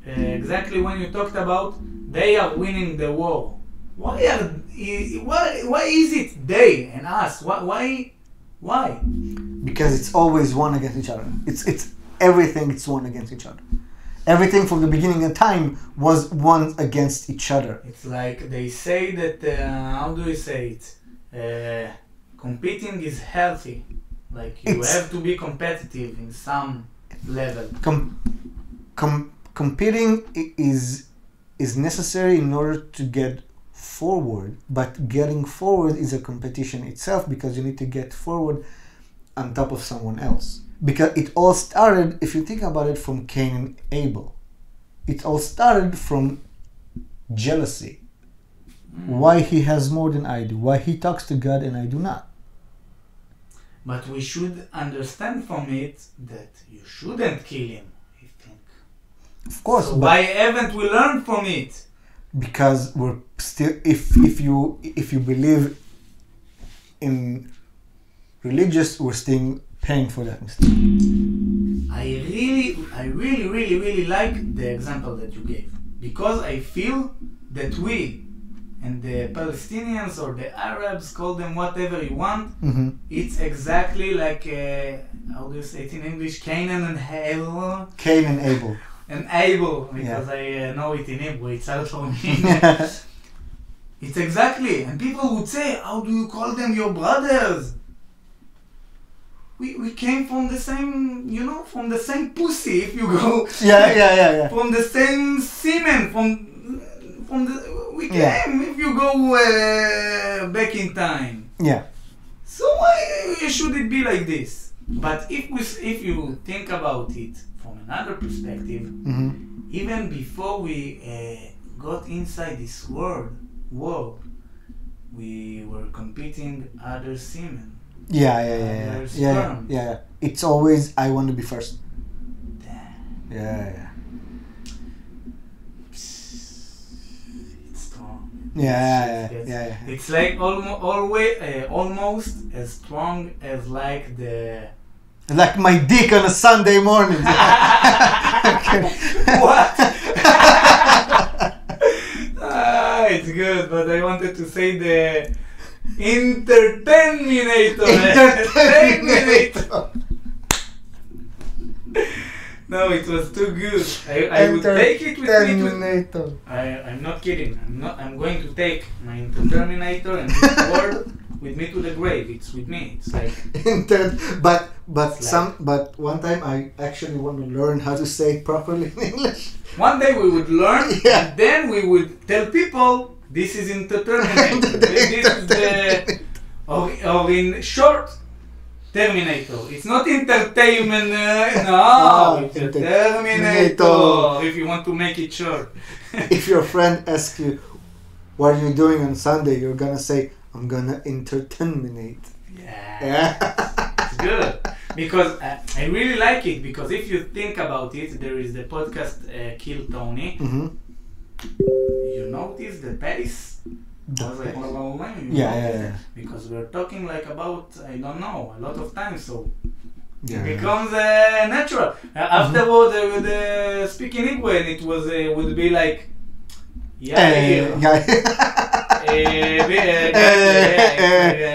exactly when you talked about they are winning the war. Why is it they and us? Why? Because it's always one against each other. It's everything. It's one against each other. Everything from the beginning of time was one against each other. It's like they say that. How do we say it? Competing is healthy. Like you have to be competitive in some level. Competing is necessary in order to get forward, but getting forward is a competition itself because you need to get forward on top of someone else. Because it all started, if you think about it, from Cain and Abel. It all started from jealousy. Why he has more than I do? Why he talks to God and I do not? But we should understand from it that you shouldn't kill him, I think. Of course. So why haven't we learned from it? Because we're still, if you believe in religious, we're still paying for that mistake. I really like the example that you gave, because I feel that we and the Palestinians or the Arabs, call them whatever you want, it's exactly like how do you say it in English? Cain and Abel. Cain and Abel. And Abel, because I know it in Hebrew, it's out for me. It's exactly, and people would say, how do you call them your brothers? We came from the same, from the same pussy, if you go. Yeah. From the same semen, we came, if you go back in time. Yeah. So why should it be like this? But if you think about it from another perspective, even before we got inside this world, we were competing other semen. Yeah. It's always I want to be first. Damn. Yeah. It's strong. Yeah. It's like almost as strong as like the. Like my dick on a Sunday morning. What? It's good, but I wanted to say the Entertainminator. No, it was too good. I would take it with me. I'm not kidding. I'm going to take my Entertainminator and this word with me to the grave. It's with me. It's like. But one time I actually want to learn how to say it properly in English. One day we would learn, and then we would tell people this is Entertainminator. This is the, or in short, Terminator. It's not entertainment. No, it's a Terminator. If you want to make it short. If your friend asks you, "What are you doing on Sunday?" you're gonna say, "I'm gonna entertainminate." Yeah. It's good. Because I really like it, because if you think about it, there is the podcast Kill Tony. You notice the pace? Yeah. Because we're talking like about, I don't know, a lot of time, so it becomes natural. Afterward, I would speak in Hebrew, and it was would be like Yair.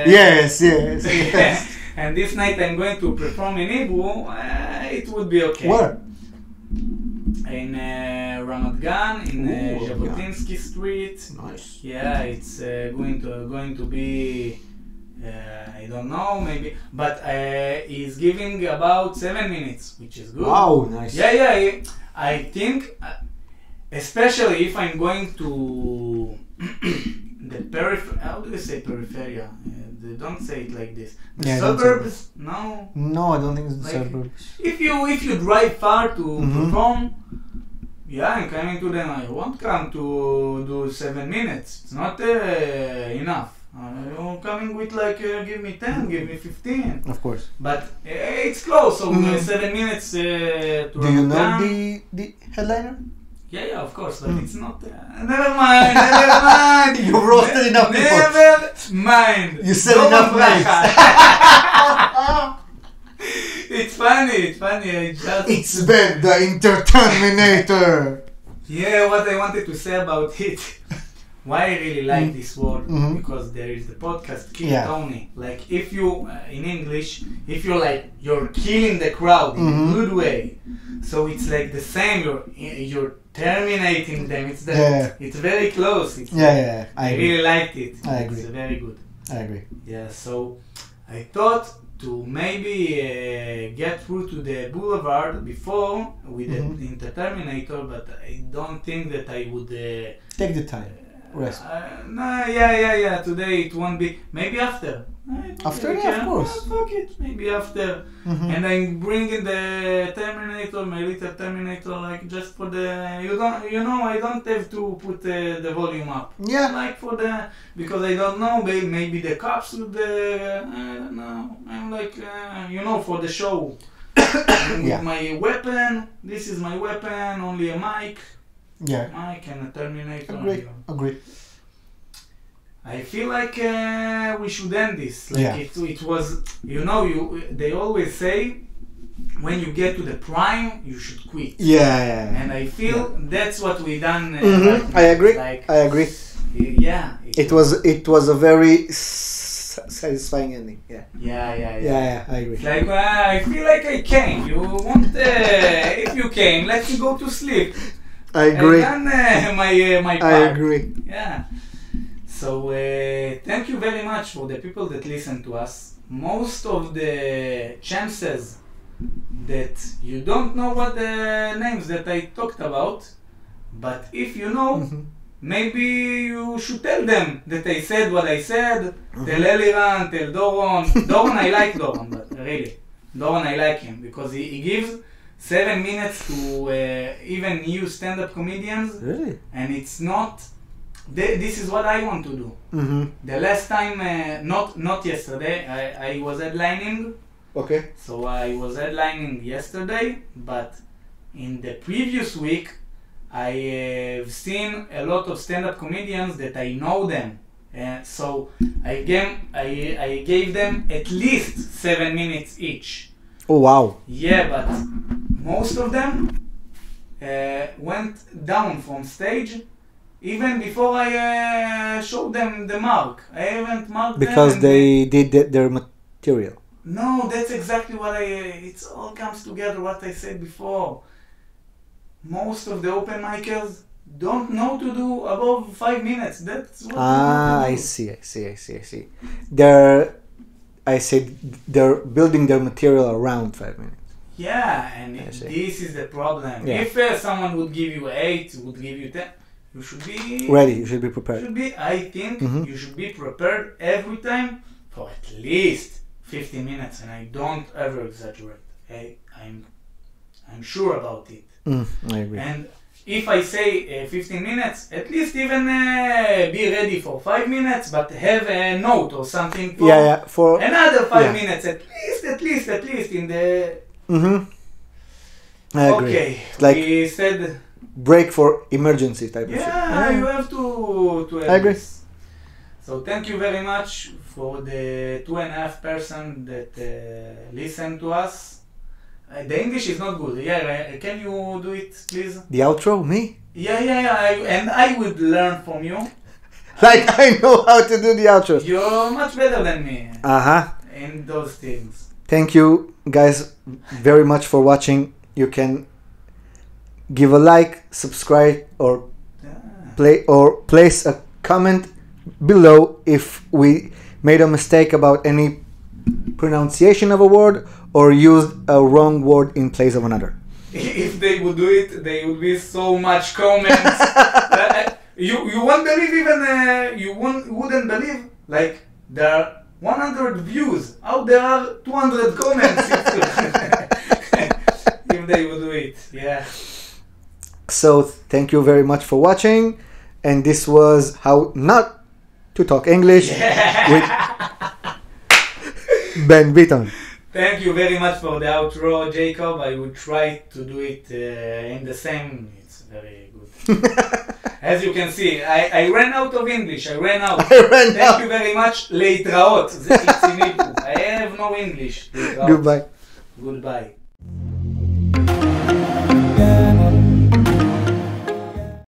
Yes, yes, yes. And this night I'm going to perform in Hebrew. It would be okay. Where? In Ramat Gan, in Ooh, Jabotinsky Street. Nice. Yeah, it's going to be. I don't know, maybe, but he's giving about 7 minutes, which is good. Wow, nice. Yeah. I think, especially if I'm going to the how do you say peripheria? They don't say it like this. The Yeah, don't say suburbs? No. No, I don't think it's the Like, suburbs. If you drive far to Mhm. perform, yeah, I'm coming to them. I won't come to do 7 minutes. It's not enough. You're coming with like, give me 10, give me 15. Of course. But it's close, so Mhm. 7 minutes to Do you know Ramadan. the headliner? Yeah, of course, but it's not. Never mind. You roasted enough people. Never mind. You said Don't enough bracha. names. It's funny. I just. It's Ben, the Entertainminator. Yeah, what I wanted to say about it. Why I really like this word, Mhm. because there is the podcast Kill Yeah. Tony. Like if you in English, if you're killing the crowd in Mhm. a good way, so it's like the same. You're terminating them. It's very close. Yeah, I I agree. really liked it. I agree. It's very good. I agree. Yeah, so I thought to maybe get through to the boulevard before with Mhm. the Interterminator, but I don't think that I would. Take the time. Rest. No, yeah. Today it won't be. Maybe after. After? We Yeah, of can- course. Fuck it. Maybe after. Mhm. And I'm bringing the Terminator, my little Terminator, like just for the. I don't have to put the volume up. Yeah. Like for the, because I don't know, maybe the cops would, I don't know. I'm like, for the show. With Yeah. my weapon, this is my weapon, only a mic. Yeah. Mic and a Terminator. Agree. I feel like we should end this. Like Yeah. it was, they always say, when you get to the prime, you should quit. Yeah. And I feel that's what we done. Mhm. I agree. Like, I agree. yeah. It was a very satisfying ending. Yeah. Yeah. I agree. It's like, I feel like I came. You want, if you came, let me go to sleep. I agree. And then my part. I agree. Yeah. So thank you very much for the people that listen to us. Most of the chances that you don't know what the names that I talked about, but if you know, Mhm. maybe you should tell them that I said what I said. Tell Eliran, tell Doron. Doron, I like Doron, but really. Doron, I like him because he gives 7 minutes to even new stand-up comedians, Really? and it's not. This is what I want to do. Mm-hmm. The last time, not yesterday, I was headlining. Okay. So I was headlining yesterday, but in the previous week, I have seen a lot of stand-up comedians that I know them. So I gave them at least 7 minutes each. Oh wow. Yeah, but most of them went down from stage even before I showed them the mark. I haven't marked Because them. they did their material. No, that's exactly what it all comes together, what I said before. Most of the open micers don't know to do above 5 minutes. That's what they want to I do. see. They're building their material around 5 minutes. Yeah, and I see. this is the problem. Yeah. If someone would give you 8, would give you 10, you should be Ready, you should be prepared. I think Mhm. you should be prepared every time for at least 15 minutes, and I don't ever exaggerate. I'm sure about it. I agree. And if I say 15 minutes, at least even be ready for 5 minutes, but have a note or something for For another 5 yeah. minutes, at least in the. Mm-hmm. I agree. Okay, Like we said. break for emergency type of shit. Yeah, you have to have I agree. this. So thank you very much for the 2.5 person that listen to us. The English is not good. Yeah, can you do it, please? The outro, me? Yeah. And I would learn from you. Like I know how to do the outros. You're much better than me Uh-huh. in those things. Thank you guys very much for watching. You can give a like, subscribe, or place a comment below if we made a mistake about any pronunciation of a word or used a wrong word in place of another. If they would do it, there would be so much comments. You won't believe even wouldn't believe like there are 100 views. How there are 200 comments if they would do it. Yeah. So thank you very much for watching, and this was how not to talk English with Ben Beaton. Thank you very much for the outro, Jacob. I will try to do it in the same. It's very good. As you can see, I ran out of English. Thank you very much. להתראות. It's in Hebrew. I have no English. Goodbye. Goodbye.